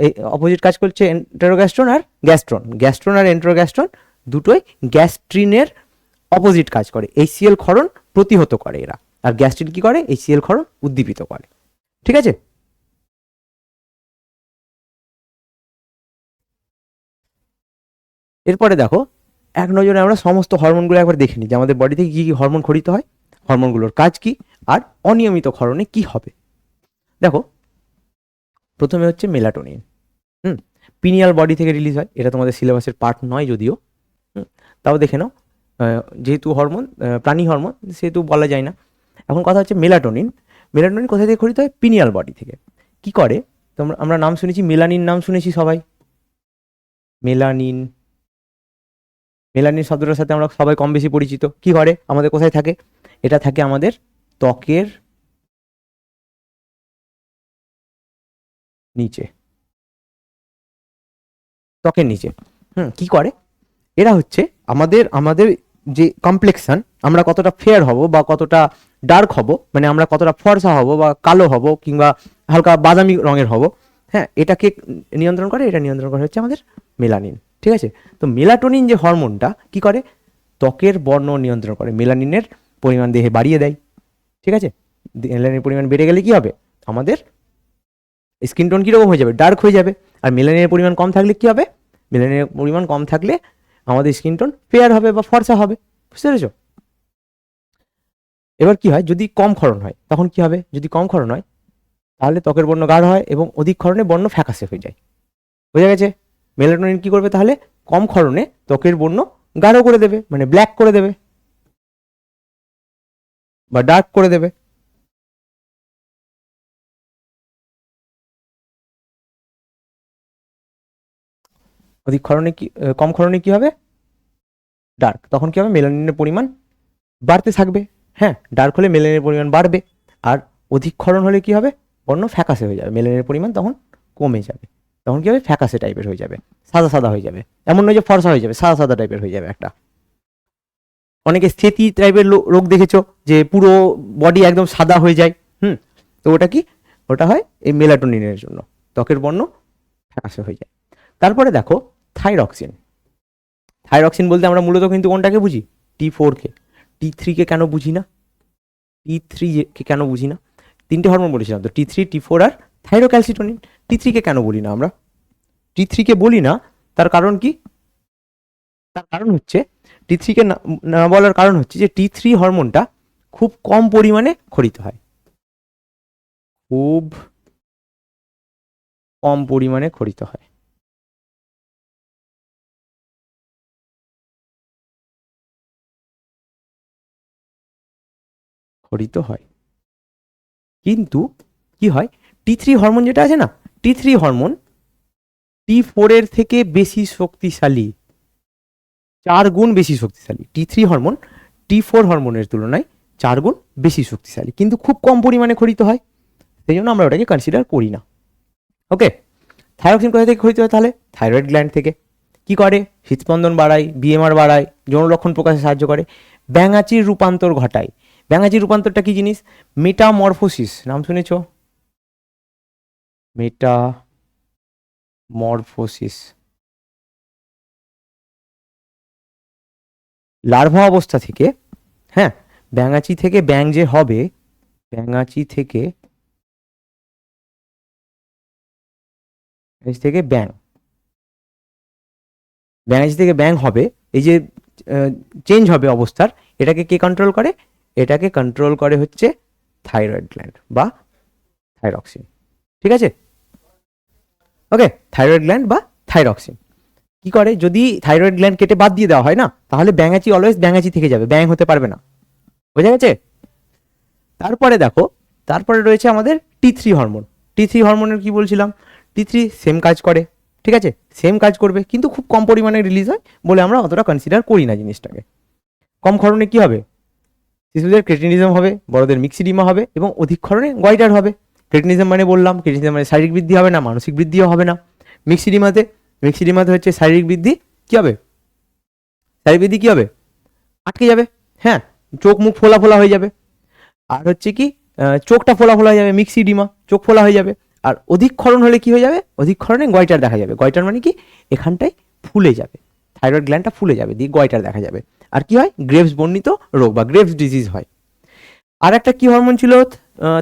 Speaker 1: এই অপোজিট কাজ করছে এন্টেরোগ্যাস্ট্রন আর গ্যাস্ট্রন। গ্যাস্ট্রন আর এন্টেরোগ্যাস্ট্রন দুটোই গ্যাস্ট্রিনের অপোজিট কাজ করে, এইচসিএল ক্ষরণ প্রতিহত করে এরা। আর গ্যাস্ট্রিন কি করে, এইচসিএল ক্ষরণ উদ্দীপিত করে। ঠিক আছে, এরপরে দেখো, এক নজরে আমরা সমস্ত হরমোনগুলো একবার দেখে নিই যে আমাদের বডি থেকে কী কী হরমোন খরিত হয়, হরমোনগুলোর কাজ কি, আর অনিয়মিত ক্ষরণে কি হবে। দেখো, প্রথমে হচ্ছে মেলাটোনিন। পিনিয়াল বডি থেকে রিলিজ হয়, এটা তোমাদের সিলেবাসের পার্ট নয় যদিও, তাও দেখে নাও। যেহেতু হরমোন, প্রাণী হরমোন, সেহেতু বলা যায় না। এখন কথা হচ্ছে মেলাটোনিন। মেলাটোনিন কোথা থেকে খরিত হয়, পিনিয়াল বডি থেকে। কি করে, তোমরা, আমরা নাম শুনেছি মেলানিন, নাম শুনেছি সবাই, মেলানিন। মেলানিন শব্দটার সাথে আমরা সবাই কম বেশি পরিচিত। কি করে, আমাদের কোথায় থাকে, এটা থাকে আমাদের ত্বকের নিচে, ত্বকের নিচে। কি করে, এরা হচ্ছে আমাদের যে কমপ্লেক্সন, আমরা কতটা ফেয়ার হব বা কতটা ডার্ক হব, মানে আমরা কতটা ফর্সা হব বা কালো হব কিংবা হালকা বাদামি রঙের হব, হ্যাঁ, এটাকে নিয়ন্ত্রণ করে, এটা নিয়ন্ত্রণ করে হচ্ছে আমাদের মেলানিন। ঠিক আছে, তো মেলাটোনিন যে হরমোনটা কি করে, ত্বকের বর্ণ নিয়ন্ত্রণ করে, মেলানিনের পরিমাণ দেহে বাড়িয়ে দেয়। ঠিক আছে, মেলানিনের পরিমাণ বেড়ে গেলে কি হবে, আমাদের স্কিন টোন কীরকম হয়ে যাবে, ডার্ক হয়ে যাবে। আর মেলানিনের পরিমাণ কম থাকলে কি হবে, মেলানিনের পরিমাণ কম থাকলে আমাদের স্কিন টোন ফেয়ার হবে বা ফর্সা হবে। বুঝতে পেরেছ? এবার কি হয়, যদি কম ক্ষরণ হয় তখন কি হবে, যদি কম ক্ষরণ হয় তাহলে ত্বকের বর্ণ গাঢ় হয় এবং অধিক ক্ষরণে বর্ণ ফ্যাকাশে হয়ে যায়। বোঝা গেছে? মেলাটোনিন কি করবে তাহলে, কম ক্ষরণে ত্বকের বর্ণ গাঢ় করে দেবে, মানে ব্ল্যাক করে দেবে বা ডার্ক করে দেবে। অধিক ক্ষরণে কি, কম ক্ষরণে কি হবে, ডার্ক। তখন কি হবে, মেলানিনের পরিমাণ বাড়তে থাকবে। হ্যাঁ, ডার্ক হলে মেলানিনের পরিমাণ বাড়বে, আর অধিক ক্ষরণ হলে কি হবে, বর্ণ ফ্যাকাশে হয়ে যাবে, মেলানিনের পরিমাণ তখন কমে যাবে। তখন কি হবে, ফ্যাকাশে টাইপের হয়ে যাবে, সাদা সাদা হয়ে যাবে। এমন নয় যে ফর্সা হয়ে যাবে, সাদা সাদা টাইপের হয়ে যাবে একটা। অনেকে স্থিতি টাইপের রোগ দেখেছো, যে পুরো বডি একদম সাদা হয়ে যায়। তো ওটা কি, ওটা হয় এই মেলাটোনিনের জন্য, ত্বকের বর্ণ ফ্যাকাশে হয়ে যায়। তারপরে দেখো থাইরক্সিন। থাইরক্সিন বলতে আমরা মূলত কিন্তু কোনটাকে বুঝি, T4 কে। T3 কে কেন বুঝি না, T3 কে কেন বুঝি না, তিনটে হরমোন বলেছিলাম তো, T3, T4 আর থাইরোক্যালসিটোনিন। T3 কে কেন বলি না আমরা, T3 কে বলি না, তার কারণ কি, তার কারণ হচ্ছে, T3 কে না বলার কারণ হচ্ছে যে T3 হরমোনটা খুব কম পরিমাণে খরিত হয়, খুব কম পরিমাণে খরিত হয়। খরিত হয়, কিন্তু কি হয়, T3 হরমোন যেটা আছে না, T3 হরমোন T4 থেকে বেশি শক্তিশালী, 4 গুণ বেশি শক্তিশালী। T3 হরমোন T4 হরমোনের তুলনায় 4 গুণ বেশি শক্তিশালী, কিন্তু খুব কম পরিমাণে খরিত হয়, সেই জন্য আমরা ওটাকে কনসিডার করি না। ওকে, থাইরক্সিন কোথা থেকে খরিত হয় তাহলে, থাইরয়েড গ্ল্যান্ড থেকে। কি করে, হৃদস্পন্দন বাড়ায়, বিএমআর বাড়ায়, যৌন লক্ষণ প্রকাশে সাহায্য করে, ব্যাঙাচির রূপান্তর ঘটায়। ব্যাঙাচির রূপান্তরটা কি জিনিস, মেটামরফোসিস, নাম শুনেছ, মেটামরফোসিস। লার্ভা অবস্থা থেকে, হ্যাঁ, ব্যাঙাচি থেকে ব্যাং যে হবে, ব্যাঙাচি থেকে ব্যাং, ব্যাঙাচি থেকে ব্যাং হবে, এই যে চেঞ্জ হবে অবস্থার, এটাকে কে কন্ট্রোল করে? এটাকে কন্ট্রোল করে হচ্ছে থাইরয়েড গ্ল্যান্ড বা থাইরক্সিন। ঠিক আছে, ওকে, থাইরয়েড গ্ল্যান্ড বা থাইরক্সিন কি করে, যদি থাইরয়েড গ্ল্যান্ড কেটে বাদ দিয়ে দেওয়া হয় না, তাহলে ব্যাঙাচি অলওয়েজ ব্যাঙাচি থেকে যাবে, ব্যাং হতে পারবে না। বোঝা গেছে? তারপরে দেখো, তারপরে রয়েছে আমাদের T3 হরমোন। T3 হরমোনের কি বলছিলাম? T3 সেম কাজ করে, ঠিক আছে, সেম কাজ করবে, কিন্তু খুব কম পরিমাণে রিলিজ হয় বলে আমরা অতটা কনসিডার করি না জিনিসটাকে। কম ক্ষরণে কি হবে? শিশুদের ক্রেটিনিজম হবে, বড়দের মিক্সিডিমা হবে এবং অধিক ক্ষরণে গয়টার হবে। ক্রেটিনিজম মানে বললাম, ক্রেটিনিজম মানে শারীরিক বৃদ্ধি হবে না, মানসিক বৃদ্ধিও হবে না। মিক্সিডিমাতে, মিক্সিডিমাতে হচ্ছে শারীরিক বৃদ্ধি কি হবে? শারীরিক বৃদ্ধি কি হবে? আটকে যাবে, হ্যাঁ, চোখ মুখ ফোলা ফোলা হয়ে যাবে। আর হচ্ছে কি, চোখটা ফোলা ফোলা হয়ে যাবে, মিক্সিডিমা, চোখ ফোলা হয়ে যাবে। আর অধিক ক্ষরণ হলে কি হয়ে যাবে? অধিক ক্ষরণে গয়টার দেখা যাবে। গয়টার মানে কি? এখানটায় ফুলে যাবে, থাইরয়েড গ্ল্যান্ডটা ফুলে যাবে, দিয়ে গয়টার দেখা যাবে। আর কি হয়? গ্রেভস বর্ণিত রোগ বা গ্রেভস ডিজিজ হয়। আর একটা কি হরমোন ছিল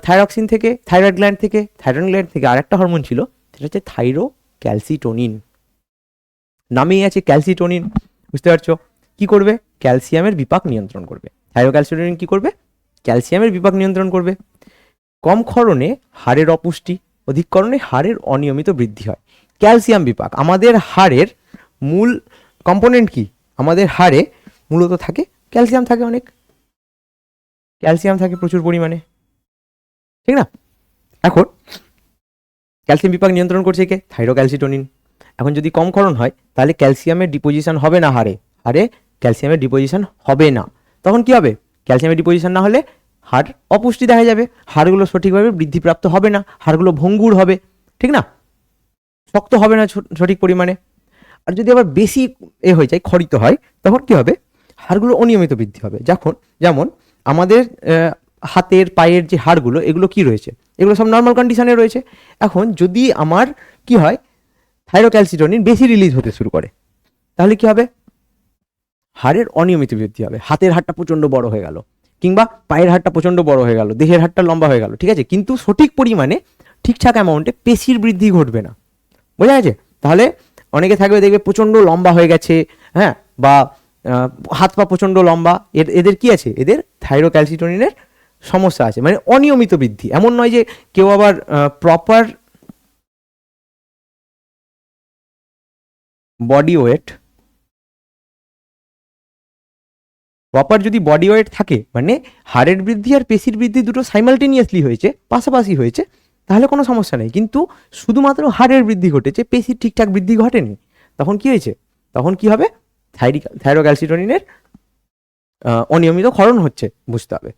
Speaker 1: থাইরক্সিন থেকে, থাইরয়েড গ্ল্যান্ড থেকে, থাইরয়েড গ্ল্যান্ড থেকে আর একটা হরমোন ছিল, সেটা হচ্ছে থাইরোক্যালসিটোনিন। নামেই আছে ক্যালসিটোনিন, বুঝতে পারছো? কি করবে? ক্যালসিয়ামের বিপাক নিয়ন্ত্রণ করবে। থাইরোক্যালসিটোনিন কি করবে? ক্যালসিয়ামের বিপাক নিয়ন্ত্রণ করবে। কম ক্ষরণে হাড়ের অপুষ্টি, অধিক ক্ষরণে হাড়ের অনিয়মিত বৃদ্ধি হয়। ক্যালসিয়াম বিপাক, আমাদের হাড়ের মূল কম্পোনেন্ট কি? আমাদের হাড়ে মূলত থাকে ক্যালসিয়াম, থাকে অনেক, ক্যালসিয়াম থাকে প্রচুর পরিমাণে, ঠিক না? এখন ক্যালসিয়াম বিপাক নিয়ন্ত্রণ করছে কে? থাইরোক্যালসিটোনিন। এখন যদি কম ক্ষরণ হয় তাহলে ক্যালসিয়ামের ডিপোজিশন হবে না হাড়ে, হাড়ে ক্যালসিয়ামের ডিপোজিশন হবে না। তখন কি হবে? ক্যালসিয়ামের ডিপোজিশন না হলে হাড় অপুষ্টি দেখা যাবে, হাড়গুলো সঠিকভাবে বৃদ্ধিপ্রাপ্ত হবে না, হাড়গুলো ভঙ্গুর হবে, ঠিক না, শক্ত হবে না সঠিক পরিমাণে। আর যদি আবার বেশি হয়ে যায়, ক্ষরিত হয়, তখন কি হবে? হাড়গুলো অনিয়মিত বৃদ্ধি হবে। যখন, যেমন আমাদের হাতের পায়ের যে হাড়গুলো, এগুলো কি রয়েছে? এগুলো সব নর্মাল কন্ডিশনে রয়েছে। এখন যদি আমার কি হয়, থাইরোক্যালসিটোনিন বেশি রিলিজ হতে শুরু করে, তাহলে কি হবে? হাড়ের অনিয়মিত বৃদ্ধি হবে, হাতের হাড়টা প্রচন্ড বড় হয়ে গেল, কিংবা পায়ের হাড়টা প্রচন্ড বড় হয়ে গেল, দেহের হাড়টা লম্বা হয়ে গেল, ঠিক আছে, কিন্তু সঠিক পরিমাণে ঠিকঠাক অ্যামাউন্টে পেশির বৃদ্ধি ঘটবে না। বোঝা গেছে? তাহলে অনেকে থাকবে, দেখবে প্রচন্ড লম্বা হয়ে গেছে, হ্যাঁ, বা হাত পা প্রচন্ড লম্বা, এদের কি আছে? এদের থাইরোক্যালসিটোনিনের সমস্যা আছে, মানে অনিয়মিত বৃদ্ধি। এমন নয় যে কেউ আবার প্রপার বডি ওয়েট, প্রপার যদি বডি ওয়েট থাকে, মানে হাড়ের বৃদ্ধি আর পেশির বৃদ্ধি দুটো সাইমালটেনিয়াসলি হয়েছে, পাশাপাশি হয়েছে, তাহলে কোনো সমস্যা নেই। কিন্তু শুধুমাত্র হাড়ের বৃদ্ধি ঘটেছে, পেশির ঠিকঠাক বৃদ্ধি ঘটেনি, তখন কি হয়েছে? তখন কি হবে? থাইরোক্যালসিটোনিনের অনিয়মিত ক্ষরণ হচ্ছে, বুঝতে হবে।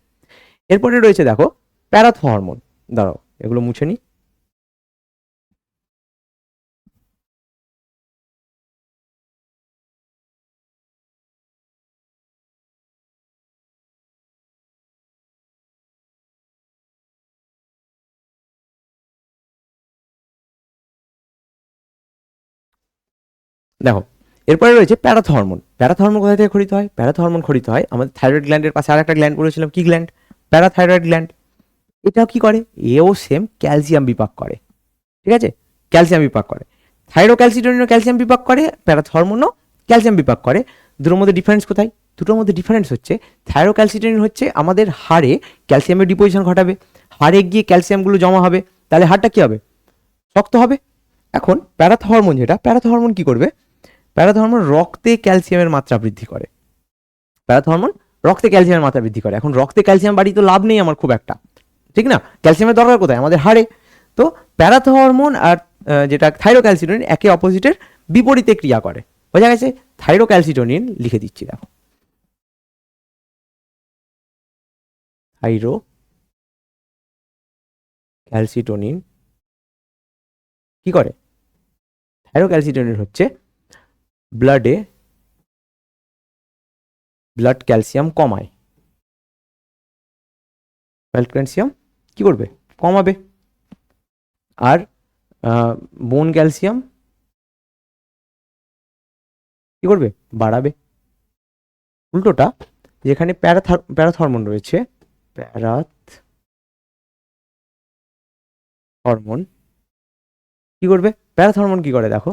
Speaker 1: এরপরে রয়েছে দেখো প্যারাথ হরমোন। দাঁড়াও, এগুলো মুছে নি। দেখো, এরপরে রয়েছে প্যারাথ হরমোন। প্যারাথ হরমোন কোথা থেকে খরিত হয়? প্যারাথ হরমোন খরিত হয় আমাদের থাইরয়েড গ্ল্যান্ডের পাশে আর একটা গ্ল্যান্ড বলেছিলাম, কি গ্ল্যান্ড? Parathyroid gland. এটাও কি করে? এও সেম ক্যালসিয়াম বিপাক করে, ঠিক আছে, ক্যালসিয়াম বিপাক করে। থাইরোক্যালসিটোনিনও ক্যালসিয়াম বিপাক করে, প্যারাথ হরমোনও ক্যালসিয়াম বিপাক করে। দুটোর মধ্যে ডিফারেন্স কোথায়? দুটোর মধ্যে ডিফারেন্স হচ্ছে, থাইরোক্যালসিটোনিন হচ্ছে আমাদের হাড়ে ক্যালসিয়ামের ডিপোজিশন ঘটাবে, হাড়ে গিয়ে ক্যালসিয়ামগুলো জমা হবে, তাহলে হাড়টা কি হবে? শক্ত হবে। এখন প্যারাথ হরমোন, যেটা প্যারাথ হরমোন কি করবে? প্যারাথ হরমোন রক্তে ক্যালসিয়ামের মাত্রা বৃদ্ধি করে। প্যারাথ হরমোন রক্তে ক্যালসিয়ামের মাত্রা বৃদ্ধি করে। এখন রক্তে ক্যালসিয়াম বাড়ি তো লাভ নেই আমার খুব একটা, ঠিক না, ক্যালসিয়ামের দরকার কোথায়? আমাদের হাড়ে। তো প্যারাথ হরমোন আর যেটা থাইরোক্যালসিটোনিন একে অপোজিটের বিপরীতে ক্রিয়া করে। বোঝা গেছে? থাইরোক্যালসিটোনিন লিখে দিচ্ছি, দেখো, থাইরোক্যালসিটোনিন কি করে? থাইরোক্যালসিটোনিন হচ্ছে ব্লাড ক্যালসিয়াম কমায়, ব্লাড ক্যালসিয়াম কি করবে? কমাবে। আর বোন ক্যালসিয়াম কি করবে? বাড়াবে। উল্টোটা, যেখানে প্যারাথরমোন রয়েছে, প্যারাথরমোন কি করবে? প্যারাথরমোন কি করে দেখো,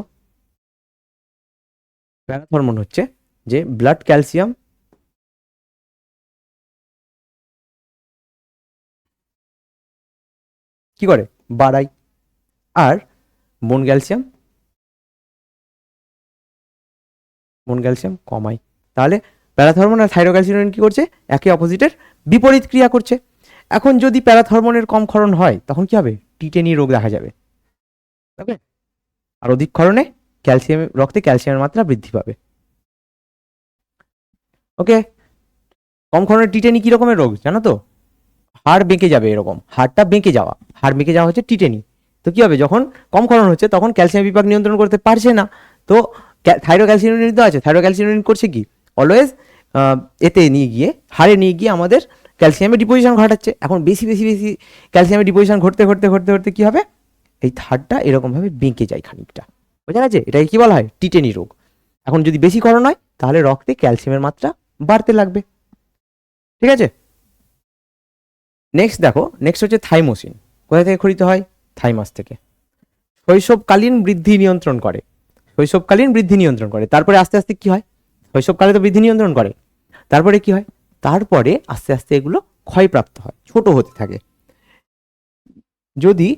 Speaker 1: প্যারাথরমোন হচ্ছে যে ব্লাড ক্যালসিয়াম কি করে? বাড়ায়। আর বোন ক্যালসিয়াম কমায়। তাহলে প্যারাথরমোন আর থাইরোক্যালসিনোজেন কি করছে? একে অপোজিটের বিপরীত ক্রিয়া করছে। এখন যদি প্যারাথরমোনের কম ক্ষরণ হয় তখন কি হবে? টিটেনি রোগ দেখা যাবে। ওকে, আর অধিক ক্ষরণে রক্তে ক্যালসিয়ামের মাত্রা বৃদ্ধি পাবে। ওকে, কম ক্ষরণের টিটেনি কি রকমের রোগ জানো তো? হাড় বেঁকে যাবে, এরকম হাড়টা বেঁকে যাওয়া, হাড় বেঁকে যাওয়া হচ্ছে টিটেনি। তো কি হবে? যখন কম ক্ষরণ হচ্ছে তখন ক্যালসিয়াম বিপাক নিয়ন্ত্রণ করতে পারছে না, তো থাইরোক্যালসিনোজেন তো আছে, থাইরোক্যালসিনোজেন করছে কি? অলওয়েজ এতে নিয়ে গিয়ে, হাড়ে নিয়ে গিয়ে আমাদের ক্যালসিয়ামের ডিপোজিশন ঘটাচ্ছে। এখন বেশি বেশি বেশি ক্যালসিয়ামের ডিপোজিশন ঘটতে ঘটতে ঘটতে ঘটতে কি হবে? এই হাড়টা এরকমভাবে বেঁকে যায় খানিকটা, বোঝা গেছে? এটাকে কি বলা হয়? টিটেনি রোগ। এখন যদি বেশি ক্ষরণ হয় তাহলে রক্তে ক্যালসিয়ামের মাত্রা বাড়তে লাগবে। ঠিক আছে, নেক্সট দেখো, নেক্সট হচ্ছে থাইমোসিন। কোথা থেকে খরিত হয়? থাইমাস থেকে। শৈশবকালীন বৃদ্ধি নিয়ন্ত্রণ করে, শৈশবকালীন বৃদ্ধি নিয়ন্ত্রণ করে। তারপরে আস্তে আস্তে কি হয়? শৈশবকালে তো বৃদ্ধি নিয়ন্ত্রণ করে, তারপরে কি হয়? তারপরে আস্তে আস্তে এগুলো ক্ষয়প্রাপ্ত হয়, ছোট হতে থাকে। যদি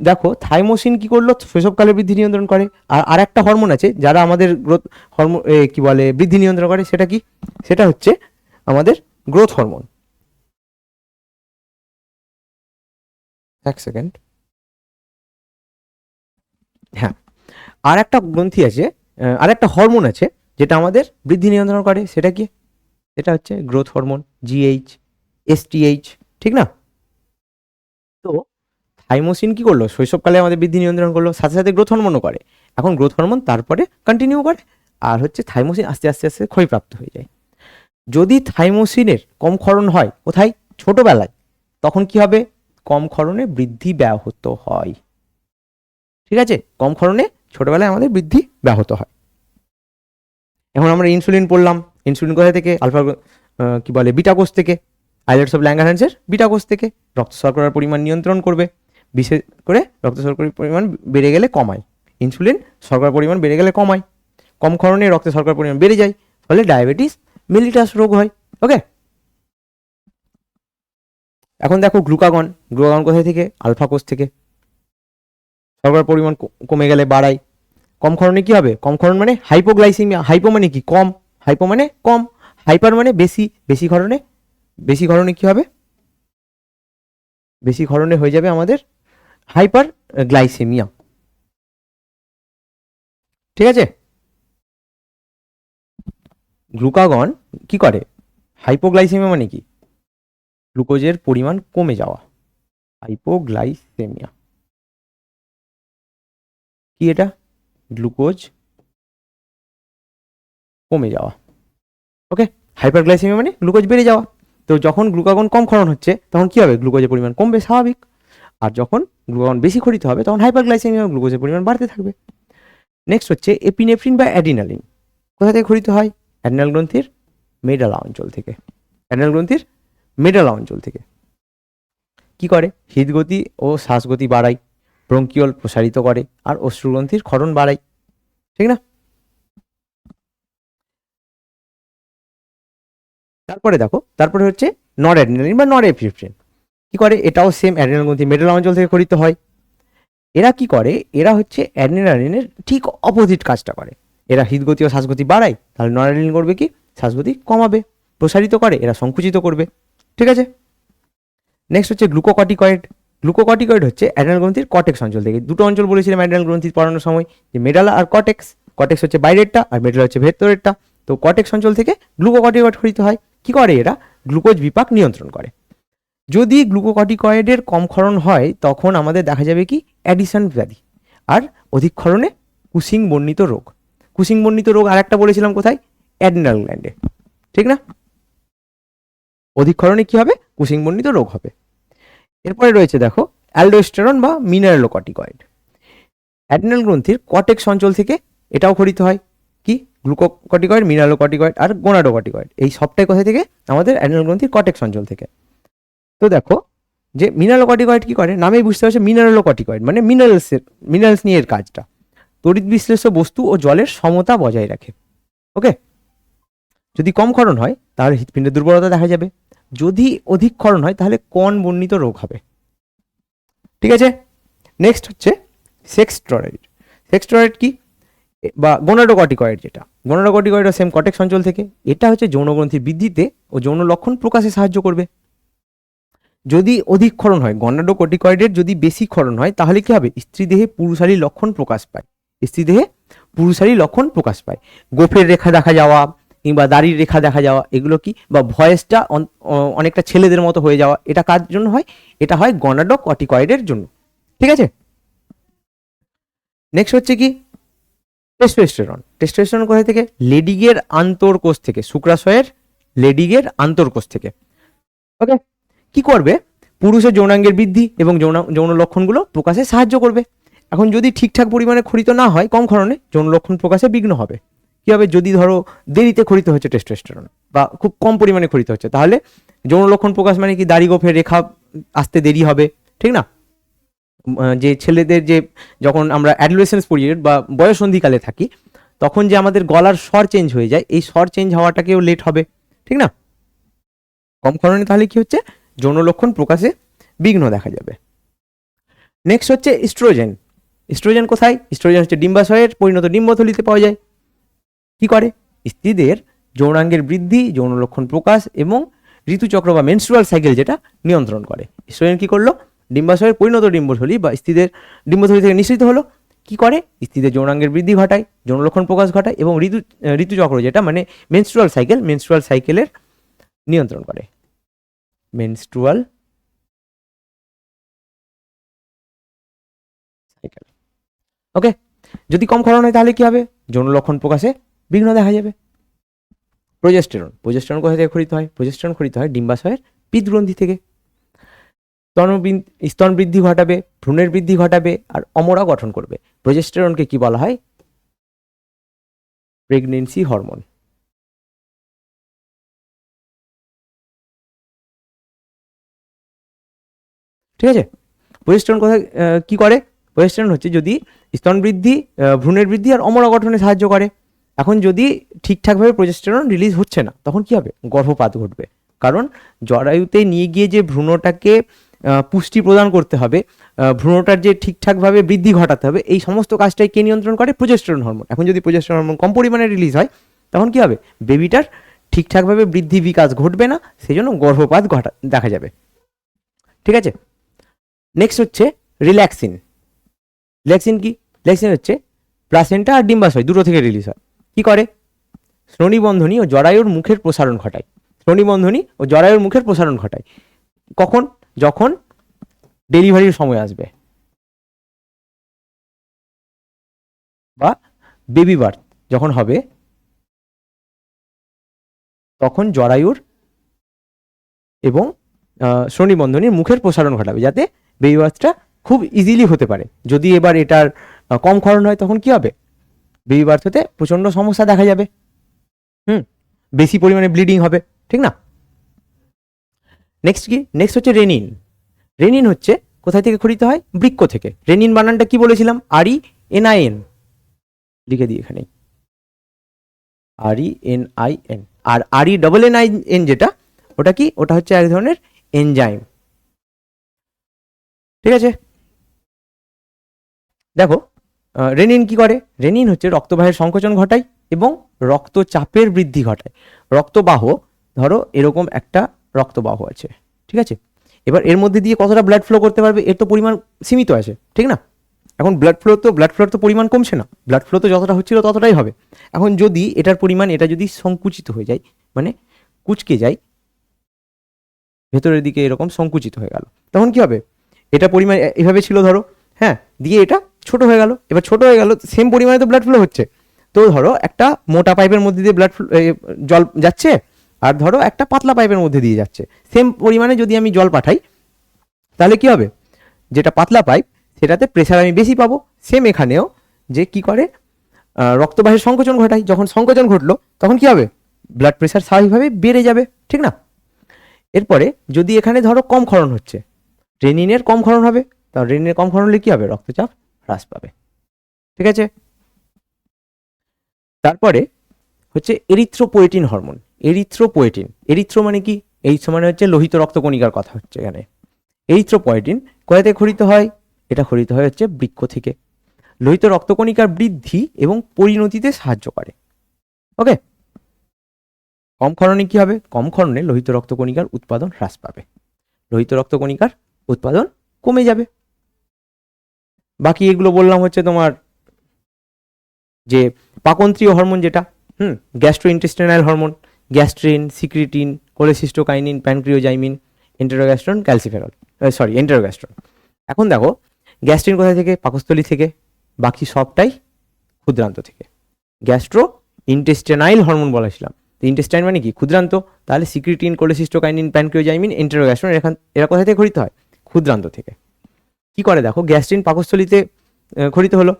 Speaker 1: দেখো থাইমোসিন কি করলো? শৈশবকালে বৃদ্ধি নিয়ন্ত্রণ করে। আর আরেকটা হরমোন আছে যারা আমাদের গ্রোথ হরমোন কি বলে বৃদ্ধি নিয়ন্ত্রণ করে, সেটা কি? সেটা হচ্ছে আমাদের গ্রোথ হরমোন। এক সেকেন্ড, হ্যাঁ, আর একটা গ্রন্থি আছে, আর একটা হরমোন আছে যেটা আমাদের বৃদ্ধি নিয়ন্ত্রণ করে, সেটা কি? সেটা হচ্ছে গ্রোথ হরমোন, জিএইচ, এসটিএইচ, ঠিক না? তো থাইমোসিন কি করলো? শৈশবকালে আমাদের বৃদ্ধি নিয়ন্ত্রণ করলো, সাথে সাথে গ্রোথ হরমোনও করে। এখন গ্রোথ হরমোন তারপরে কন্টিনিউ করে, আর হচ্ছে থাইমোসিন আস্তে আস্তে আস্তে ক্ষয়প্রাপ্ত হয়ে যায়। যদি থাইমোসিনের কম ক্ষরণ হয় কোথায়? ছোটবেলায়, তখন কি হবে? কম ক্ষরণে বৃদ্ধি ব্যাহত হয়। ঠিক আছে, কম ক্ষরণে ছোটবেলায় আমাদের বৃদ্ধি ব্যাহত হয়। এখন আমরা ইনসুলিন পড়লাম, ইনসুলিন কোথা থেকে? আলফা কি বলে বিটা কোষ থেকে, আইলেটস অফ ল্যাঙ্গারহ্যান্সের বিটা কোষ থেকে। রক্ত শর্করার পরিমাণ নিয়ন্ত্রণ করবে, বিশেষ করে রক্ত শর্করার পরিমাণ বেড়ে গেলে কমায়। ইনসুলিন শর্করার পরিমাণ বেড়ে গেলে কমায়, কম ক্ষরণে রক্তে শর্করার পরিমাণ বেড়ে যায়, ফলে ডায়াবেটিস মেলিটাস রোগ হয়। ওকে, এখন দেখো গ্লুকাগন, গ্লুকাগন কোথায় থেকে? আলফা কোষ থেকে। শর্করার পরিমাণ কমে গেলে বাড়ায়। কম ক্ষরণে কি হবে? কম ক্ষরণ মানে হাইপোগ্লাইসেমিয়া। হাইপো মানে কি? কম। হাইপো মানে কম, হাইপার মানে বেশি। বেশি ক্ষরণে কি হবে? বেশি ক্ষরণে হয়ে যাবে আমাদের হাইপার গ্লাইসেমিয়া। ঠিক আছে, গ্লুকাগন কি করে? হাইপোগ্লাইসেমিয়া মানে কি? গ্লুকোজের পরিমাণ কমে যাওয়া, হাইপোগ্লাইসেমিয়া। কি এটা? গ্লুকোজ কমে যাওয়া। ওকে, হাইপারগ্লাইসেমিয়া মানে গ্লুকোজ বেড়ে যাওয়া। তো যখন গ্লুকাগন কম ক্ষরণ হচ্ছে তখন কি হবে? গ্লুকোজের পরিমাণ কমবে, স্বাভাবিক। আর যখন গ্লুকাগন বেশি ক্ষরিত হবে তখন হাইপারগ্লাইসেমিয়া, গ্লুকোজের পরিমাণ বাড়তে থাকবে। নেক্সট হচ্ছে এপিনেফ্রিন বা অ্যাডিনালিন। কোথা থেকে ক্ষরিত হয়? অ্যাডেনাল গ্রন্থির মেডালা অঞ্চল থেকে। অ্যাডেনাল গ্রন্থির মেডালা অঞ্চল থেকে। কি করে? হৃদগতি ও শ্বাসগতি বাড়ায়, ব্রঙ্কিওল প্রসারিত করে, আর অশ্রুগ্রন্থির ক্ষরণ বাড়ায়। ঠিক না? তারপরে দেখো, তারপরে হচ্ছে নর অ্যাড্রিনালিন বা নর এপিনেফ্রিন। কি করে? এটাও সেম অ্যাড্রিনাল গ্রন্থি মেডালা অঞ্চল থেকে ক্ষরিত হয়। এরা কি করে? এরা হচ্ছে অ্যাড্রিনালিনের ঠিক অপোজিট কাজটা করে। এরা হৃদগতি ও শ্বাসগতি বাড়ায়, তাহলে নর অ্যাড্রিনালিন করবে কি? শ্বাসগতি কমাবে। প্রসারিত করে, এরা সংকুচিত করবে। ঠিক আছে, নেক্সট হচ্ছে গ্লুকোকর্টিকয়েড। গ্লুকোকর্টিকয়েড হচ্ছে অ্যাড্রিনাল গ্রন্থির কর্টেক্স অঞ্চল থেকে। দুটো অঞ্চল বলেছিলাম অ্যাড্রিনাল গ্রন্থি পড়ানোর সময়, যে মেডালা আর কর্টেক্স। কর্টেক্স হচ্ছে বাইরেরটা আর মেডালা হচ্ছে ভেতরেরটা। তো কর্টেক্স অঞ্চল থেকে গ্লুকোকর্টিকয়েড ক্ষরিত হয়। কি করে? এরা গ্লুকোজ বিপাক নিয়ন্ত্রণ করে। যদি গ্লুকোকর্টিকয়েডের কম ক্ষরণ হয় তখন আমাদের দেখা যাবে কি? অ্যাডিশন ব্যাধি। আর অধিক ক্ষরণে কুসিং বর্ণিত রোগ। কুসিং বর্ণিত রোগ আর একটা বলেছিলাম কোথায়? অ্যাড্রিনাল গ্ল্যান্ডে। ঠিক না? অধিক ক্ষরণে কি হবে? কুসিং বর্ণিত রোগ হবে। এরপরে রয়েছে দেখো অ্যালডোস্টেরন বা মিনারেলোকর্টিকয়েড। অ্যাড্রিনাল গ্রন্থির কর্টেক্স অঞ্চল থেকে এটাও ক্ষরিত হয়। কি? গ্লুকোকর্টিকয়েড, মিনারেলোকর্টিকয়েড আর গোনাডোকর্টিকয়েড। এই সবটাই কোথায় থেকে? আমাদের অ্যাড্রিনাল গ্রন্থির কর্টেক্স অঞ্চল থেকে। তো দেখো যে মিনারেলোকর্টিকয়েড কি করে, নামেই বুঝতে পারছো মিনারেলোকর্টিকয়েড মানে মিনারেলস নিয়ে এর কাজটা। তড়িৎ বিশ্লেষ্য বস্তু ও জলের সমতা বজায় রাখে। ওকে, যদি কম ক্ষরণ হয় তাহলে হৃৎপিণ্ডের দুর্বলতা দেখা যাবে, যদি অধিক ক্ষরণ হয় তাহলে কণ বর্ণিত রোগ হবে। ঠিক আছে, নেক্সট হচ্ছে সেক্সট্রয়েড। সেক্সট্রয়েড কি? বা গোনাডোকর্টিকয়েড, যেটা গোনাডোকর্টিকয়েড সেম কর্টেক্স অঞ্চল থেকে। এটা হচ্ছে যৌনগ্রন্থির বৃদ্ধিতে ও যৌন লক্ষণ প্রকাশে সাহায্য করবে। যদি অধিক ক্ষরণ হয়, গোনাডোকর্টিকয়েডের যদি বেশি ক্ষরণ হয় তাহলে কি হবে? স্ত্রী দেহে পুরুষালী লক্ষণ প্রকাশ পায়, স্ত্রী দেহে পুরুষালী লক্ষণ প্রকাশ পায়। গোফের রেখা দেখা যাওয়া কিংবা দাড়ির রেখা দেখা যাওয়া, এগুলো কি? বা ভয়েসটা অনেকটা ছেলেদের মতো হয়ে যাওয়া, এটা কার জন্য হয়? এটা হয় গোনাডোকর্টিকয়েডের জন্য। ঠিক আছে, নেক্সট হচ্ছে কি? টেস্টোস্টেরন। টেস্টোস্টেরন কোথায় থেকে? লেডিগের আন্তর্কোষ থেকে, শুক্রাশয়ের লেডিগের আন্তর্কোষ থেকে। ওকে, কি করবে? পুরুষের যৌনাঙ্গের বৃদ্ধি এবং যৌন লক্ষণগুলো প্রকাশে সাহায্য করবে। এখন যদি ঠিকঠাক পরিমাণে ক্ষরিত না হয়, কম ক্ষরণে, যৌন লক্ষণ প্রকাশে বিঘ্ন হবে। কি হবে? যদি ধরো দেরিতে ক্ষরিত হচ্ছে টেস্টোস্টেরন বা খুব কম পরিমাণে ক্ষরিত হচ্ছে, তাহলে যৌন লক্ষণ প্রকাশ মানে কি? দাড়ি গোফের রেখা আসতে দেরি হবে, ঠিক না? যে ছেলেদের যে যখন আমরা অ্যাডোলেসেন্স পিরিয়ড বা বয়ঃসন্ধিকালে থাকি, তখন যে আমাদের গলার স্বর চেঞ্জ হয়ে যায়, এই স্বর চেঞ্জ হওয়াটাকেও লেট হবে, ঠিক না? কম ক্ষরণে তাহলে কি হচ্ছে? যৌন লক্ষণ প্রকাশে বিঘ্ন দেখা যাবে। নেক্সট হচ্ছে ইস্ট্রোজেন। ইস্ট্রোজেন কোথায়? ইস্ট্রোজেন হচ্ছে ডিম্বাশয়ের পরিণত ডিম্বথলিতে পাওয়া যায়। কি করে? স্ত্রীদের যৌনাঙ্গের বৃদ্ধি, যৌন লক্ষণ প্রকাশ এবং ঋতুচক্র বা মেনস্ট্রুয়াল সাইকেল যেটা নিয়ন্ত্রণ করে। ইস্ট্রোজেন কি করলো? ডিম্বাশয়ের পরিণত ডিম্বথলি বা স্ত্রীদের ডিম্বথলি থেকে নিঃসৃত হলো। কি করে? স্ত্রীদের যৌনাঙ্গের বৃদ্ধি ঘটায়, যৌন লক্ষণ প্রকাশ ঘটায় এবং ঋতুচক্র যেটা মানে মেনস্ট্রুয়াল সাইকেলের নিয়ন্ত্রণ করে। Menstrual cycle. ওকে, যদি কম ক্ষরণ হয় তাহলে কি হবে? যৌন লক্ষণ প্রকাশে বিঘ্ন দেখা যাবে। প্রোজেস্টেরন। প্রোজেস্টেরন কোথা থেকে ক্ষরিত হয়? প্রোজেস্টেরন ক্ষরিত হয় ডিম্বাশয়ের পিত্তগ্রন্থি থেকে। স্তন বৃদ্ধি ঘটাবে, ভ্রূণের বৃদ্ধি ঘটাবে আর অমরা গঠন করবে। প্রোজেস্টেরনকে কি বলা হয়? Pregnancy hormone. ঠিক আছে, প্রোজেস্টেরন কোথায় কি করে? প্রোজেস্টেরন হচ্ছে যদি স্তন বৃদ্ধি, ভ্রূণের বৃদ্ধি আর অমরা গঠনে সাহায্য করে। এখন যদি ঠিকঠাকভাবে প্রোজেস্টেরন রিলিজ হচ্ছে না, তখন কি হবে? গর্ভপাত ঘটবে। কারণ জরায়ুতে নিয়ে গিয়ে যে ভ্রূণটাকে পুষ্টি প্রদান করতে হবে, ভ্রূণটার যে ঠিকঠাকভাবে বৃদ্ধি ঘটাতে হবে, এই সমস্ত কাজটাই কে নিয়ন্ত্রণ করে? Progesterone hormone. এখন যদি প্রোজেস্টেরন হরমোন কম পরিমাণে রিলিজ হয়, তখন কি হবে? বেবিটার ঠিকঠাকভাবে বৃদ্ধি বিকাশ ঘটবে না, সেই জন্য গর্ভপাত দেখা যাবে। ঠিক আছে, নেক্সট হচ্ছে রিল্যাক্সিন। রিল্যাক্সিন কি? রিল্যাক্সিন হচ্ছে প্লাসেন্টা আর ডিম্বাশয় দুটো থেকে রিলিজ হয়। কি করে? শ্রোণীবন্ধনী ও জরায়ুর মুখের প্রসারণ ঘটায়। শ্রোণীবন্ধনী ও জরায়ুর মুখের প্রসারণ ঘটায়। কখন? যখন ডেলিভারির সময় আসবে বা বেবি বার্থ যখন হবে, তখন জরায়ুর এবং শ্রোণীবন্ধনীর মুখের প্রসারণ ঘটাবে, যাতে বেবি বার্থটা খুব ইজিলি হতে পারে। যদি এবার এটার কম ক্ষরণ হয়, তখন কি হবে? বেবি বার্থ হতে প্রচন্ড সমস্যা দেখা যাবে। বেশি পরিমাণে ব্লিডিং হবে, ঠিক না? নেক্সট কি? নেক্সট হচ্ছে রেনিন। রেনিন হচ্ছে কোথায় থেকে ক্ষরিত হয়? বৃক্ক থেকে। রেনিন বানানটা কি বলেছিলাম? RENIN। লিখে দিই এখানে, RENIN। আর RENNIN যেটা, ওটা কি? ওটা হচ্ছে এক ধরনের এনজাইম। ঠিক আছে, দেখো রেনিন কি করে? রেনিন হচ্ছে রক্তবাহের সংকোচন ঘটায় এবং রক্তচাপের বৃদ্ধি ঘটায়। রক্তবাহ, ধরো এরকম একটা রক্তবাহ আছে, ঠিক আছে? এবার এর মধ্যে দিয়ে কতটা ব্লাড ফ্লো করতে পারবে? এর তো পরিমাণ সীমিত আছে, ঠিক না? এখন ব্লাড ফ্লোর তো পরিমাণ কমছে না, ব্লাড ফ্লো তো যতটা হচ্ছিল ততটাই হবে। এখন যদি এটার পরিমাণ, এটা যদি সংকুচিত হয়ে যায়, মানে কুচকে যায় ভেতরের দিকে, এরকম সংকুচিত হয়ে গেল, তখন কি হবে? এটা পরিমাণ এভাবে ছিল ধরো, হ্যাঁ, দিয়ে এটা ছোট হয়ে গেল। এবার ছোট হয়ে গেল, সেম পরিমাণে তো ব্লাড ফ্লো হচ্ছে। তো ধরো একটা মোটা পাইপের মধ্যে দিয়ে জল যাচ্ছে, আর ধরো একটা পাতলা পাইপের মধ্যে দিয়ে যাচ্ছে। সেম পরিমাণে যদি আমি জল পাঠাই, তাহলে কি হবে? যেটা পাতলা পাইপ, সেটাতে প্রেসার আমি বেশি পাবো। সেম এখানেও যে কি করে, রক্তবাহের সংকোচন ঘটায়, যখন সংকোচন ঘটলো তখন কি হবে, ব্লাড প্রেশার স্বাভাবিকভাবে বেড়ে যাবে, ঠিক না। এরপরে যদি এখানে ধরো কম ক্ষরণ হচ্ছে, রেনিনের কম ক্ষরণ হবে, তাহলে রেনিনের কম ক্ষরণ হলে কি হবে, রক্তচাপ হ্রাস পাবে, ঠিক আছে। তারপরে হচ্ছে এরিথ্রোপোয়েটিন হরমোন। এরিথ্রোপোয়েটিন, এরিথ্রো মানে কি, এরিথ্রো মানে হচ্ছে লোহিত রক্তকণিকার কথা হচ্ছে এখানে। এরিথ্রোপয়েটিন কোথা থেকে খরিত হয়, এটা খরিত হয় হচ্ছে বৃক্ক থেকে। লোহিত রক্তকণিকার বৃদ্ধি এবং পরিণতিতে সাহায্য করে। ওকে, কম ক্ষরণে কি হবে, কম ক্ষরণে লোহিত রক্তকণিকার উৎপাদন হ্রাস পাবে, লোহিত রক্তকণিকার উৎপাদন কমে যাবে। বাকি এগুলো বললাম হচ্ছে তোমার যে পাকন্ত্রীয় হরমোন যেটা, gastrointestinal hormone, gastrin, secretin, cholecystokinin, pancreozymin, enterogastrone, calciferol, enterogastrone. এখন দেখো গ্যাস্ট্রিন কোথা থেকে, পাকস্থলী থেকে, বাকি সবটাই ক্ষুদ্রান্ত থেকে। গ্যাস্ট্রো ইন্টেস্টাইনাল হরমোন বলেছিলাম, তো ইন্টেস্টাইন মানে কি, ক্ষুদ্রান্ত, তাহলে সিক্রিটিন, কোলেসিস্টোকাইনিন, প্যানক্রিওজাইমিন, এন্টেরোগ্যাস্ট্রন এরা কোথা থেকে খরিত হয়, ক্ষুদ্রান্ত থেকে। কি করে দেখো, গ্যাস্ট্রিন পাকস্থলীতে খরিত হলো,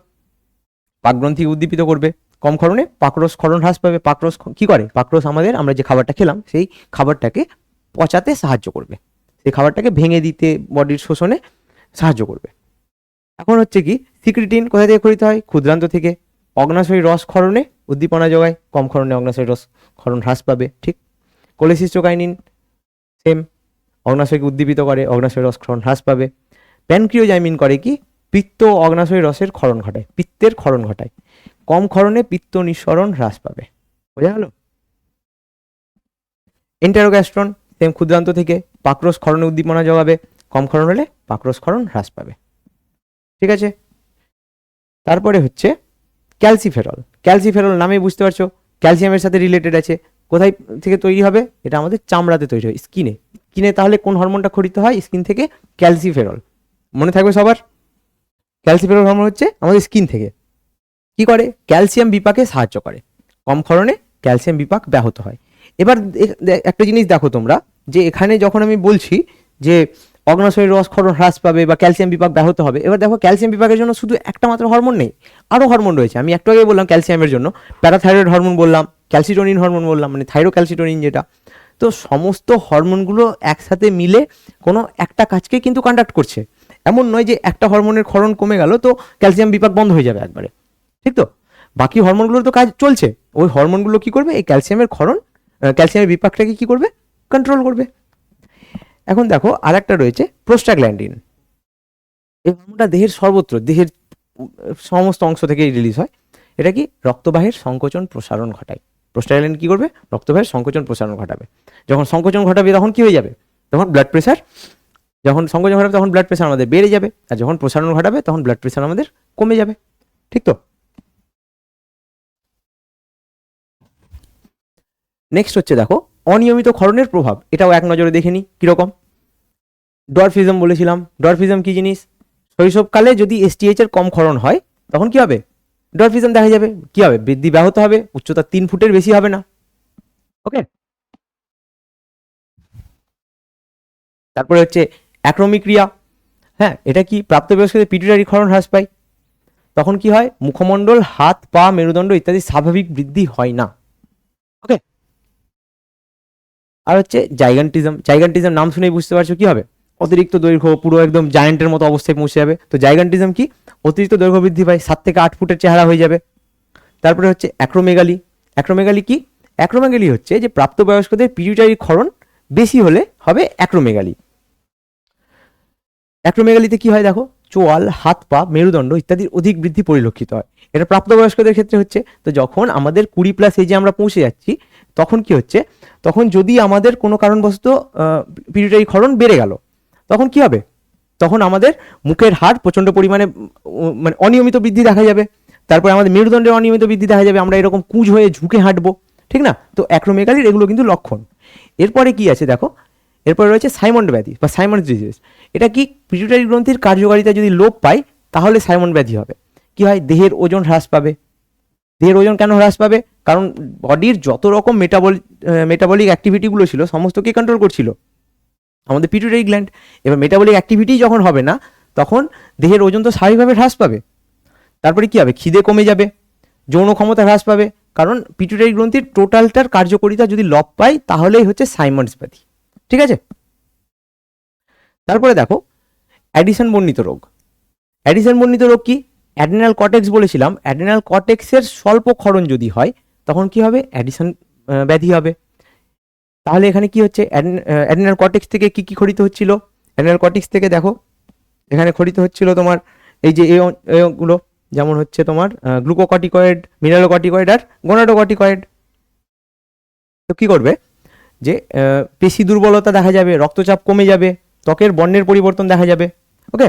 Speaker 1: পাকগ্রন্থি উদ্দীপিত করবে, কম ক্ষরণে পাকরস ক্ষরণ হ্রাস পাবে। পাকরস কি করে, পাকরস আমাদের, আমরা যে খাবারটা খেলাম সেই খাবারটাকে পচাতে সাহায্য করবে, সেই খাবারটাকে ভেঙে দিতে, বডির শোষণে সাহায্য করবে। এখন হচ্ছে কি, সিক্রিটিন কোথা থেকে খরিত হয়, ক্ষুদ্রান্ত থেকে, অগ্নাশয় রস ক্ষরণে উদ্দীপনা যোগায়, কম ক্ষরণে অগ্নাশয় রস ক্ষরণ হ্রাস পাবে, ঠিক। কোলেসিস্টোকাইনিন সেম, অগ্নাশয়কে উদ্দীপিত করে, অগ্নাশয় রস ক্ষরণ হ্রাস পাবে। প্যানক্রিওজাইমিন করে কি, পিত্ত অগ্নাশয় রসের ক্ষরণ ঘটায়, পিত্তের ক্ষরণ ঘটায়, কম ক্ষরণে পিত্ত নিঃসরণ হ্রাস পাবে, বোঝা গেল। এন্টেরোগ্যাস্ট্রন সেম, ক্ষুদ্রান্ত থেকে, পাকরস ক্ষরণে উদ্দীপনা যোগাবে, কম ক্ষরণ হলে পাকরস ক্ষরণ হ্রাস পাবে, ঠিক আছে। তারপরে হচ্ছে ক্যালসিফেরল। ক্যালসিফেরল নামে বুঝতে পারছো ক্যালসিয়ামের সাথে রিলেটেড আছে। কোথায় থেকে তৈরি হবে, এটা আমাদের চামড়াতে তৈরি হয়, স্কিনে। স্কিনে তাহলে কোন হরমোনটা খরিত হয়, স্কিন থেকে ক্যালসিফেরল, মনে থাকবে সবার। ক্যালসিফেরল হরমোন হচ্ছে আমাদের স্কিন থেকে। কি করে, ক্যালসিয়াম বিপাকে সাহায্য করে, কম ক্ষরণে ক্যালসিয়াম বিপাক ব্যাহত হয়। এবার একটা জিনিস দেখো তোমরা, যে এখানে যখন আমি বলছি যে অগ্নাশয় রস ক্ষরণ হ্রাস পাবে বা ক্যালসিয়াম বিপাক ব্যাহত হবে, এবার দেখো ক্যালসিয়াম বিপাকের জন্য শুধু একটা মাত্র হরমোন নেই, আরও হরমোন রয়েছে। আমি একটু আগে বললাম ক্যালসিয়ামের জন্য প্যারাথাইরয়েড হরমোন বললাম, ক্যালসিটোনিন হরমোন বললাম, মানে থাইরোক্যালসিটোনিন যেটা। তো সমস্ত হরমোনগুলো একসাথে মিলে কোনো একটা কাজকে কিন্তু কন্ডাক্ট করছে। এমন নয় যে একটা হরমোনের ক্ষরণ কমে গেল তো ক্যালসিয়াম বিপাক বন্ধ হয়ে যাবে একবারে, ঠিক তো। বাকি হরমোনগুলোর তো কাজ চলছে, ওই হরমোনগুলো কি করবে, এই ক্যালসিয়ামের ক্ষরণ, ক্যালসিয়ামের বিপাকটাকে কি করবে, কন্ট্রোল করবে। এখন দেখো আর একটা রয়েছে প্রোস্টাগ্ল্যান্ডিন। এই হরমোনটা দেহের সর্বত্র, দেহের সমস্ত অংশ থেকে রিলিজ হয়। এটা কি, রক্তবাহের সংকোচন প্রসারণ ঘটায়। প্রোস্টাগ্ল্যান্ডিন কি করবে, রক্তবাহের সংকোচন প্রসারণ ঘটাবে। যখন সংকোচন ঘটাবে তখন কি হয়ে যাবে, তখন ব্লাড প্রেশার, যখন সংকোচন ঘটাবে তখন ব্লাড প্রেশার আমাদের বেড়ে যাবে, আর যখন প্রসারণ ঘটাবে তখন ব্লাড প্রেশার আমাদের কমে যাবে, ঠিক তো। নেক্সট হচ্ছে দেখো অনিয়মিত ক্ষরণের প্রভাব, এটাও এক নজরে দেখে নি কিরকম। ডরফিজম বলেছিলাম, ডরফিজম কি জিনিস, শৈশবকালে যদি এসটিএইচ এর কম ক্ষরণ হয় তখন কি হবে, ডরফিজম দেখা যাবে। কি হবে, বৃদ্ধি ব্যাহত হবে, উচ্চতা 3 ফুটের বেশি হবে না। ওকে, তারপরে হচ্ছে অ্যাক্রোমিক ক্রিয়া। হ্যাঁ, এটা কি, প্রাপ্তবয়স্কদের পিটুইটারি ক্ষরণ হ্রাস পায়, তখন কি হয়, মুখমণ্ডল, হাত পা, মেরুদণ্ড ইত্যাদি স্বাভাবিক বৃদ্ধি হয় না। ওকে, আর হচ্ছে জাইগান্টিজম। জাইগান্টিজম নাম শুনেই বুঝতে পারছো কি হবে, অতিরিক্ত দৈর্ঘ্য, পুরো একদম জায়ান্টের মতো অবস্থায় পৌঁছে যাবে। তো জাইগান্টিজম কি, অতিরিক্ত দৈর্ঘ্য বৃদ্ধি পায়, 7 থেকে 8 ফুটের চেহারা হয়ে যাবে। তারপরে হচ্ছে অ্যাক্রোমেগালি। অ্যাক্রোমেগালি কি, অ্যাক্রোমেগালি হচ্ছে যে প্রাপ্তবয়স্কদের পিটুইটারি ক্ষরণ বেশি হলে হবে অ্যাক্রোমেগালি। অ্যাক্রোমেগালিতে কি হয় দেখো, চোয়াল, হাত পা, মেরুদণ্ড ইত্যাদির অধিক বৃদ্ধি পরিলক্ষিত হয়। এটা প্রাপ্তবয়স্কদের ক্ষেত্রে হচ্ছে। তো যখন আমাদের 20+ এজে আমরা পৌঁছে যাচ্ছি তখন কি হচ্ছে, তখন যদি আমাদের কোনো কারণবশত পিটুইটারি ক্ষরণ বেড়ে গেল তখন কি হবে, তখন আমাদের মুখের হাড় প্রচণ্ড পরিমাণে মানে অনিয়মিত বৃদ্ধি দেখা যাবে। তারপরে আমাদের মেরুদণ্ডের অনিয়মিত বৃদ্ধি দেখা যাবে, আমরা এরকম কুঁজ হয়ে ঝুঁকে হাঁটবো, ঠিক না। তো অ্যাক্রোমেগালির এগুলো কিন্তু লক্ষণ। এরপরে কি আছে দেখো, এরপরে রয়েছে সাইমন্ড ব্যাধি বা সাইমন্ড ডিজিজ। এটা কি, পিটুইটারি গ্রন্থির কার্যকারিতা যদি লোপ পায় তাহলে সাইমন্ড ব্যাধি হবে। কি হয়, দেহের ওজন হ্রাস পাবে। দেহের ওজন কেন হ্রাস পাবে, কারণ বডির যত রকম মেটাবলিক অ্যাক্টিভিটিগুলো ছিল সমস্তকে কন্ট্রোল করছিল আমাদের পিটুইটারি গ্ল্যান্ড। এবার মেটাবলিক অ্যাক্টিভিটি যখন হবে না তখন দেহের ওজন তো স্বাভাবিকভাবে হ্রাস পাবে। তারপরে কি হবে, খিদে কমে যাবে, যৌন ক্ষমতা হ্রাস পাবে, কারণ পিটুইটারি গ্রন্থির টোটালটার কার্যকারিতা যদি লপ পায় তাহলেই হচ্ছে সাইমন্ডস ব্যাধি। ঠিক আছে, তারপরে দেখো অ্যাডিসন বর্ণিত রোগ। অ্যাডিসন বর্ণিত রোগ কি? অ্যাডেনাল কর্টেক্স বলেছিলাম, অ্যাডেনাল কর্টেক্সের স্বল্প ক্ষরণ যদি হয় তখন কি হবে? অ্যাডিসন ব্যাধি হবে। তাহলে এখানে কি হচ্ছে? অ্যাডেনাল কর্টেক্স থেকে কি কি খরিত হচ্ছিল? অ্যাডেনাল কর্টেক্স থেকে দেখো এখানে খরিত হচ্ছিল তোমার এই যে এগুলো, যেমন হচ্ছে তোমার গ্লুকোকর্টিকয়েড, মিনারেলোকর্টিকয়েড আর গোনাডোকর্টিকয়েড। তো কি করবে যে পেশি দুর্বলতা দেখা যাবে, রক্তচাপ কমে যাবে, ত্বকের বর্ণের পরিবর্তন দেখা যাবে। ওকে,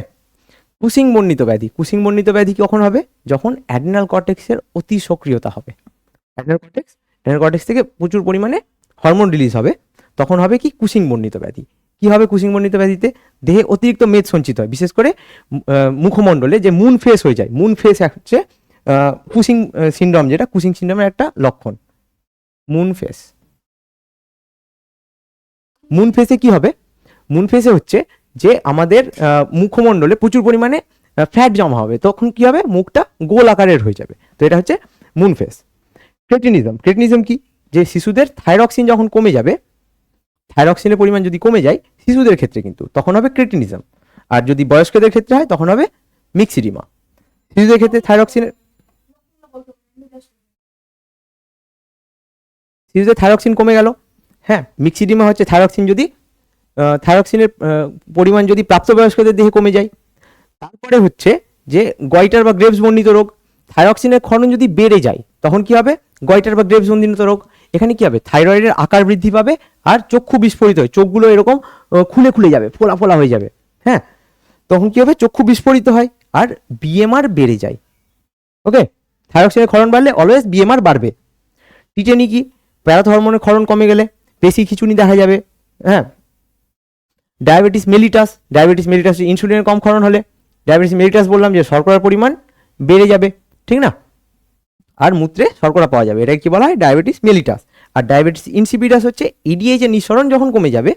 Speaker 1: কুসিং বর্ণিত ব্যাধি। কুসিং বর্ণিত ব্যাধি কখন হবে? যখন অ্যাডেনাল কর্টেক্সের অতি সক্রিয়তা হবে। অ্যাডেনাল কর্টেক্স থেকে প্রচুর পরিমাণে হরমোন রিলিজ হবে, তখন হবে কি? কুসিং বর্ণিত ব্যাধি। কি হবে কুসিং বর্ণিত ব্যাধিতে? দেহে অতিরিক্ত মেদ সঞ্চিত হয়, বিশেষ করে মুখমণ্ডলে যে মুন ফেস হয়ে যায়। মুন ফেস হচ্ছে কুসিং সিনড্রোম, যেটা কুসিং সিনড্রোমের একটা লক্ষণ। মুন ফেস, মুন ফেসে কি হবে? মুন ফেসে হচ্ছে যে আমাদের মুখমণ্ডলে প্রচুর পরিমাণে ফ্যাট জমা হবে, তখন কি হবে? মুখটা গোল আকারের হয়ে যাবে। তো এটা হচ্ছে মুন ফেস। ক্রেটিনিজম। ক্রেটিনিজম কি? যে শিশুদের থাইরক্সিন যখন কমে যাবে, থাইরক্সিনের পরিমাণ যদি কমে যায় শিশুদের ক্ষেত্রে, কিন্তু তখন হবে ক্রেটিনিজম। আর যদি বয়স্কদের ক্ষেত্রে হয় তখন হবে মিক্সিডিমা। শিশুদের ক্ষেত্রে থাইরক্সিন কমে গেল, হ্যাঁ। মিক্সিডিমা হচ্ছে থাইরক্সিন যদি থাইরক্সিনের পরিমাণ যদি প্রাপ্তবয়স্কদের দেহে কমে যায়। তারপরে হচ্ছে যে গয়টার বা গ্রেভস বর্ণিত রোগ। থাইরক্সিনের ক্ষরণ যদি বেড়ে যায় তখন কি হবে? গয়টার বা গ্রেভস বর্ণিত রোগ। এখানে কি হবে? থাইরয়েডের আকার বৃদ্ধি পাবে আর চক্ষু বিস্ফোরিত হয়, চোখগুলো এরকম খুলে খুলে যাবে, ফোলা ফোলা হয়ে যাবে, হ্যাঁ। তখন কি হবে? চক্ষু বিস্ফোরিত হয় আর বিএমআর বেড়ে যায়। ওকে, থাইরক্সিনের ক্ষরণ বাড়লে অলওয়েজ বিএমআর বাড়বে। টিটেনি কি? প্যারাথ ক্ষরণ কমে গেলে পেশি খিঁচুনি দেখা যাবে, হ্যাঁ। Diabetes mellitus. ডায়াবেটিস মেলিটাস ইনসুলিনের কম ক্ষরণ হলে, ডায়াবেটিস মেলিটাস বললাম যে শর্করার পরিমাণ বেড়ে যাবে, ঠিক না? আর মূত্রে শর্করা পাওয়া যাবে, এটাকে কি বলা হয়? Diabetes mellitus. আর ডায়াবেটিস ইনসিপিডাস হচ্ছে ইডিএইচ এর নিঃসরণ যখন কমে যাবে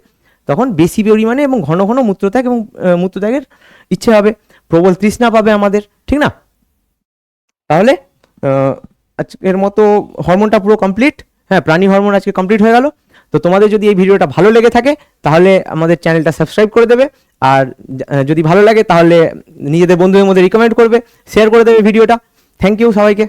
Speaker 1: তখন বেশি পরিমাণে এবং ঘন ঘন মূত্রত্যাগ এবং মূত্রত্যাগের ইচ্ছে হবে, প্রবল তৃষ্ণা পাবে আমাদের, ঠিক না? তাহলে আজকের মতো হরমোনটা পুরো কমপ্লিট, হ্যাঁ, প্রাণী হরমোন আজকে কমপ্লিট হয়ে গেল। তো তোমাদের যদি এই ভিডিওটা ভালো লেগে থাকে তাহলে আমাদের চ্যানেলটা সাবস্ক্রাইব করে দেবে, আর যদি ভালো লাগে তাহলে নিজেদের বন্ধুদের মধ্যে রিকমেন্ড করবে, শেয়ার করে দেবে ভিডিওটা। থ্যাংক ইউ সবাইকে।